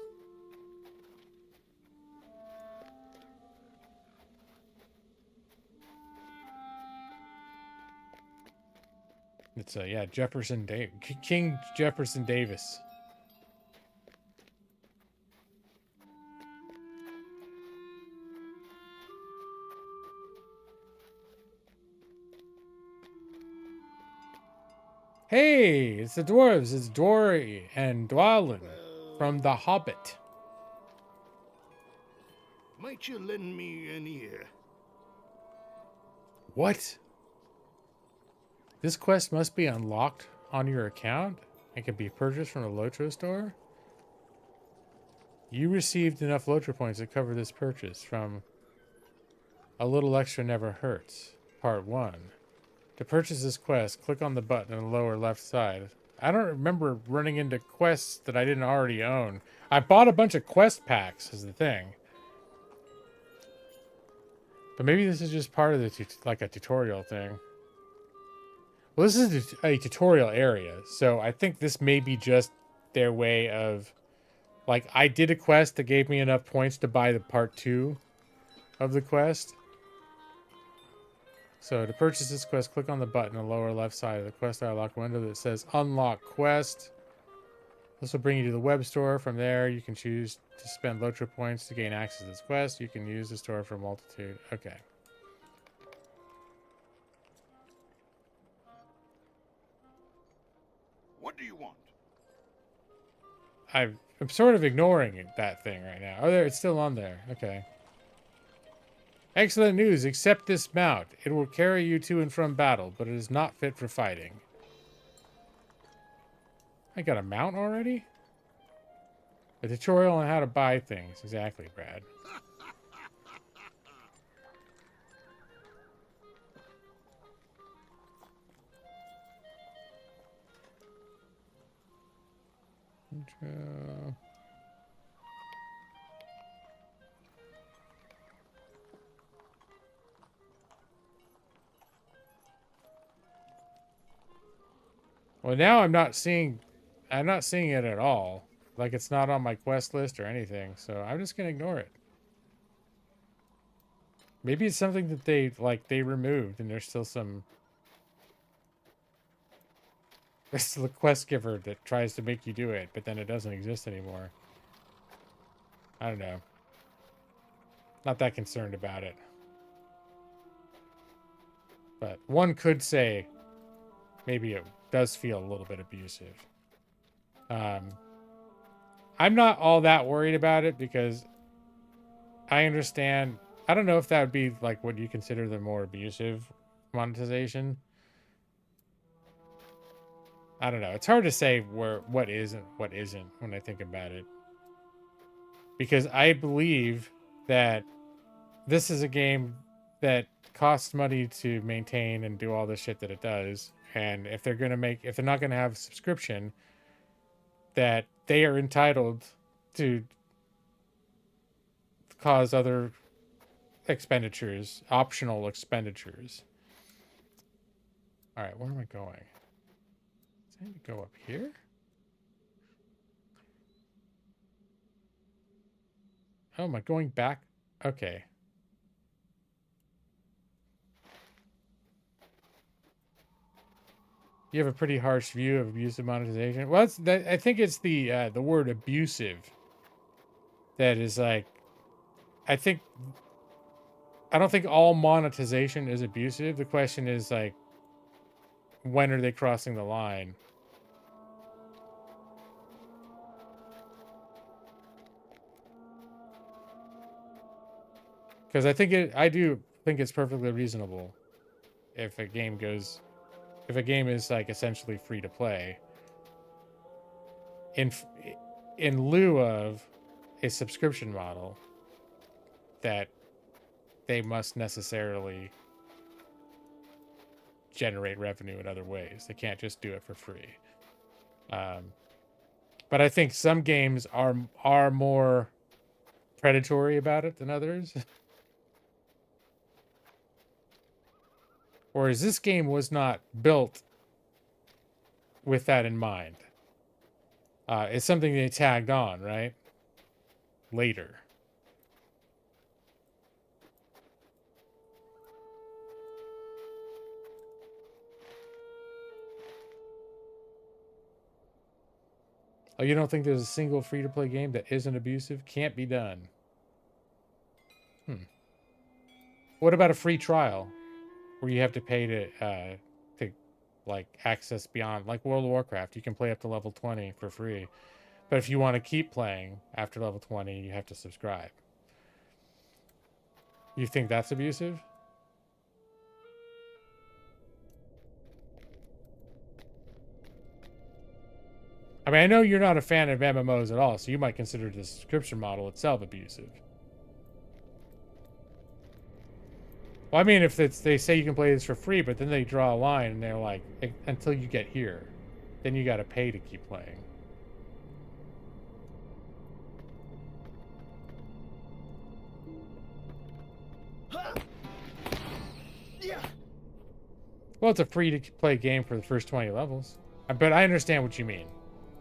It's yeah, King Jefferson Davis. Hey, it's the dwarves. It's Dory and Dwalin from The Hobbit. Might you lend me an ear? What? This quest must be unlocked on your account and can be purchased from the Lotro store. You received enough Lotro points to cover this purchase from A Little Extra Never Hurts, Part 1. To purchase this quest, click on the button on the lower left side. I don't remember running into quests that I didn't already own. I bought a bunch of quest packs, is the thing. But maybe this is just part of the like a tutorial thing. Well, this is a tutorial area, so I think this may be just their way of, like, I did a quest that gave me enough points to buy the part 2 of the quest. So to purchase this quest, click on the button on the lower left side of the quest dialog window that says Unlock Quest. This will bring you to the web store. From there, you can choose to spend Lotra points to gain access to this quest. You can use the store for a multitude. Okay. What do you want? I'm sort of ignoring that thing right now. Oh, there, it's still on there. Okay. Excellent news. Accept this mount. It will carry you to and from battle, but it is not fit for fighting. I got a mount already? A tutorial on how to buy things. Exactly, Brad. Intro. Well, now I'm not seeing it at all. Like, it's not on my quest list or anything, so I'm just gonna ignore it. Maybe it's something that they removed and there's still some... There's still a quest giver that tries to make you do it, but then it doesn't exist anymore. I don't know. Not that concerned about it. But one could say maybe it does feel a little bit abusive. I'm not all that worried about it because I understand. I don't know if that would be like what you consider the more abusive monetization. I don't know. It's hard to say what is and what isn't when I think about it. Because I believe that this is a game that costs money to maintain and do all the shit that it does. And if they're not gonna have a subscription, that they are entitled to cause other expenditures, optional expenditures. All right, where am I going? Does I need to go up here? Oh, am I going back? Okay. You have a pretty harsh view of abusive monetization. Well, I think it's the word abusive that is like, I don't think all monetization is abusive. The question is like, when are they crossing the line? Because I do think it's perfectly reasonable if a game is like essentially free to play in lieu of a subscription model, that they must necessarily generate revenue in other ways. They can't just do it for free. But I think some games are more predatory about it than others. Whereas this game was not built with that in mind. It's something they tagged on, right? Later. Oh, you don't think there's a single free-to-play game that isn't abusive? Can't be done. What about a free trial? Where you have to pay to like access beyond, like World of Warcraft, you can play up to level 20 for free, but if you want to keep playing after level 20, you have to subscribe. You think that's abusive? I mean, I know you're not a fan of MMOs at all, so you might consider the subscription model itself abusive. Well, I mean, if they say you can play this for free, but then they draw a line and they're like, until you get here, then you got to pay to keep playing. Well, it's a free-to-play game for the first 20 levels. But I understand what you mean.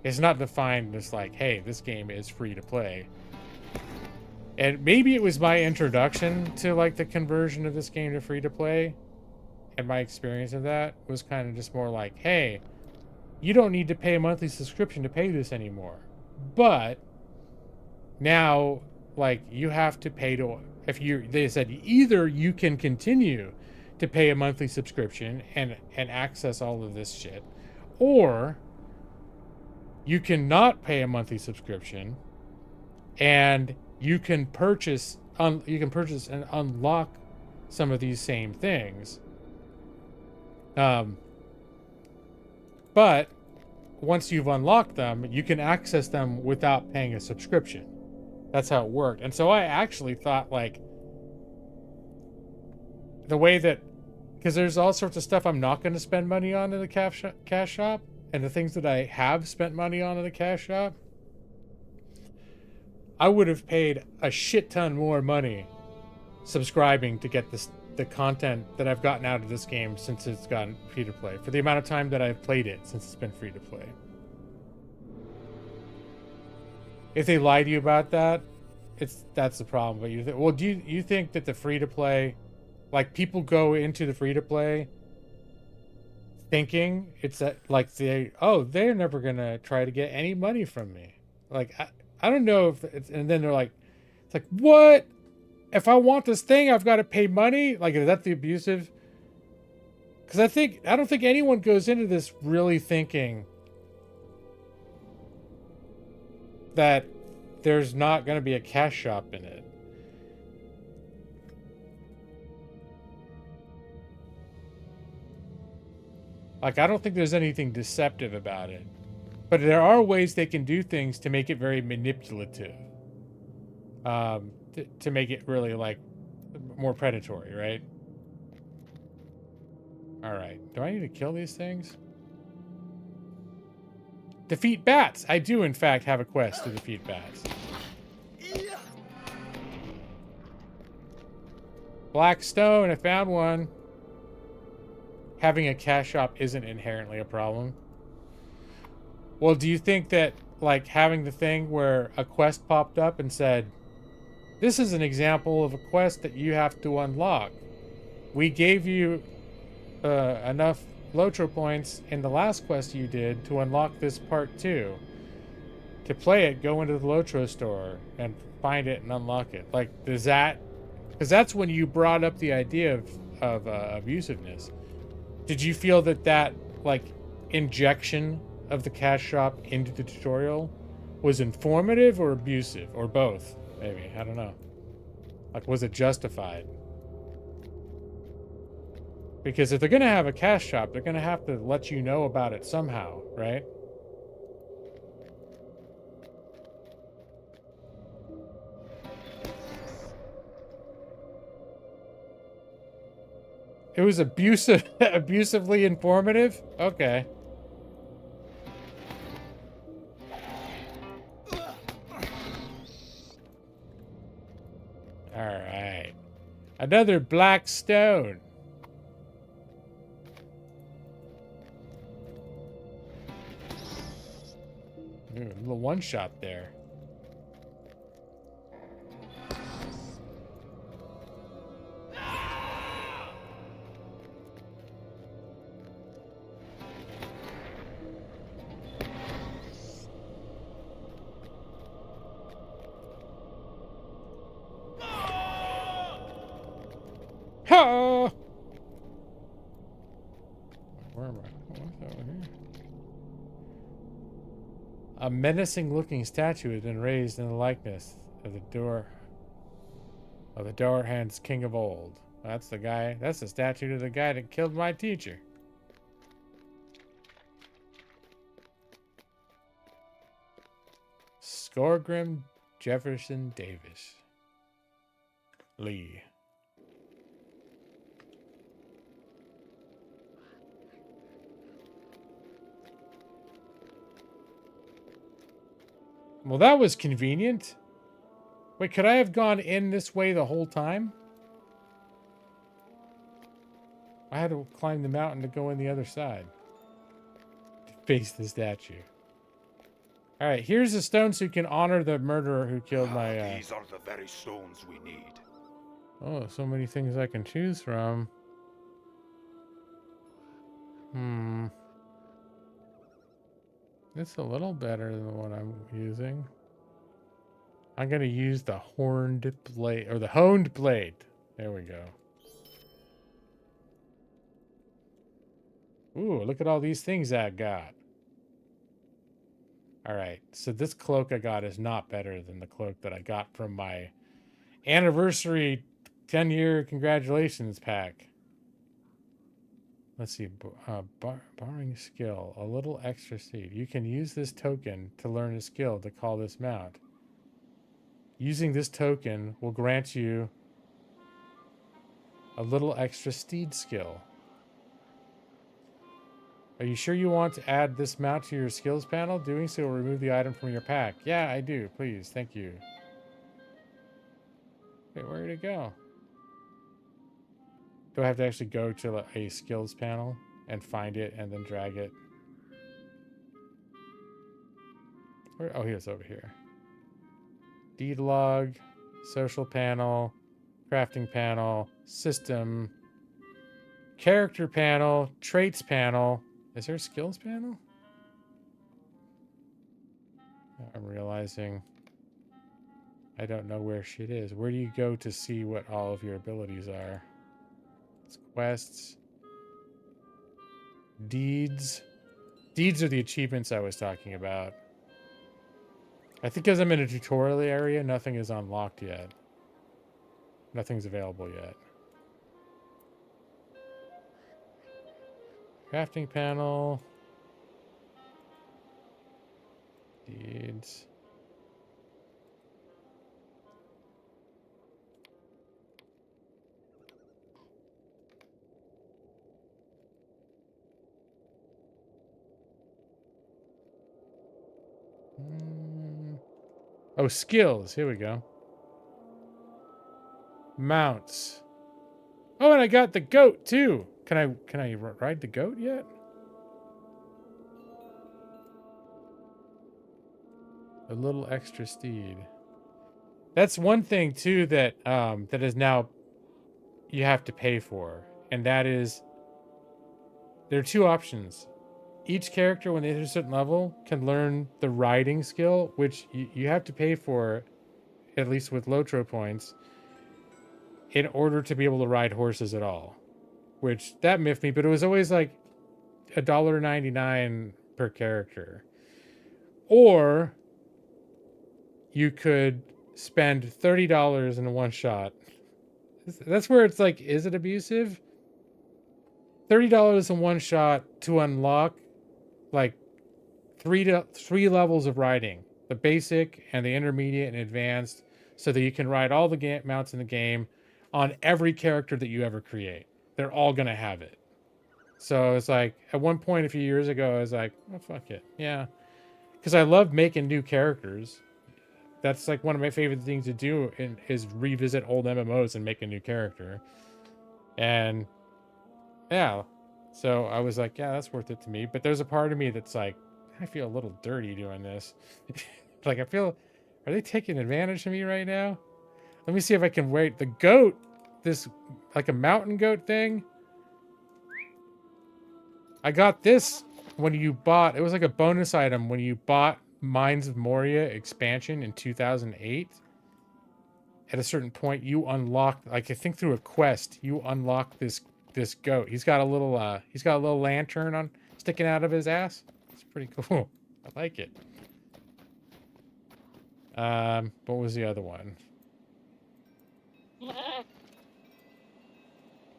It's not defined as like, hey, this game is free to play. And maybe it was my introduction to like the conversion of this game to free to play. And my experience of that was kind of just more like, hey, you don't need to pay a monthly subscription to pay this anymore. But now, like, you have to pay to, they said either you can continue to pay a monthly subscription and access all of this shit, or you cannot pay a monthly subscription and you can purchase and unlock some of these same things. But once you've unlocked them, you can access them without paying a subscription. That's how it worked. And so I actually thought, like, the way that, because there's all sorts of stuff I'm not going to spend money on in the cash shop, and the things that I have spent money on in the cash shop, I would have paid a shit ton more money subscribing to get the content that I've gotten out of this game since it's gotten free to play, for the amount of time that I've played it since it's been free to play. If they lie to you about that, that's the problem. But well, do you think that the free to play, like, people go into the free to play thinking it's that, like, they're never gonna try to get any money from me. Like, I don't know if it's, and then they're like, it's like, what? If I want this thing, I've got to pay money? Like, is that the abusive? Because I don't think anyone goes into this really thinking that there's not going to be a cash shop in it. Like, I don't think there's anything deceptive about it. But there are ways they can do things to make it very manipulative. To make it really, like, more predatory, right? Alright. Do I need to kill these things? Defeat bats! I do, in fact, have a quest to defeat bats. Black stone! I found one! Having a cash shop isn't inherently a problem. Well, do you think that, like, having the thing where a quest popped up and said, this is an example of a quest that you have to unlock. We gave you enough Lotro points in the last quest you did to unlock this part 2. To play it, go into the Lotro store and find it and unlock it. Like, does that... Because that's when you brought up the idea of abusiveness. Did you feel that, like, injection of the cash shop into the tutorial was informative or abusive? Or both? Maybe. I don't know. Like, was it justified? Because if they're going to have a cash shop, they're going to have to let you know about it somehow, right? It was abusively informative? Okay. Alright. Another black stone. Ooh, a little one-shot there. Ha! Where am I? What's over here? A menacing-looking statue has been raised in the likeness of the door hand's king of old. That's the guy. That's the statue of the guy that killed my teacher. Scorgrim Jefferson Davis. Lee. Well, that was convenient. Wait, could I have gone in this way the whole time? I had to climb the mountain to go in the other side. To face the statue. All right, here's a stone so you can honor the murderer who killed my. These are the very stones we need. Oh, so many things I can choose from. It's a little better than the one I'm using. I'm gonna use the horned blade or the honed blade. There we go. Ooh, look at all these things I got. All right, so this cloak I got is not better than the cloak that I got from my anniversary 10-year congratulations pack. Let's see, borrowing skill, a little extra seed. You can use this token to learn a skill to call this mount. Using this token will grant you a little extra steed skill. Are you sure you want to add this mount to your skills panel? Doing so will remove the item from your pack. Yeah, I do. Please. Thank you. Wait, where did it go? Do I have to actually go to a skills panel and find it and then drag it? Oh, here's over here. Deed log, social panel, crafting panel, system, character panel, traits panel. Is there a skills panel? I'm realizing I don't know where shit is. Where do you go to see what all of your abilities are? It's quests. Deeds. Deeds are the achievements I was talking about. I think because I'm in a tutorial area, nothing is unlocked yet. Nothing's available yet. Crafting panel. Deeds. Oh, skills. Here we go. Mounts. Oh, and I got the goat too. Can I ride the goat yet? A little extra steed. That's one thing too that that is now you have to pay for, and that is there are two options. Each character, when they hit a certain level, can learn the riding skill, which you have to pay for, at least with Lotro points, in order to be able to ride horses at all. Which, that miffed me, but it was always like $1.99 per character. Or you could spend $30 in one shot. That's where it's like, is it abusive? $30 in one shot to unlock like three levels of riding, the basic and the intermediate and advanced, so that you can ride all the mounts in the game on every character that you ever create. They're all gonna have it. So it's like at one point a few years ago, I was like, oh, fuck it, yeah, because I love making new characters. That's like one of my favorite things to do is revisit old MMOs and make a new character. And yeah, so I was like, yeah, that's worth it to me. But there's a part of me that's like, I feel a little dirty doing this. Like, I feel, are they taking advantage of me right now? Let me see if I can wait. The goat, this, like a mountain goat thing. I got this when you bought, it was like a bonus item when you bought Mines of Moria expansion in 2008. At a certain point, you unlock, like I think through a quest, you unlock this goat. He's got a little lantern on sticking out of his ass. It's pretty cool. I like it. What was the other one?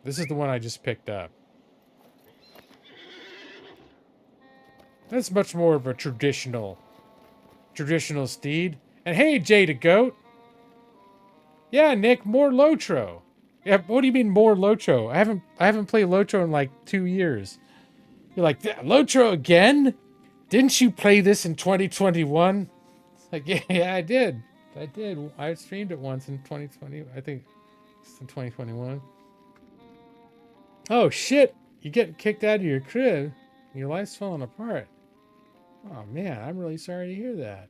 This is the one I just picked up. That's much more of a traditional steed. And hey, Jada Goat. Yeah, Nick, more Lotro. Yeah, what do you mean more Lotro? I haven't played Lotro in like 2 years. You're like, Lotro again? Didn't you play this in 2021? It's like, yeah, I did. I streamed it once in 2020. I think it's in 2021. Oh shit! You're getting kicked out of your crib. Your life's falling apart. Oh man, I'm really sorry to hear that.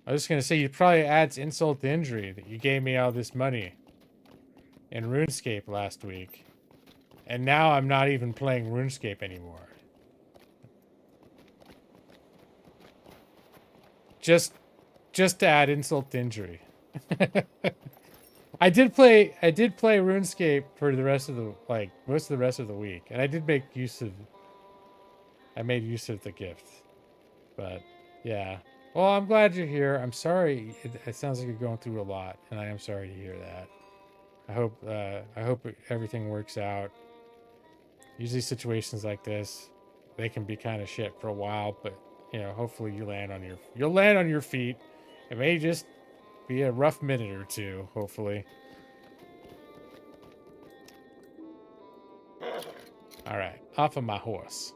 I was just gonna say, it probably adds insult to injury that you gave me all this money in RuneScape last week. And now I'm not even playing RuneScape anymore. Just to add insult to injury. I did play RuneScape for the rest of the, like, most of the rest of the week. And I did make use of, I made use of the gift. But, yeah. Well, I'm glad you're here. I'm sorry. It sounds like you're going through a lot. And I am sorry to hear that. I hope everything works out. Usually situations like this, they can be kind of shit for a while, but you know, hopefully you'll land on your feet. It may just be a rough minute or two, hopefully. All right, off of my horse.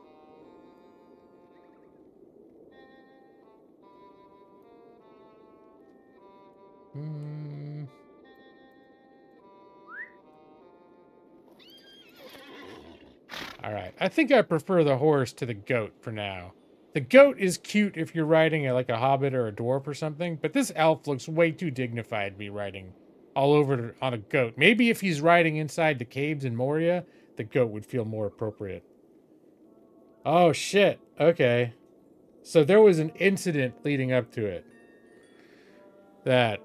All right, I think I prefer the horse to the goat for now. The goat is cute if you're riding like a hobbit or a dwarf or something, but this elf looks way too dignified to be riding all over on a goat. Maybe if he's riding inside the caves in Moria, the goat would feel more appropriate. Oh, shit. Okay. So there was an incident leading up to it. That,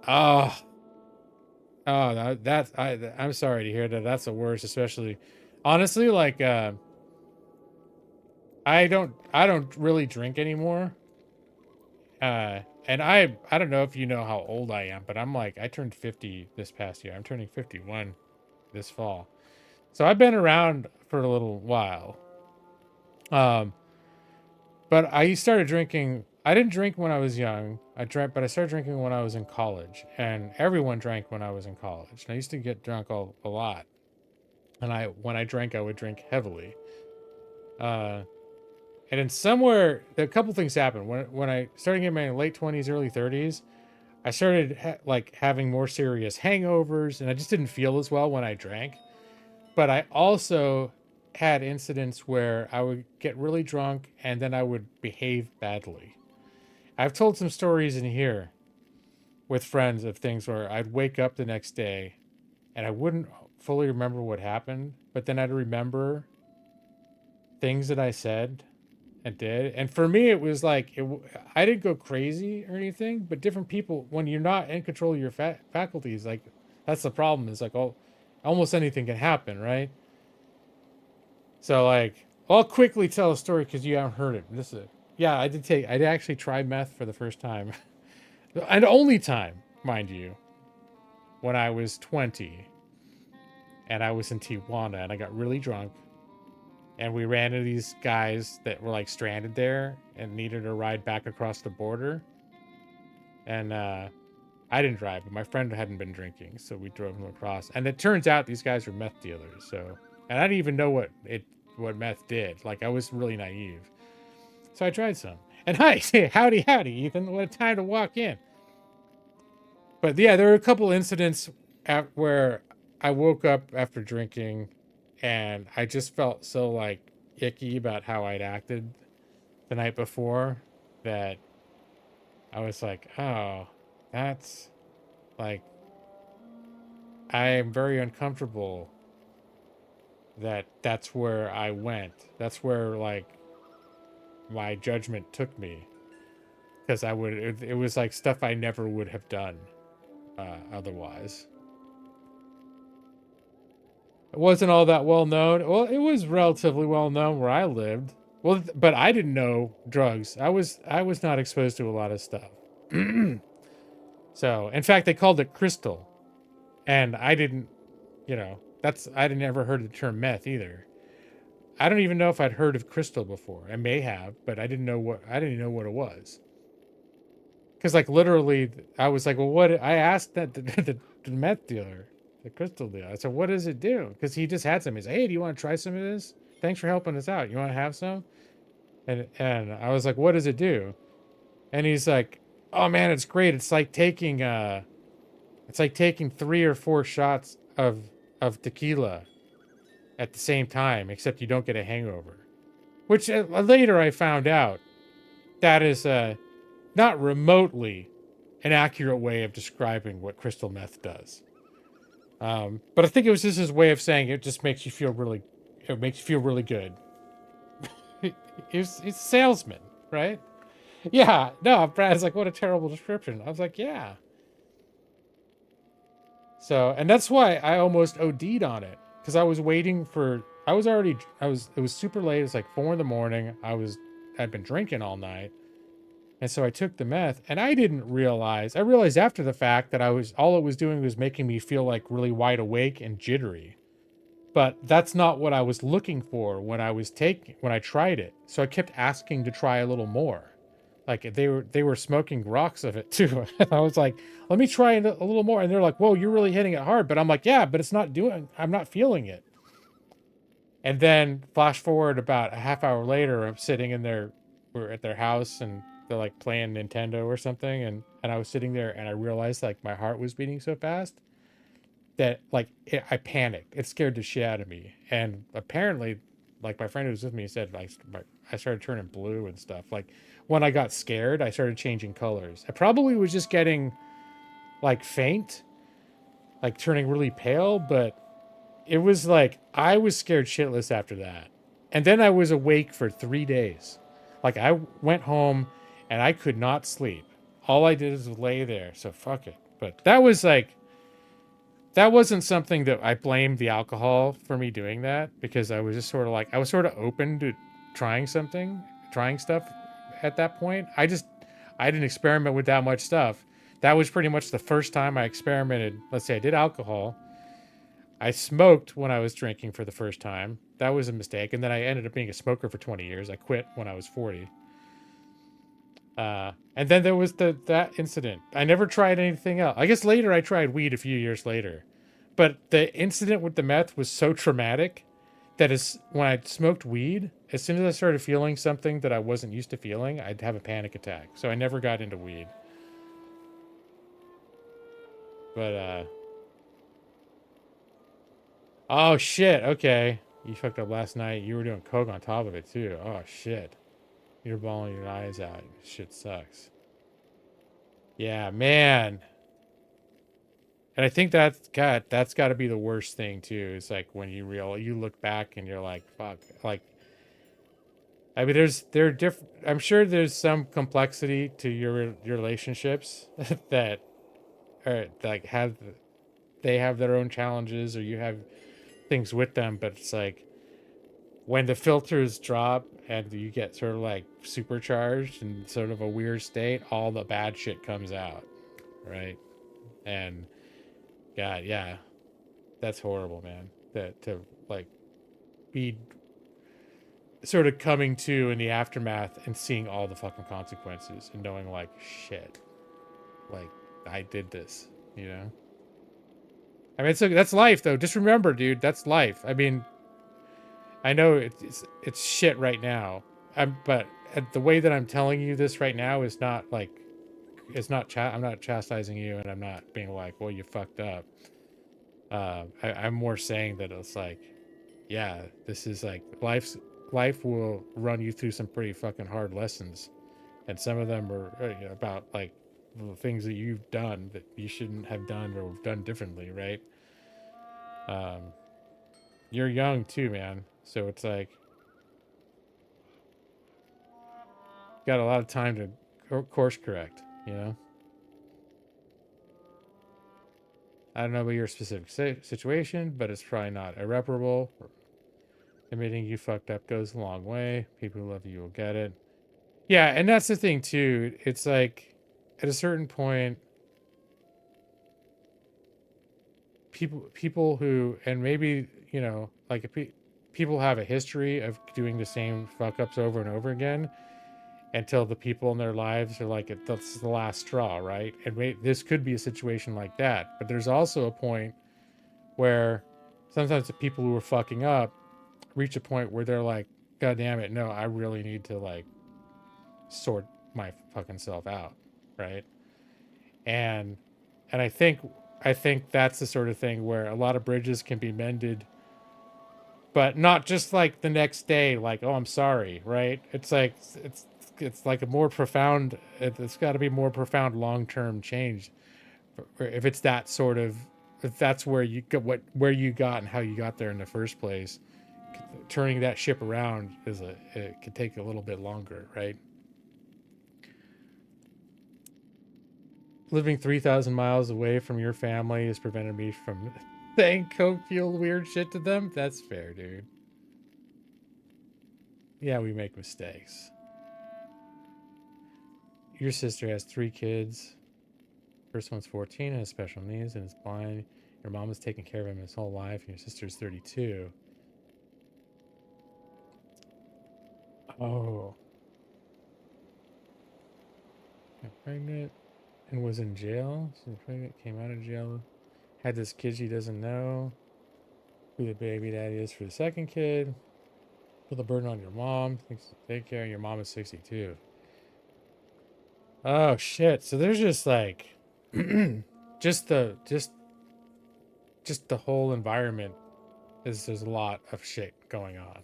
I'm sorry to hear that. That's the worst, especially, honestly, like, I don't really drink anymore. And I don't know if you know how old I am, but I turned 50 this past year. I'm turning 51 this fall. So I've been around for a little while. But I started drinking. I didn't drink when I was young. But I started drinking when I was in college, and everyone drank when I was in college. And I used to get drunk a lot. And when I drank, I would drink heavily. And then somewhere, a couple things happened. When I started getting my late 20s, early 30s, I started having more serious hangovers, and I just didn't feel as well when I drank. But I also had incidents where I would get really drunk, and then I would behave badly. I've told some stories in here with friends of things where I'd wake up the next day, and I wouldn't fully remember what happened, but then I'd remember things that I said and did. And for me, it was like, I didn't go crazy or anything, but different people, when you're not in control of your faculties, like, that's the problem. It's like, almost anything can happen, right? So, like, I'll quickly tell a story because you haven't heard it. Yeah, I did actually try meth for the first time. And only time, mind you, when I was 20. And I was in Tijuana, and I got really drunk. And we ran into these guys that were like stranded there and needed a ride back across the border. And I didn't drive, but my friend hadn't been drinking, so we drove him across. And it turns out these guys were meth dealers. And I didn't even know what meth did. Like, I was really naive. So I tried some. And hi, howdy, Ethan. What a time to walk in. But yeah, there were a couple incidents where I woke up after drinking, and I just felt so, like, icky about how I'd acted the night before that I was like, oh, that's, like, I am very uncomfortable that that's where I went. That's where, like, my judgment took me. Because it was, like, stuff I never would have done otherwise. It wasn't all that well known. Well, it was relatively well known where I lived. Well, but I didn't know drugs. I was not exposed to a lot of stuff. So, in fact, they called it crystal, and I didn't. I didn't ever heard the term meth either. I don't even know if I'd heard of crystal before. I may have, but I didn't know what it was. Because, like, literally, I was like, well, what? I asked the meth dealer. The crystal deal. I said, what does it do? Because he just had some. He's like, hey, do you want to try some of this? Thanks for helping us out. You want to have some? And I was like, what does it do? And he's like, oh man, it's great. It's like taking 3 or 4 shots of tequila at the same time, except you don't get a hangover. Which later I found out that is not remotely an accurate way of describing what crystal meth does. But I think it was just his way of saying it just makes you feel really, it makes you feel really good. He's a salesman, right? Yeah, no, Brad's like, what a terrible description. I was like, yeah. So, and that's why I almost OD'd on it. Because I was waiting for, it was super late. It was like 4 in the morning. I'd been drinking all night. And so I took the meth and I realized after the fact that all it was doing was making me feel like really wide awake and jittery. But that's not what I was looking for when I tried it. So I kept asking to try a little more. Like they were smoking rocks of it too. And I was like, let me try it a little more. And they're like, whoa, you're really hitting it hard. But I'm like, yeah, but I'm not feeling it. And then flash forward about a half hour later, we're at their house and they're like playing Nintendo or something. And I was sitting there and I realized like my heart was beating so fast that like I panicked. It scared the shit out of me. And apparently, like my friend who was with me said, I started turning blue and stuff. Like when I got scared, I started changing colors. I probably was just getting like faint, like turning really pale, but it was like I was scared shitless after that. And then I was awake for 3 days. Like I went home and I could not sleep. All I did was lay there. So fuck it. But that wasn't something that I blamed the alcohol for me doing that, because I was just sort of like, I was sort of open to trying stuff at that point. I didn't experiment with that much stuff. That was pretty much the first time I experimented. Let's say I did alcohol. I smoked when I was drinking for the first time. That was a mistake. And then I ended up being a smoker for 20 years. I quit when I was 40. And then there was that incident. I never tried anything else. I guess later I tried weed a few years later. But the incident with the meth was so traumatic that when I smoked weed, as soon as I started feeling something that I wasn't used to feeling, I'd have a panic attack. So I never got into weed. But, oh shit, okay. You fucked up last night. You were doing coke on top of it too. Oh shit. You're bawling your eyes out. Shit sucks. Yeah, man. And I think that's got to be the worst thing too. It's like when you look back and you're like, fuck. Like, I mean, I'm sure there's some complexity to your relationships that are like they have their own challenges, or you have things with them, but it's like when the filters drop and you get sort of like supercharged in sort of a weird state, all the bad shit comes out, right? And God, yeah, that's horrible, man. That to like be sort of coming to in the aftermath and seeing all the fucking consequences and knowing like, shit, like I did this, you know? I mean, that's life though. Just remember, dude, that's life. I mean, I know it's shit right now. But the way that I'm telling you this right now is not like, I'm not chastising you, and I'm not being like, well, you fucked up. I'm more saying that it's like, yeah, this is like life will run you through some pretty fucking hard lessons, and some of them are about like the things that you've done that you shouldn't have done or have done differently, right? You're young too, man. So it's like, got a lot of time to course correct, you know? I don't know about your specific situation, but it's probably not irreparable. Admitting you fucked up goes a long way. People who love you will get it. Yeah, and that's the thing too. It's like, at a certain point, people who, and maybe, you know, like if people have a history of doing the same fuck ups over and over again until the people in their lives are like, that's the last straw, right? And this could be a situation like that. But there's also a point where sometimes the people who are fucking up reach a point where they're like, God damn it, no, I really need to like sort my fucking self out, right? And I think that's the sort of thing where a lot of bridges can be mended but not just like the next day, like, oh, I'm sorry, right? It's like it's like a more profound. It's got to be more profound long-term change. If it's that sort of, if that's where you got where you got and how you got there in the first place, turning that ship around it could take a little bit longer, right? Living 3,000 miles away from your family has prevented me from saying coke fueled weird shit to them. That's fair, dude. Yeah, we make mistakes. Your sister has 3 kids. First one's 14 and has special needs and is blind. Your mom has taken care of him his whole life, and your sister's 32. Oh. Got pregnant and was in jail. She's pregnant, came out of jail. Had this kid she doesn't know. Who the baby daddy is for the second kid. Put the burden on your mom. Thinks to take care. Your mom is 62. Oh shit. So there's just like just the whole environment there's a lot of shit going on.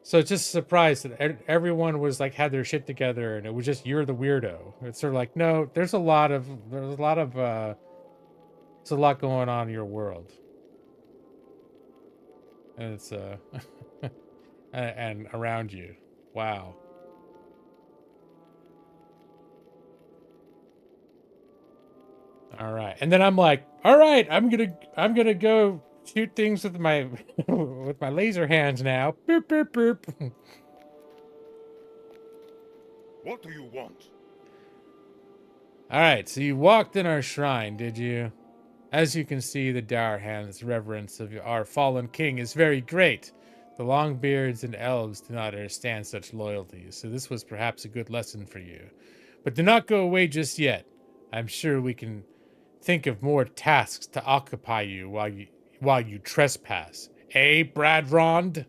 So just surprised that everyone was like had their shit together and it was just you're the weirdo. It's sort of like, no, there's a lot going on in your world. And it's and around you. Wow. All right. And then I'm like, all right, I'm gonna go shoot things with my with my laser hands now. Boop boop boop. What do you want? All right, so you walked in our shrine, did you? As you can see, the dour hand's reverence of our fallen king is very great. The Longbeards and elves do not understand such loyalties, so this was perhaps a good lesson for you. But do not go away just yet. I'm sure we can think of more tasks to occupy you while you trespass. Eh, Brad Rond?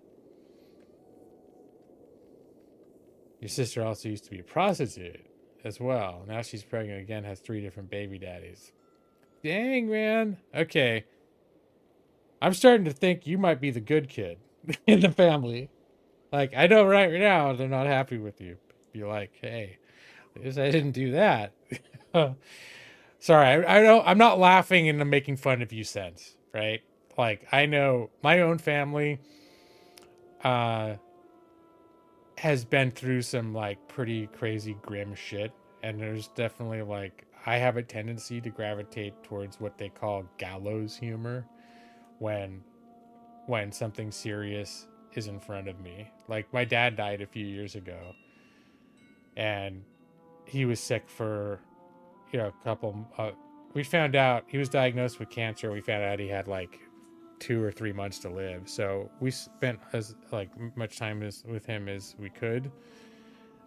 Your sister also used to be a prostitute as well. Now she's pregnant again, has 3 different baby daddies. Dang, man. Okay. I'm starting to think you might be the good kid in the family. Like, I know right now they're not happy with you. Be like, hey, I guess I didn't do that. Sorry, I know I'm not laughing and I'm making fun of you sense, right? Like, I know my own family has been through some like pretty crazy grim shit, and there's definitely like I have a tendency to gravitate towards what they call gallows humor when something serious is in front of me. Like my dad died a few years ago and he was sick for a couple we found out he was diagnosed with cancer. We found out he had like 2 or 3 months to live, so we spent as like much time with him as we could.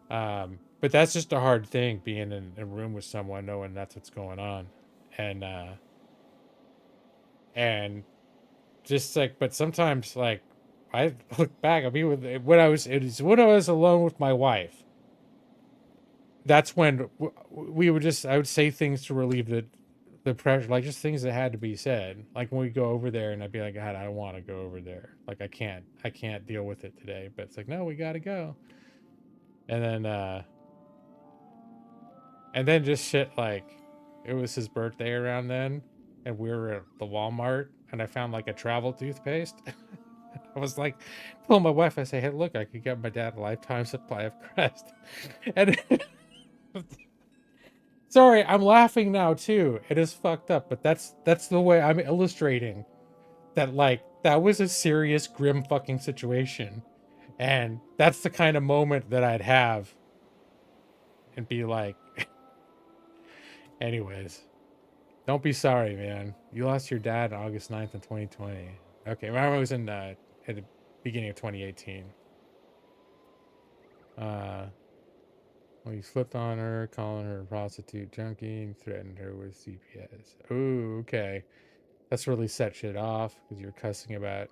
But that's just a hard thing, being in a room with someone knowing that's what's going on. And just like, but sometimes like I look back, I mean, when I was alone with my wife, that's when we would I would say things to relieve the pressure, like just things that had to be said. Like when we go over there and I'd be like, God, I don't want to go over there. Like I can't deal with it today. But it's like, no, we got to go. And then just shit like, it was his birthday around then, and we were at the Walmart, and I found like a travel toothpaste. I was like, told my wife, I say, hey, look, I could get my dad a lifetime supply of Crest. And sorry, I'm laughing now too. It is fucked up, but that's the way I'm illustrating that. Like, that was a serious, grim fucking situation, and that's the kind of moment that I'd have and be like, anyways, don't be sorry, man. You lost your dad on August 9th in 2020. Okay, I was in at the beginning of 2018. Well, you flipped on her, calling her a prostitute junkie, and threatened her with CPS. Ooh, okay. That's really set shit off, because you're cussing about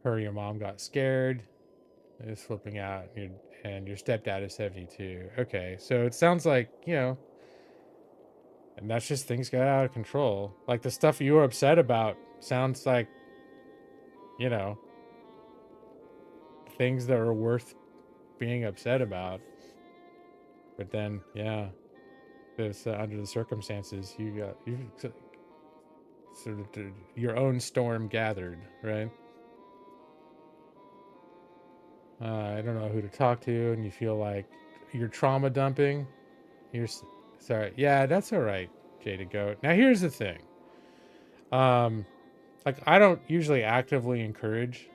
her. Your mom got scared. Is flipping out, and your stepdad is 72. Okay, so it sounds like, and that's just things got out of control. Like the stuff you were upset about sounds like you know, things that are worth being upset about. But then, yeah, this under the circumstances, you sort of your own storm gathered, right? I don't know who to talk to, and you feel like you're trauma dumping. Sorry, yeah, that's all right, Jada Goat. Now here's the thing. Like I don't usually actively encourage,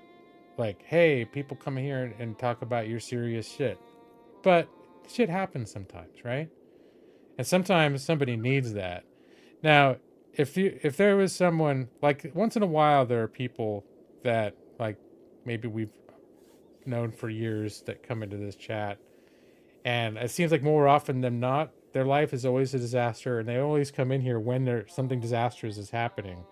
like, hey, people come here and talk about your serious shit, but shit happens sometimes, right? And sometimes somebody needs that. Now, if there was someone like once in a while there are people that like maybe we've known for years that come into this chat, and it seems like more often than not their life is always a disaster, and they always come in here when there's something disastrous is happening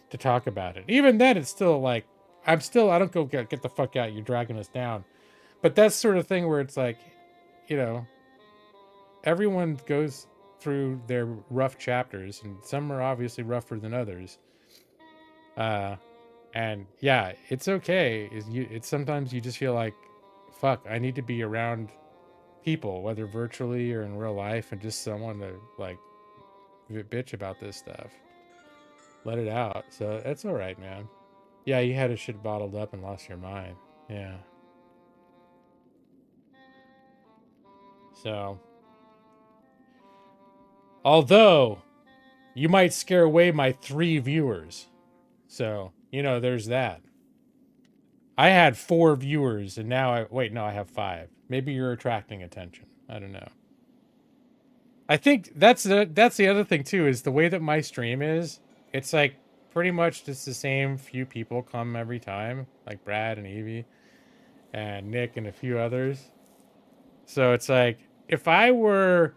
to talk about it. Even then, it's still like I don't go get the fuck out. You're dragging us down. But that's sort of thing where it's like, you know, everyone goes through their rough chapters, and some are obviously rougher than others. And yeah, it's okay. It's sometimes you just feel like, fuck, I need to be around people, whether virtually or in real life, and just someone to like bitch about this stuff. Let it out. So that's all right, man. Yeah, you had a shit bottled up and lost your mind. Yeah. So, although you might scare away my 3 viewers. So, you know, there's that. I had 4 viewers and now I have 5. Maybe you're attracting attention. I don't know. I think that's the other thing too, is the way that my stream is. It's like pretty much just the same few people come every time, like Brad and Evie and Nick and a few others. So it's like, if I were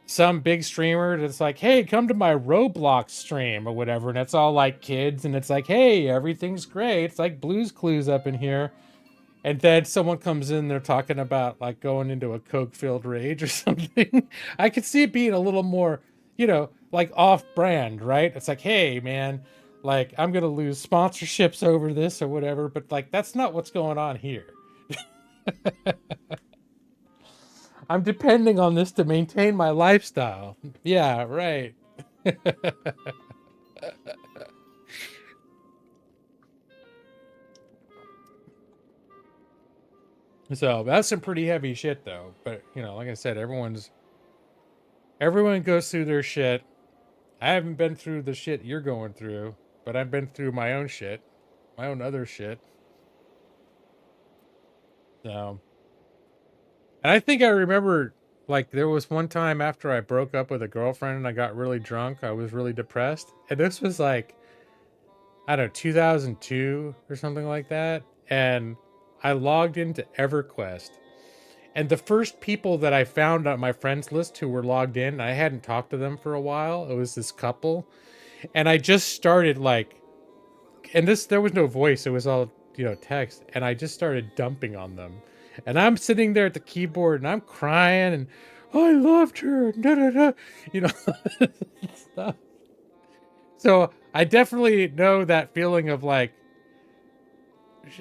some big streamer that's like, hey, come to my Roblox stream or whatever, and it's all like kids, and it's like, hey, everything's great. It's like Blue's Clues up in here. And then someone comes in, they're talking about like going into a coke-filled rage or something. I could see it being a little more, you know, like off-brand, right? It's like, hey, man, like I'm going to lose sponsorships over this or whatever, but like that's not what's going on here. I'm depending on this to maintain my lifestyle. Yeah, right. So that's some pretty heavy shit though. But you know, like I said, everyone goes through their shit. I haven't been through the shit you're going through, but I've been through my own shit, my own other shit. So, and I think I remember, like, there was one time after I broke up with a girlfriend and I got really drunk, I was really depressed. And this was like, I don't know, 2002 or something like that. And I logged into EverQuest. And the first people that I found on my friends list who were logged in, I hadn't talked to them for a while. It was this couple. And I just started like, and there was no voice. It was all, you know, text. And I just started dumping on them. And I'm sitting there at the keyboard and I'm crying and, oh, I loved her. Da, da, da, you know, stuff. So I definitely know that feeling of like,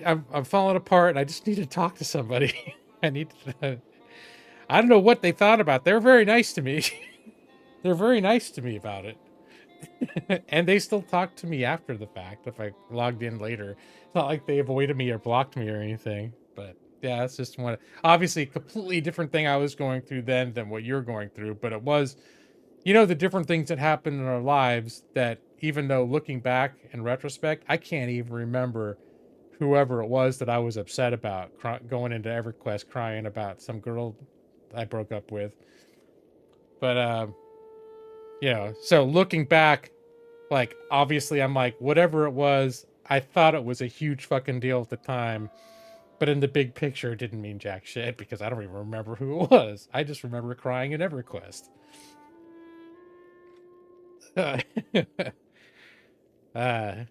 I'm falling apart and I just need to talk to somebody. I don't know what they thought about it. They're very nice to me. They're very nice to me about it. And they still talk to me after the fact if I logged in later. It's not like they avoided me or blocked me or anything. But yeah, it's just one. Obviously, a completely different thing I was going through then than what you're going through. But it was, you know, the different things that happened in our lives that even though looking back in retrospect, I can't even remember whoever it was that I was upset about going into EverQuest crying about some girl I broke up with. But, you know, so looking back, like, obviously I'm like, whatever it was, I thought it was a huge fucking deal at the time. But in the big picture, it didn't mean jack shit because I don't even remember who it was. I just remember crying in EverQuest. I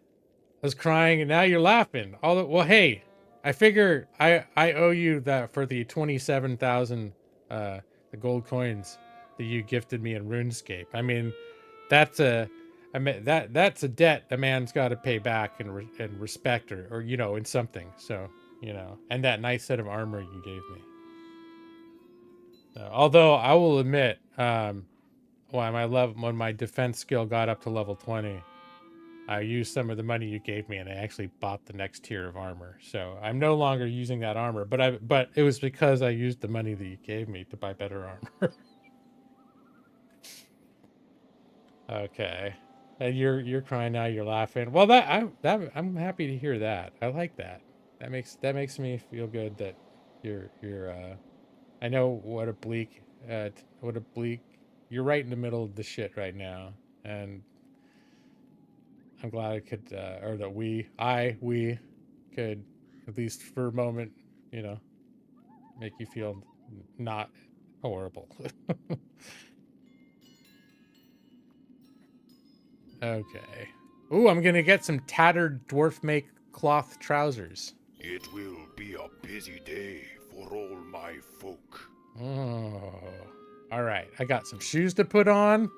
was crying and now you're laughing. Well, hey, I figure I owe you that for the 27,000 the gold coins that you gifted me in RuneScape. I mean, that's I mean, that's a debt a man's got to pay back and respect or, you know, in something. So, you know, and that nice set of armor you gave me. Although I will admit, when my defense skill got up to level 20, I used some of the money you gave me and I actually bought the next tier of armor. So I'm no longer using that armor, but it was because I used the money that you gave me to buy better armor. Okay. And you're crying now, you're laughing. Well, I'm happy to hear that. I like that. That makes me feel good that you're I know what a bleak you're right in the middle of the shit right now, and I'm glad I could or that we could at least for a moment, you know, make you feel not horrible. Okay. Ooh, I'm gonna get some tattered dwarf make cloth trousers. It will be a busy day for all my folk. Oh. Alright, I got some shoes to put on.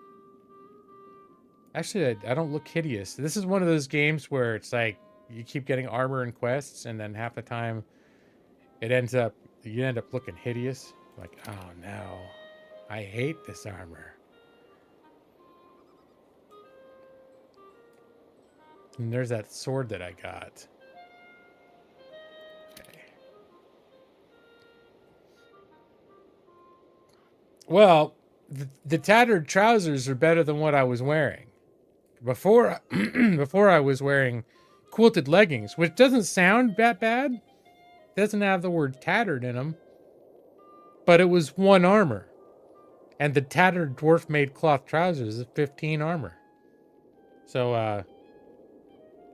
Actually, I don't look hideous. This is one of those games where it's like you keep getting armor and quests, and then half the time you end up looking hideous. Like, oh no. I hate this armor. And there's that sword that I got. Okay. Well, the tattered trousers are better than what I was wearing. Before I was wearing quilted leggings, which doesn't sound that bad. Doesn't have the word tattered in them. But it was 1 armor. And the tattered dwarf made cloth trousers is 15 armor. So,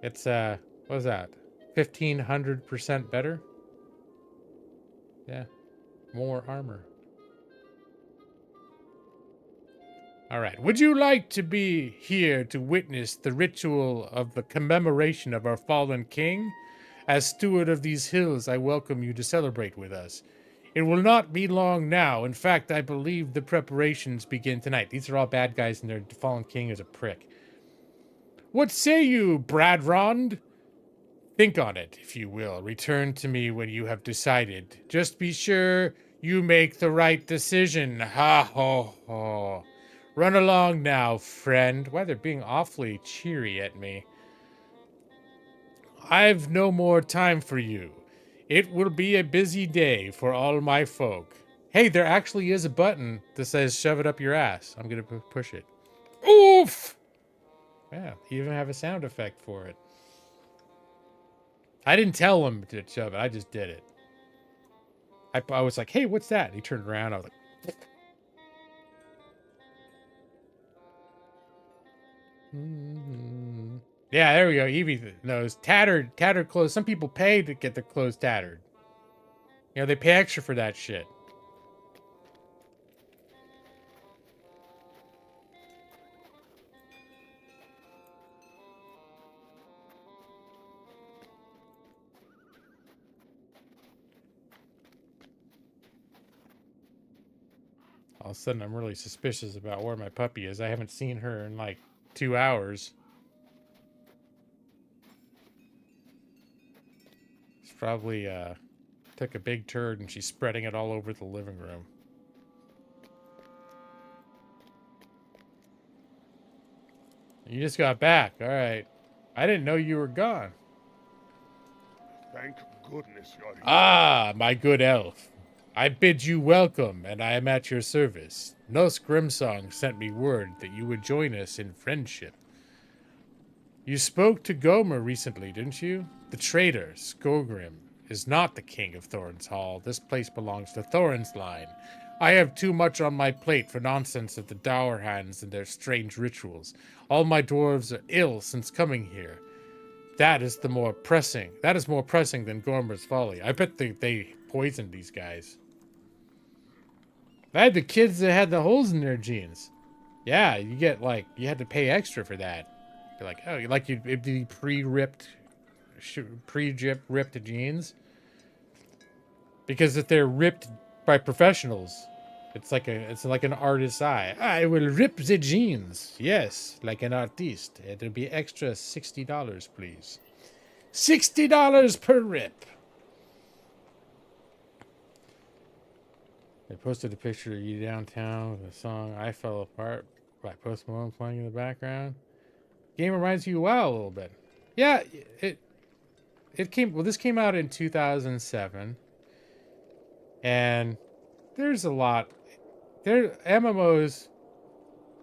it's, what was that? 1,500% better? Yeah. More armor. Alright. Would you like to be here to witness the ritual of the commemoration of our fallen king? As steward of these hills, I welcome you to celebrate with us. It will not be long now. In fact, I believe the preparations begin tonight. These are all bad guys and their fallen king is a prick. What say you, Bradrond? Think on it, if you will. Return to me when you have decided. Just be sure you make the right decision. Ha ho ho. Run along now, friend. Why they're being awfully cheery at me. I've no more time for you. It will be a busy day for all my folk. Hey, there actually is a button that says shove it up your ass. I'm gonna push it. Oof! Yeah, you even have a sound effect for it. I didn't tell him to shove it. I just did it. I was like, hey, what's that? And he turned around. I was like... Yeah, there we go. Evie knows. Tattered clothes. Some people pay to get their clothes tattered. You know, they pay extra for that shit. All of a sudden, I'm really suspicious about where my puppy is. I haven't seen her in like 2 hours. She's probably took a big turd and she's spreading it all over the living room. You just got back. All right. I didn't know you were gone. Thank goodness you're here. Ah, my good elf. I bid you welcome, and I am at your service. Nos Grimsong sent me word that you would join us in friendship. You spoke to Gomer recently, didn't you? The traitor, Skogrim, is not the king of Thorin's Hall. This place belongs to Thorin's line. I have too much on my plate for nonsense of the dour hands and their strange rituals. All my dwarves are ill since coming here. That is more pressing than Gormer's folly. I bet they poisoned these guys. I had the kids that had the holes in their jeans. Yeah, you had to pay extra for that. You're like, oh, it'd be pre-ripped jeans. Because if they're ripped by professionals, It's like an artist's eye. I will rip the jeans. Yes, like an artiste. It'll be extra $60, please. $60 per rip. They posted a picture of you downtown with the song "I Fell Apart" by Post Malone playing in the background. Game reminds you of WoW a little bit. Yeah, it came. Well, this came out in 2007, and there's a lot. MMOs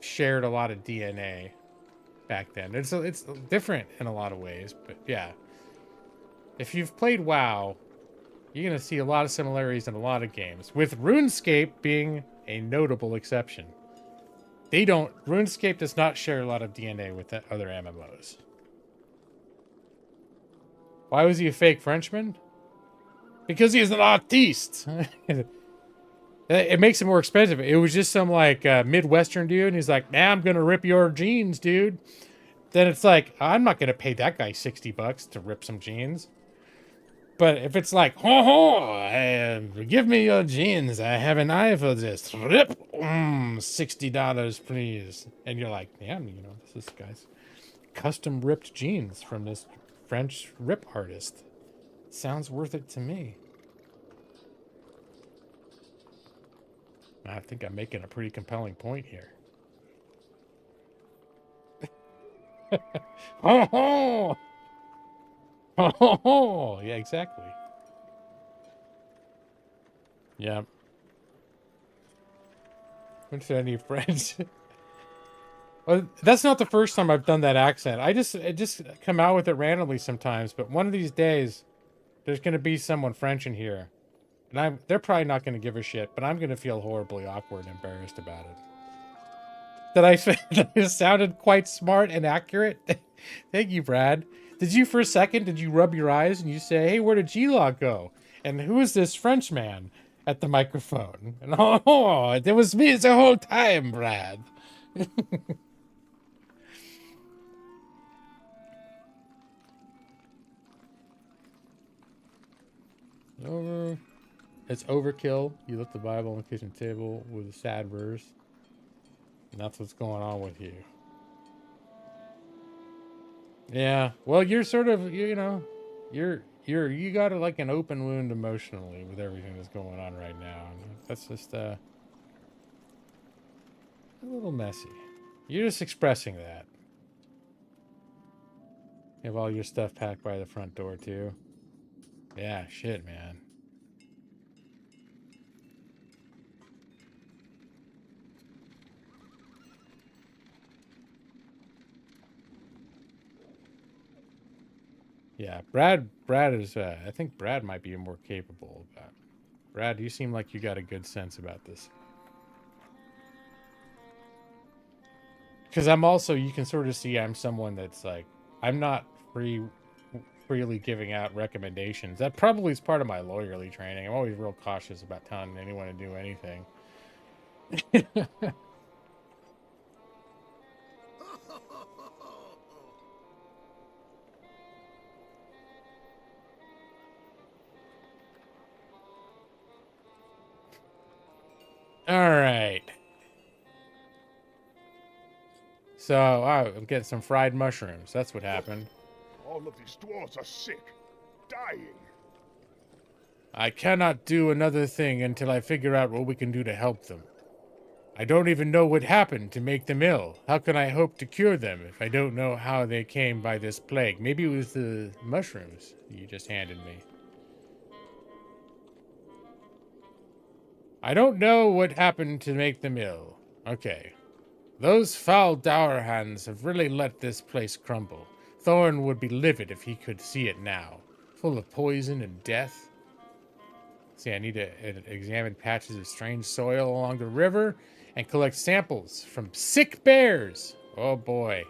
shared a lot of DNA back then. It's different in a lot of ways, but yeah. If you've played WoW, you're gonna see a lot of similarities in a lot of games, with RuneScape being a notable exception. RuneScape does not share a lot of DNA with the other MMOs. Why was he a fake Frenchman? Because he's an artiste. It makes it more expensive. It was just some like Midwestern dude, and he's like, "Nah, I'm gonna rip your jeans, dude." Then it's like, I'm not gonna pay that guy $60 to rip some jeans. But if it's like, give me your jeans. I have an eye for this. Rip, $60, please. And you're like, yeah, this guy's custom ripped jeans from this French rip artist. Sounds worth it to me. I think I'm making a pretty compelling point here. Oh, yeah, exactly. Yeah. What's any friends? Well, that's not the first time I've done that accent. I just come out with it randomly sometimes. But one of these days, there's gonna be someone French in here, and they're probably not gonna give a shit. But I'm gonna feel horribly awkward and embarrassed about it. That I sounded quite smart and accurate. Thank you, Brad. Did you rub your eyes and you say, "Hey, where did G-Log go? And who is this French man at the microphone?" And it was me the whole time, Brad. It's overkill. You left the Bible on the kitchen table with a sad verse. And that's what's going on with you. Yeah. Well, you're sort of, you got like an open wound emotionally with everything that's going on right now. And that's just a little messy. You're just expressing that. You have all your stuff packed by the front door too. Yeah, shit, man. Yeah, Brad is, I think Brad might be more capable of that. Brad, you seem like you got a good sense about this. Because I'm also, you can sort of see I'm someone that's like, I'm not freely giving out recommendations. That probably is part of my lawyerly training. I'm always real cautious about telling anyone to do anything. All right. So, I'm getting some fried mushrooms. That's what happened. All of these dwarves are sick, dying. I cannot do another thing until I figure out what we can do to help them. I don't even know what happened to make them ill. How can I hope to cure them if I don't know how they came by this plague? Maybe it was the mushrooms you just handed me. I don't know what happened to make them ill. Okay. Those foul dour hands have really let this place crumble. Thorn would be livid if he could see it now. Full of poison and death. See, I need to examine patches of strange soil along the river and collect samples from sick bears. Oh boy.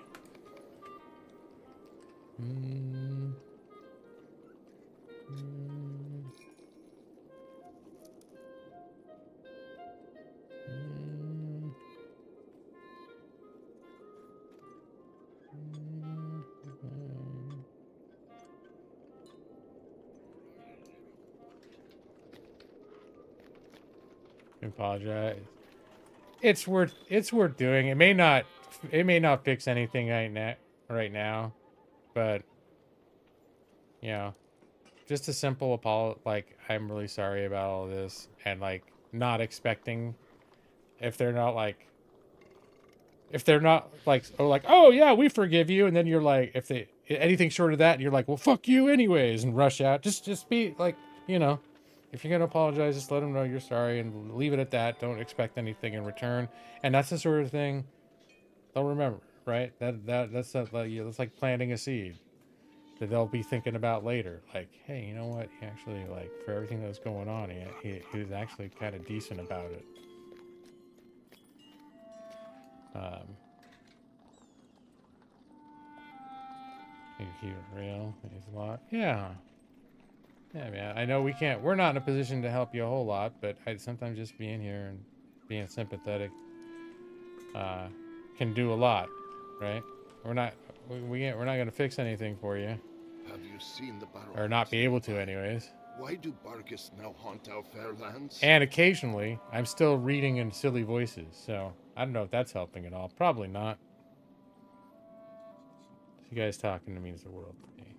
I apologize. it's worth doing. It may not fix anything right now, but you know, just a simple apology, like, I'm really sorry about all this, and like not expecting, if they're not like, oh yeah, we forgive you, and then you're like, if they anything short of that, and you're like, well, fuck you anyways, and rush out. Just be like, you know, if you're gonna apologize, just let them know you're sorry and leave it at that. Don't expect anything in return. And that's the sort of thing they'll remember, right? That's like planting a seed that they'll be thinking about later. Like, hey, you know what? He actually, like, for everything that was going on, he was actually kind of decent about it. You keep it real. He's a lot. Yeah. Yeah, man. I know we're not in a position to help you a whole lot, but sometimes just being here and being sympathetic can do a lot, right? We're not going to fix anything for you. Have you seen the barrel? Or not be able to, anyways. Why do Bargus now haunt our fair lands? And occasionally, I'm still reading in silly voices, so I don't know if that's helping at all. Probably not. You guys talking to me means the world to me.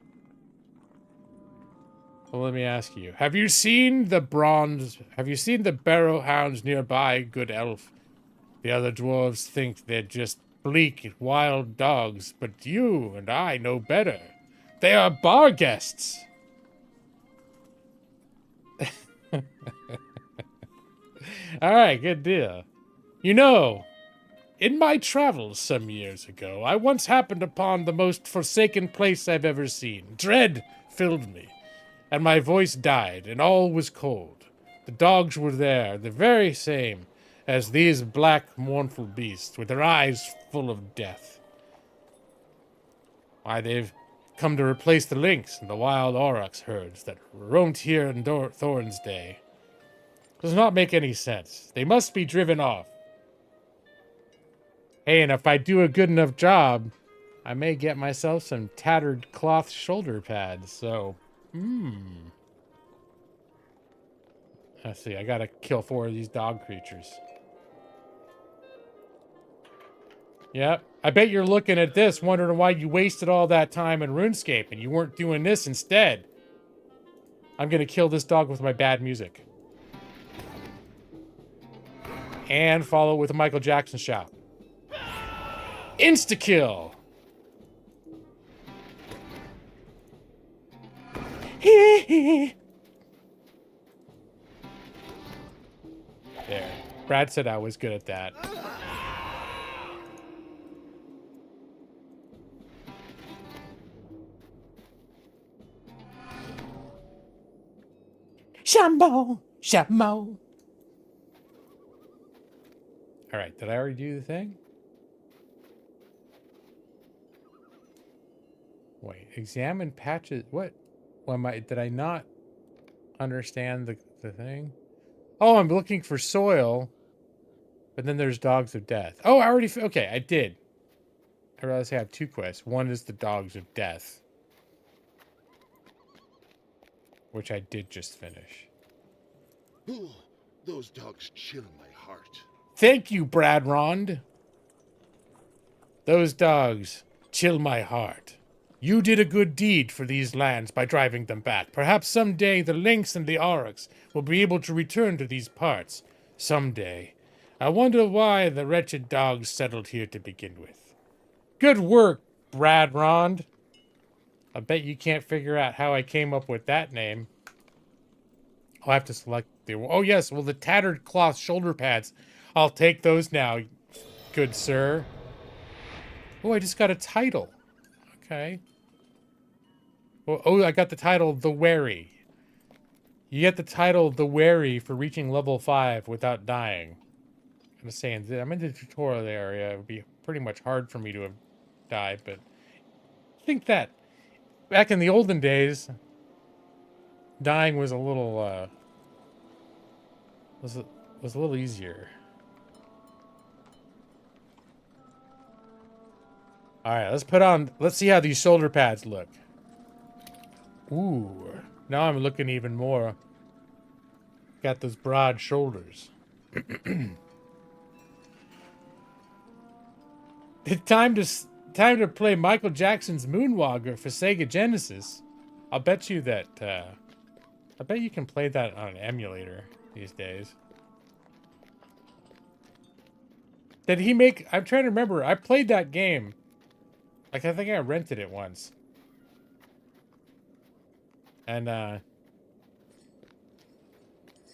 Well, let me ask you: Have you seen the barrow hounds nearby, good elf? The other dwarves think they're just bleak, wild dogs, but you and I know better. They are bar guests. All right, good deal. You know, in my travels some years ago, I once happened upon the most forsaken place I've ever seen. Dread filled me, and my voice died, and all was cold. The dogs were there, the very same as these black, mournful beasts, with their eyes full of death. Why, they've come to replace the lynx and the wild aurochs herds that roamed here in Thorn's day. Does not make any sense. They must be driven off. Hey, and if I do a good enough job, I may get myself some tattered cloth shoulder pads, so... Let's see, I gotta kill 4 of these dog creatures. Yep, I bet you're looking at this, wondering why you wasted all that time in RuneScape and you weren't doing this instead. I'm gonna kill this dog with my bad music. And follow with a Michael Jackson shout. Insta-kill! There. Brad said I was good at that. Shambo! Shambo! Alright, did I already do the thing? Wait, examine patches. What? Did I not understand the thing? Oh, I'm looking for soil. But then there's Dogs of Death. Oh, I already... Okay, I did. I realized I have 2 quests. One is the Dogs of Death, which I did just finish. Ooh, those dogs chill my heart. Thank you, Brad Rond. Those dogs chill my heart. You did a good deed for these lands by driving them back. Perhaps someday the lynx and the aurochs will be able to return to these parts. Someday. I wonder why the wretched dogs settled here to begin with. Good work, Brad Rond. I bet you can't figure out how I came up with that name. I'll have to select the... Oh, yes. Well, the tattered cloth shoulder pads. I'll take those now, good sir. Oh, I just got a title. Okay. Well, oh, I got the title, The Wary. You get the title, The Wary, for reaching level 5 without dying. I'm just saying, I'm in the tutorial area. It would be pretty much hard for me to have died, but... I think that back in the olden days, dying was a little, was a little easier. Alright, let's see how these shoulder pads look. Ooh, now I'm looking even more. Got those broad shoulders. It's time to play Michael Jackson's Moonwalker for Sega Genesis. I'll bet you that, I bet you can play that on an emulator these days. Did he make... I'm trying to remember. I played that game. Like, I think I rented it once. And,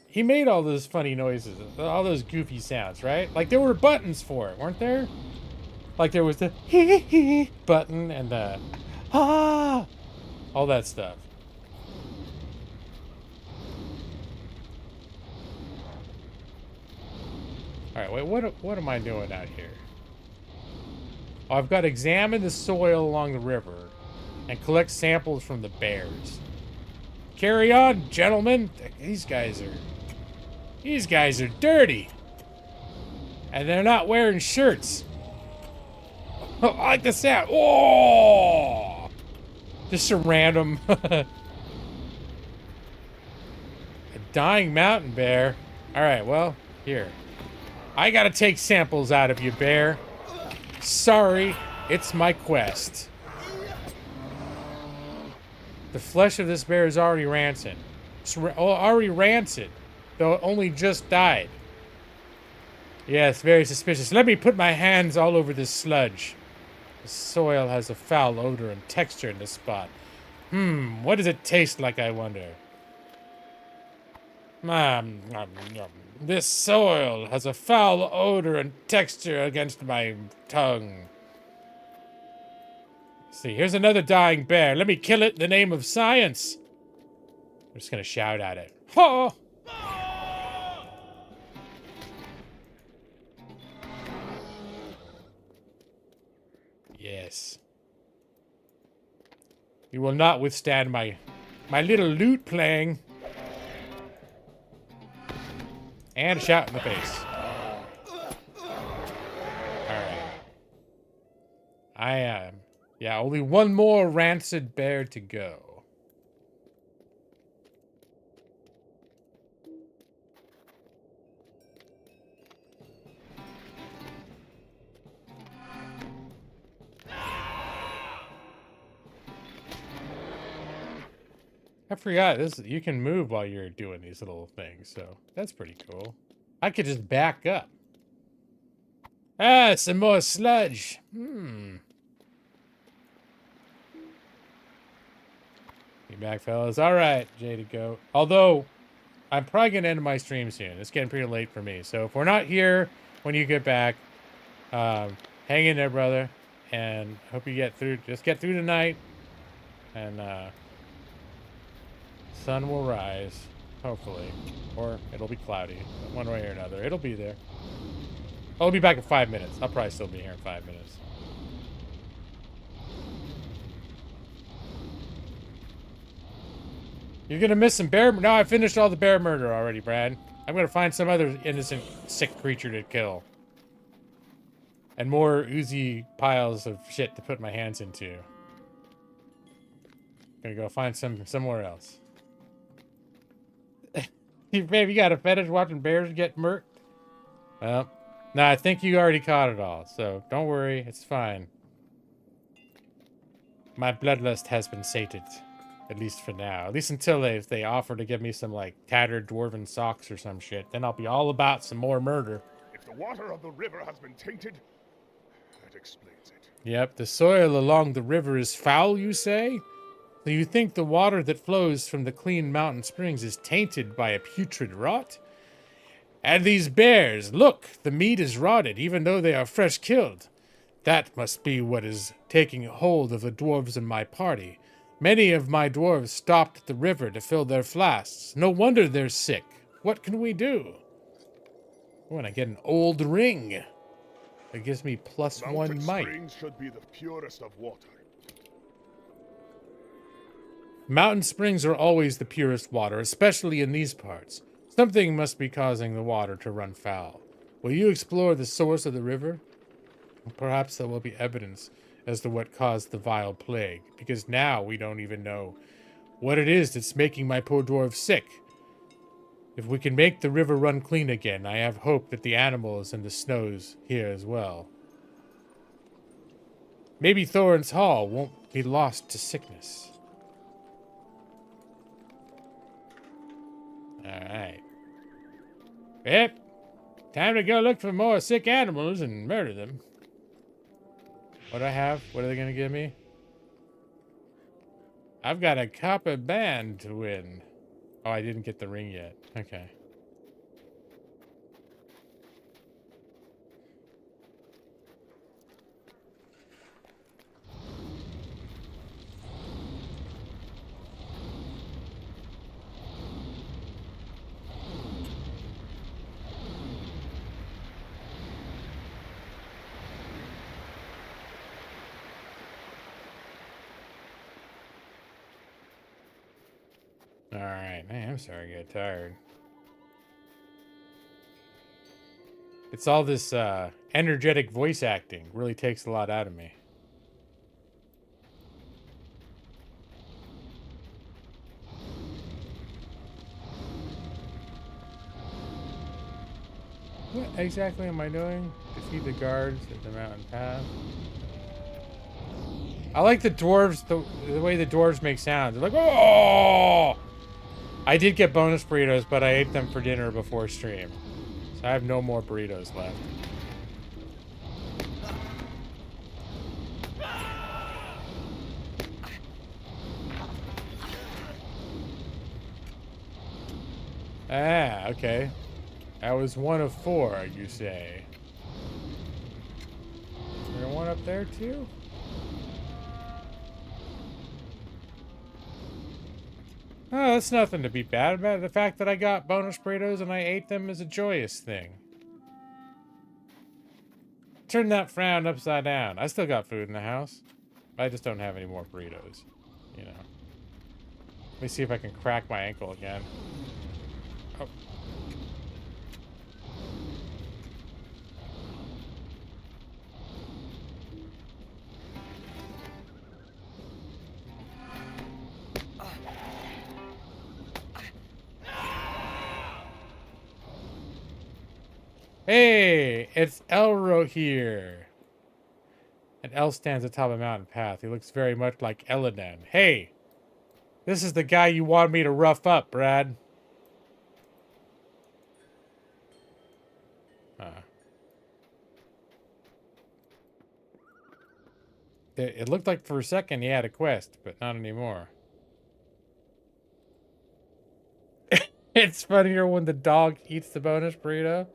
he made all those funny noises. All those goofy sounds, right? Like, there were buttons for it, weren't there? Like, there was the hee button and the... Ah! All that stuff. Alright, wait, what am I doing out here? Oh, I've got to examine the soil along the river and collect samples from the bears. Carry on, gentlemen. These guys are dirty. And they're not wearing shirts. Oh, I like the sound. Oh! Just a random... a dying mountain bear. Alright, well, here. I gotta take samples out of you, bear. Sorry, it's my quest. The flesh of this bear is already rancid. Already rancid, though it only just died. Yes, very suspicious. Let me put my hands all over this sludge. The soil has a foul odor and texture in this spot. What does it taste like, I wonder? This soil has a foul odor and texture against my tongue. See, here's another dying bear. Let me kill it in the name of science. I'm just gonna shout at it. Ha! Yes. You will not withstand my little lute playing. And a shot in the face. Alright. Yeah, only one more rancid bear to go. I forgot this. You can move while you're doing these little things, so that's pretty cool. I could just back up. Ah, some more sludge. Be back, fellas. All right, Jaded Goat. Although, I'm probably gonna end my stream soon. It's getting pretty late for me. So if we're not here when you get back, hang in there, brother. And hope you get through. Just get through tonight, and sun will rise, hopefully. Or it'll be cloudy. One way or another. It'll be there. I'll be back in 5 minutes. I'll probably still be here in 5 minutes. You're gonna miss some bear... No, I finished all the bear murder already, Brad. I'm gonna find some other innocent, sick creature to kill. And more oozy piles of shit to put my hands into. Gonna go find somewhere else. Babe, you got a fetish watching bears get murked? Well, no, I think you already caught it all, so don't worry, it's fine. My bloodlust has been sated, at least for now. At least until they offer to give me some, like, tattered dwarven socks or some shit. Then I'll be all about some more murder. If the water of the river has been tainted, that explains it. Yep, the soil along the river is foul, you say? So you think the water that flows from the clean mountain springs is tainted by a putrid rot? And these bears, look, the meat is rotted, even though they are fresh killed. That must be what is taking hold of the dwarves in my party. Many of my dwarves stopped at the river to fill their flasks. No wonder they're sick. What can we do? Oh, and I get an old ring. It gives me +1 might. Springs should be the purest of water. Mountain springs are always the purest water, especially in these parts. Something must be causing the water to run foul. Will you explore the source of the river? Perhaps there will be evidence as to what caused the vile plague, because now we don't even know what it is that's making my poor dwarves sick. If we can make the river run clean again, I have hope that the animals and the snows here as well. Maybe Thorin's Hall won't be lost to sickness. Alright. Yep. Time to go look for more sick animals and murder them. What do I have? What are they gonna give me? I've got a copper band to win. Oh, I didn't get the ring yet. Okay. Alright, man, I'm sorry I get tired. It's all this energetic voice acting. Really takes a lot out of me. What exactly am I doing? Defeat the guards at the mountain path. I like the dwarves, the way the dwarves make sounds. They're like, oh! I did get bonus burritos, but I ate them for dinner before stream. So I have no more burritos left. Ah, okay. That was 1 of 4, you say. Is there one up there too? Oh, that's nothing to be bad about. The fact that I got bonus burritos and I ate them is a joyous thing. Turn that frown upside down. I still got food in the house. I just don't have any more burritos. You know. Let me see if I can crack my ankle again. Oh. Hey, it's Elro here. And El stands atop a mountain path. He looks very much like Elladan. Hey, this is the guy you wanted me to rough up, Brad. It looked like for a second he had a quest, but not anymore. It's funnier when the dog eats the bonus burrito.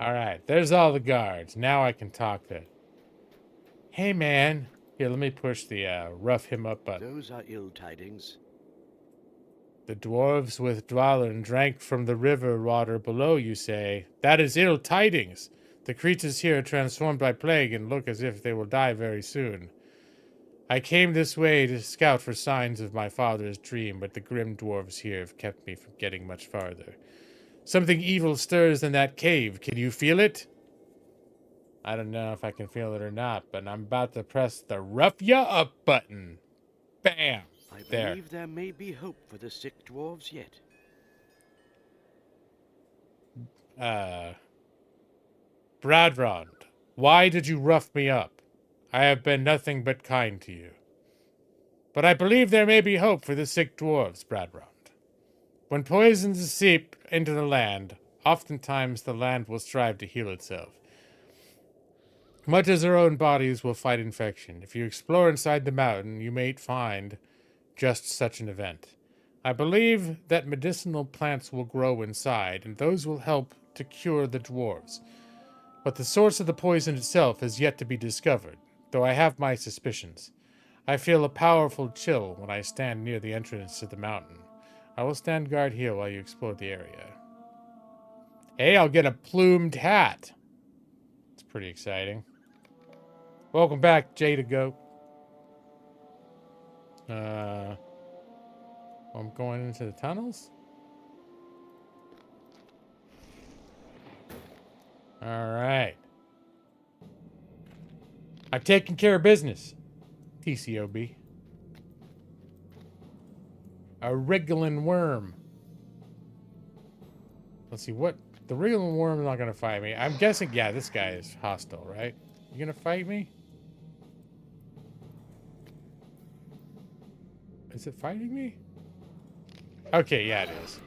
Alright, there's all the guards. Now I can talk to... Hey, man. Here, let me push the rough him up button. Those are ill tidings. The dwarves with Dwalin drank from the river water below, you say. That is ill tidings. The creatures here are transformed by plague and look as if they will die very soon. I came this way to scout for signs of my father's dream, but the grim dwarves here have kept me from getting much farther. Something evil stirs in that cave. Can you feel it? I don't know if I can feel it or not, but I'm about to press the rough ya up button. Bam! I believe there may be hope for the sick dwarves yet. Bradrond, why did you rough me up? I have been nothing but kind to you. But I believe there may be hope for the sick dwarves, Bradrond. When poisons seep into the land, oftentimes the land will strive to heal itself. Much as our own bodies will fight infection. If you explore inside the mountain, you may find just such an event. I believe that medicinal plants will grow inside, and those will help to cure the dwarves. But the source of the poison itself has yet to be discovered, though I have my suspicions. I feel a powerful chill when I stand near the entrance to the mountain. I will stand guard here while you explore the area. Hey, I'll get a plumed hat. It's pretty exciting. Welcome back, Jada Goat. I'm going into the tunnels. All right. I've taken care of business. TCOB. A wriggling worm. Let's see what the wriggling worm is not gonna fight me. I'm guessing, yeah, this guy is hostile, right? You gonna fight me? Is it fighting me? Okay, yeah, it is.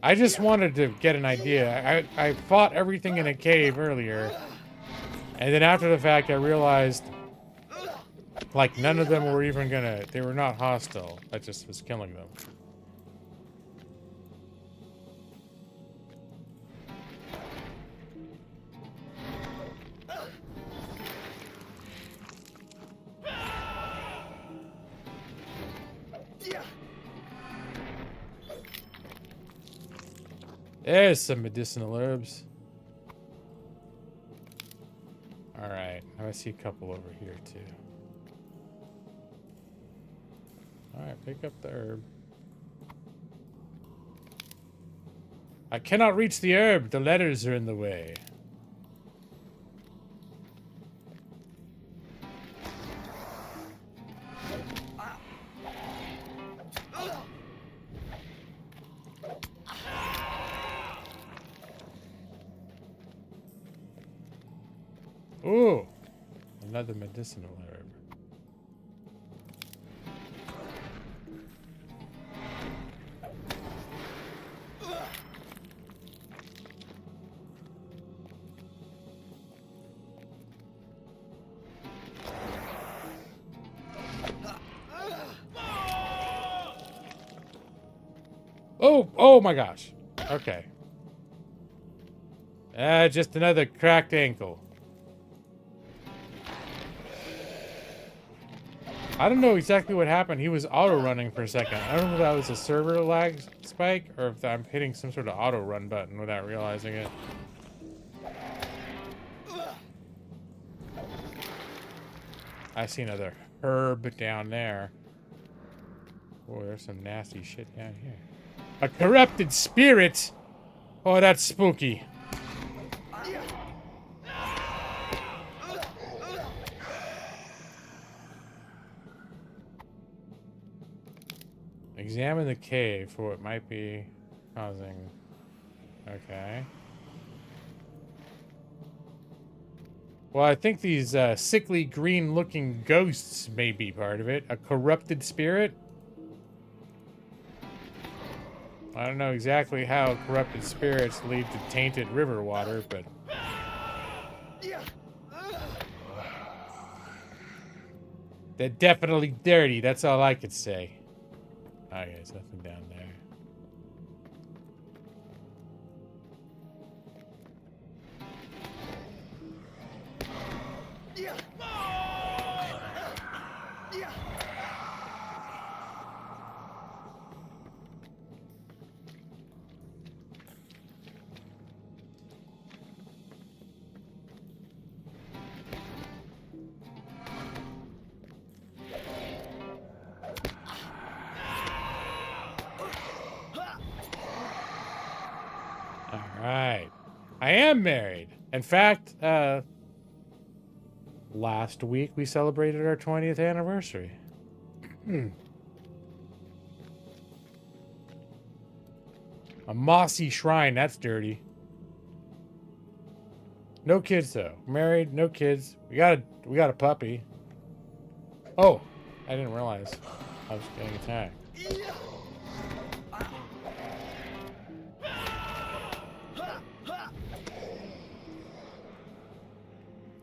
I just wanted to get an idea. I fought everything in a cave earlier, and then after the fact, I realized, like, none of them were even gonna. They were not hostile. I just was killing them. There's some medicinal herbs. Alright, I see a couple over here too. Alright, pick up the herb. I cannot reach the herb. The letters are in the way. Ooh, another medicinal herb. Oh my gosh. Okay. Just another cracked ankle. I don't know exactly what happened. He was auto-running for a second. I don't know if that was a server lag spike or if I'm hitting some sort of auto-run button without realizing it. I see another herb down there. Oh, there's some nasty shit down here. A corrupted spirit? Oh, that's spooky. Examine the cave for what might be causing... Okay. Well, I think these sickly green-looking ghosts may be part of it. A corrupted spirit? I don't know exactly how corrupted spirits lead to tainted river water, but... They're definitely dirty, that's all I could say. Okay, there's nothing down there. Alright. I am married. In fact, last week we celebrated our 20th anniversary. A mossy shrine, that's dirty. No kids though. Married, no kids. We got a puppy. Oh, I didn't realize I was getting attacked.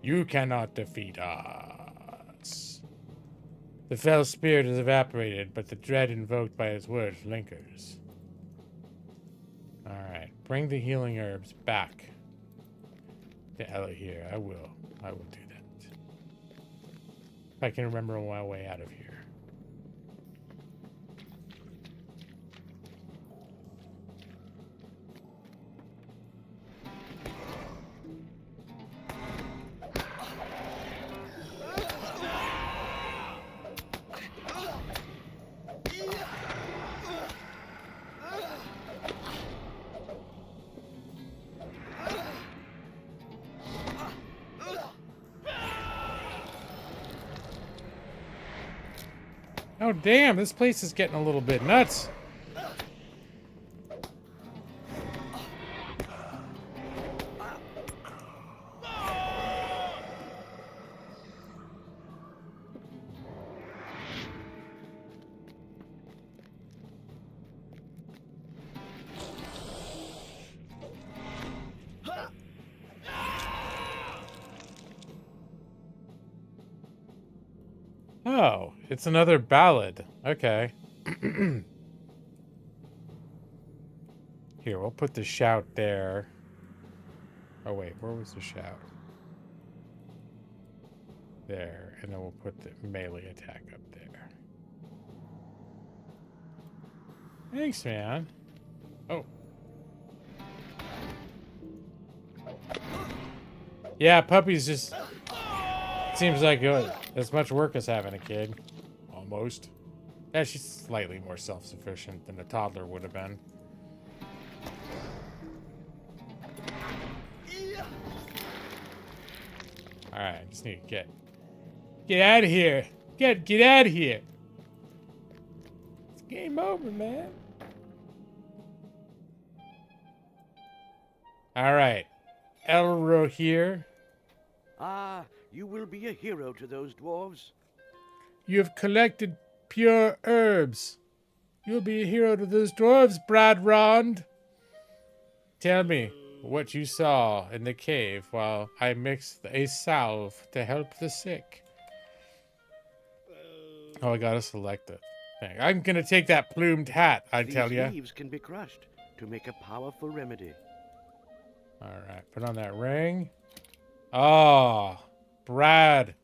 You cannot defeat us. The fell spirit has evaporated, but the dread invoked by his words lingers. Alright, bring the healing herbs back to Ella here. I will do that. If I can remember my way out of here. Oh, damn, this place is getting a little bit nuts. Oh, it's another ballad. Okay. Here, we'll put the shout there. Oh, wait, where was the shout? There, and then we'll put the melee attack up there. Thanks, man. Oh. Yeah, puppies just... Seems like as much work as having a kid. Almost. Yeah, she's slightly more self-sufficient than a toddler would have been. Alright, just need to get out of here. Get out of here. It's game over, man. Alright. Elro here. Ah, you will be a hero to those dwarves. You have collected pure herbs. You'll be a hero to those dwarves, Brad Rond. Tell me what you saw in the cave while I mixed a salve to help the sick. Oh, I gotta select it. I'm gonna take that plumed hat, I tell ya. These leaves can be crushed to make a powerful remedy. Alright, put on that ring. Oh, Brad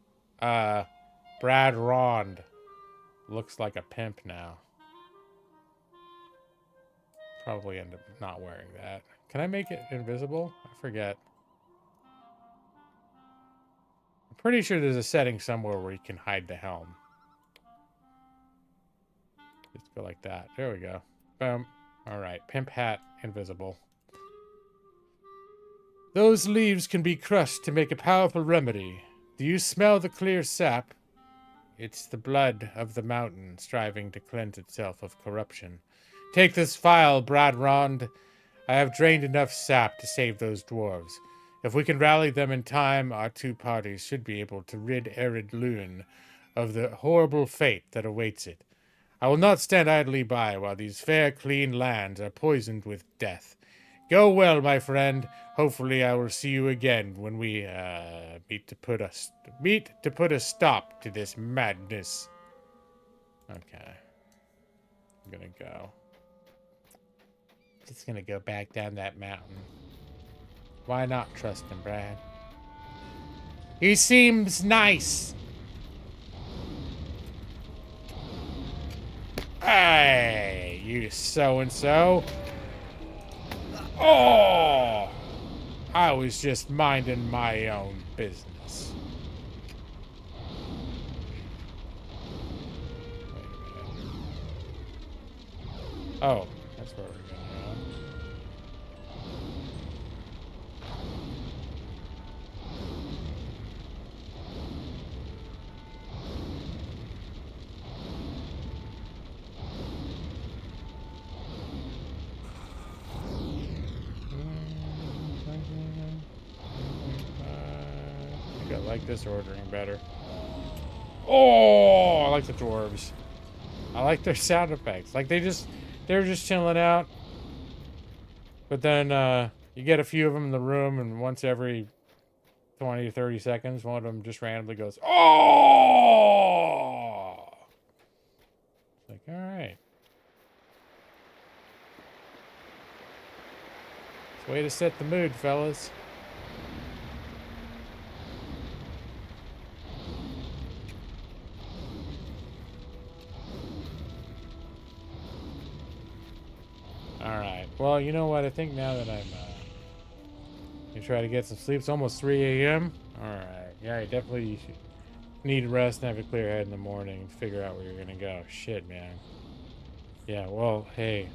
Rond. Looks like a pimp now. Probably end up not wearing that. Can I make it invisible? I forget. I'm pretty sure there's a setting somewhere where you can hide the helm. Just go like that. There we go. Boom. Alright, pimp hat, invisible. Those leaves can be crushed to make a powerful remedy. Do you smell the clear sap? It's the blood of the mountain striving to cleanse itself of corruption. Take this phial, Brad Rond. I have drained enough sap to save those dwarves. If we can rally them in time, our two parties should be able to rid Arid Loon of the horrible fate that awaits it. I will not stand idly by while these fair, clean lands are poisoned with death. Go well, my friend. Hopefully I will see you again when we meet to put a stop to this madness. Okay. I'm gonna go. Just gonna go back down that mountain. Why not trust him, Brad? He seems nice. Hey, you so-and-so. Oh! I was just minding my own business. Wait a minute. Oh, that's where we're going. I like this ordering better. Oh, I like the dwarves. I like their sound effects. Like they're just chilling out. But then you get a few of them in the room, and once every 20 to 30 seconds, one of them just randomly goes, "Oh!" It's like, all right. It's a way to set the mood, fellas. Alright, well, you know what? I think now that I'm gonna try to get some sleep. It's almost 3 a.m. Alright, yeah, you definitely need rest and have a clear head in the morning and figure out where you're gonna go. Shit, man. Yeah, well, hey.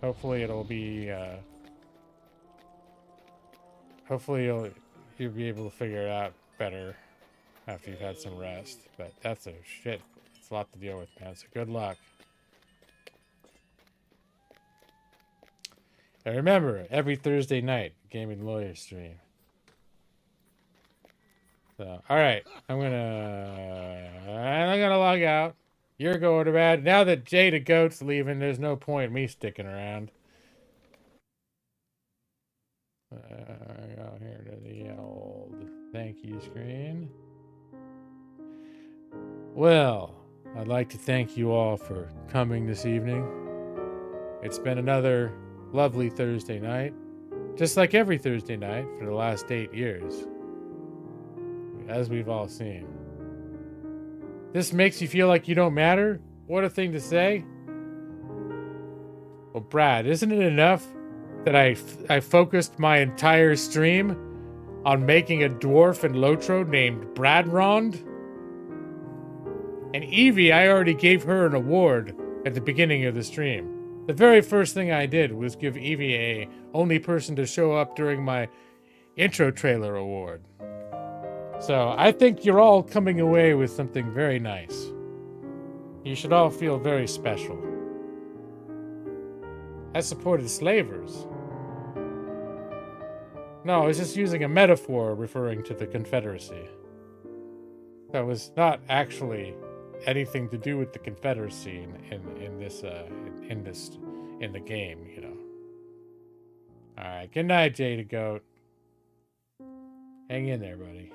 Hopefully it'll be, hopefully you'll be able to figure it out better after you've had some rest. But that's a shit. It's a lot to deal with, man. So good luck. And remember, every Thursday night, Gaming Lawyer stream. So, all right, I'm gonna log out. You're going to bed. Now that Jada Goat's leaving, there's no point in me sticking around. I go here to the old thank you screen. Well, I'd like to thank you all for coming this evening. It's been another lovely Thursday night, just like every Thursday night for the last 8 years, as we've all seen. This makes you feel like you don't matter? What a thing to say. Well, Brad, isn't it enough that I focused my entire stream on making a dwarf in Lotro named Bradrond? And Evie, I already gave her an award at the beginning of the stream. The very first thing I did was give Evie a only person to show up during my intro trailer award. So I think you're all coming away with something very nice. You should all feel very special. I supported slavers. No, I was just using a metaphor referring to the Confederacy. That was not actually anything to do with the Confederacy in the game, you know. All right, good night, Jada Goat. Hang in there, buddy.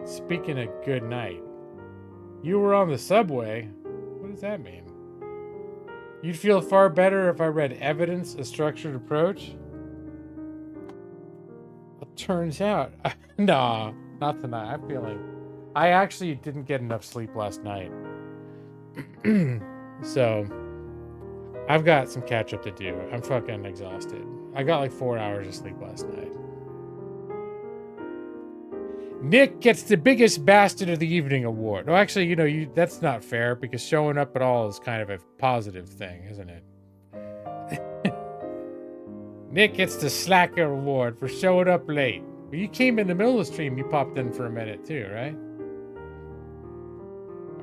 Speaking of good night, you were on the subway. What does that mean? You'd feel far better if I read Evidence, a Structured Approach? Well, turns out, no, not tonight. I actually didn't get enough sleep last night. So, I've got some catch up to do. I'm fucking exhausted. I got like 4 hours of sleep last night. Nick gets the biggest bastard of the evening award. Oh, actually, you know, that's not fair because showing up at all is kind of a positive thing, isn't it? Nick gets the slacker award for showing up late. Well, you came in the middle of the stream, you popped in for a minute too, right?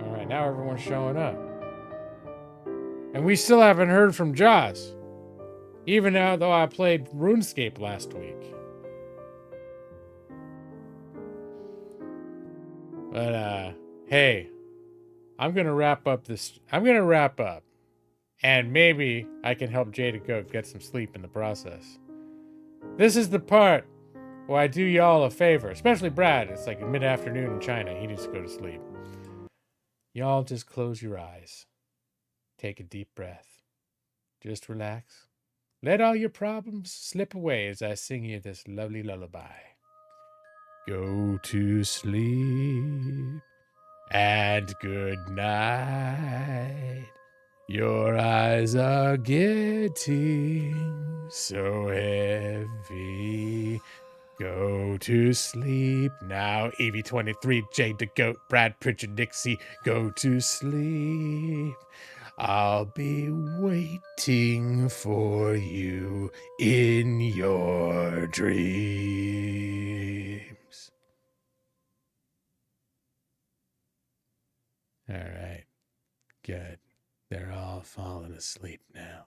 All right, now everyone's showing up. And we still haven't heard from Joss, even though I played RuneScape last week. But, hey, I'm going to wrap up. And maybe I can help Jada Goat get some sleep in the process. This is the part where I do y'all a favor, especially Brad. It's like mid-afternoon in China. He needs to go to sleep. Y'all just close your eyes. Take a deep breath. Just relax. Let all your problems slip away as I sing you this lovely lullaby. Go to sleep and good night. Your eyes are getting so heavy. Go to sleep now. Evie23, Jada Goat, Brad Pritchard, Dixie. Go to sleep. I'll be waiting for you in your dreams. All right. Good. They're all falling asleep now.